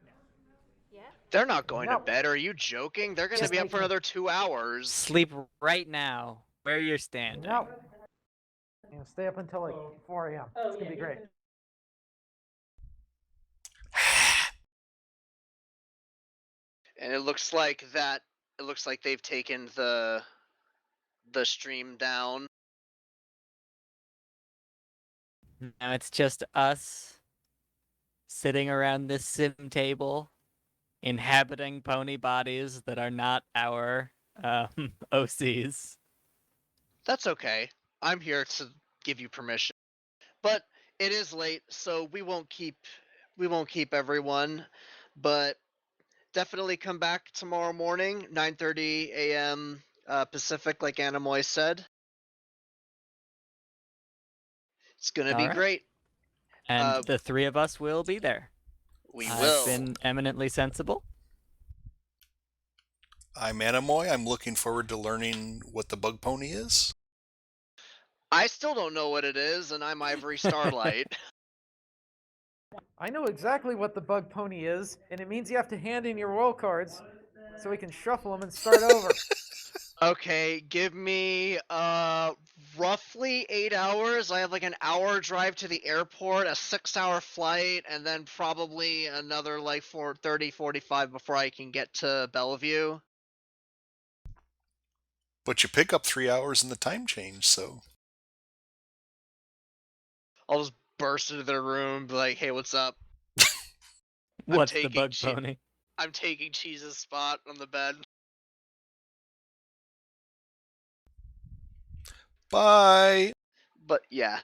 Yeah? They're not going No. to bed. Are you joking? They're going to Just be up for making- another 2 hours. Sleep right now, where you're standing. No. Stay up until like 4 a.m. It's gonna be great. And it looks like they've taken the stream down. Now it's just us sitting around this sim table, inhabiting pony bodies that are not our OCs. That's okay. I'm here to give you permission. But it is late, so we won't keep everyone, but definitely come back tomorrow morning, 9:30 a.m. Pacific, like Anamoy said. It's gonna be All right. great. And the three of us will be there. We I've will. been eminently sensible. I'm Animoy. I'm looking forward to learning what the Bug Pony is. I still don't know what it is, and I'm Ivory Starlight. I know exactly what the Bug Pony is, and it means you have to hand in your roll cards so we can shuffle them and start over. Okay, give me roughly 8 hours. I have like an hour drive to the airport, a 6-hour flight, and then probably another like 45 before I can get to Bellevue. But you pick up 3 hours in the time change, so. I'll just burst into their room, be like, "Hey, what's up?" What's the Bug Pony? I'm taking Cheese's spot on the bed. Bye! But yeah,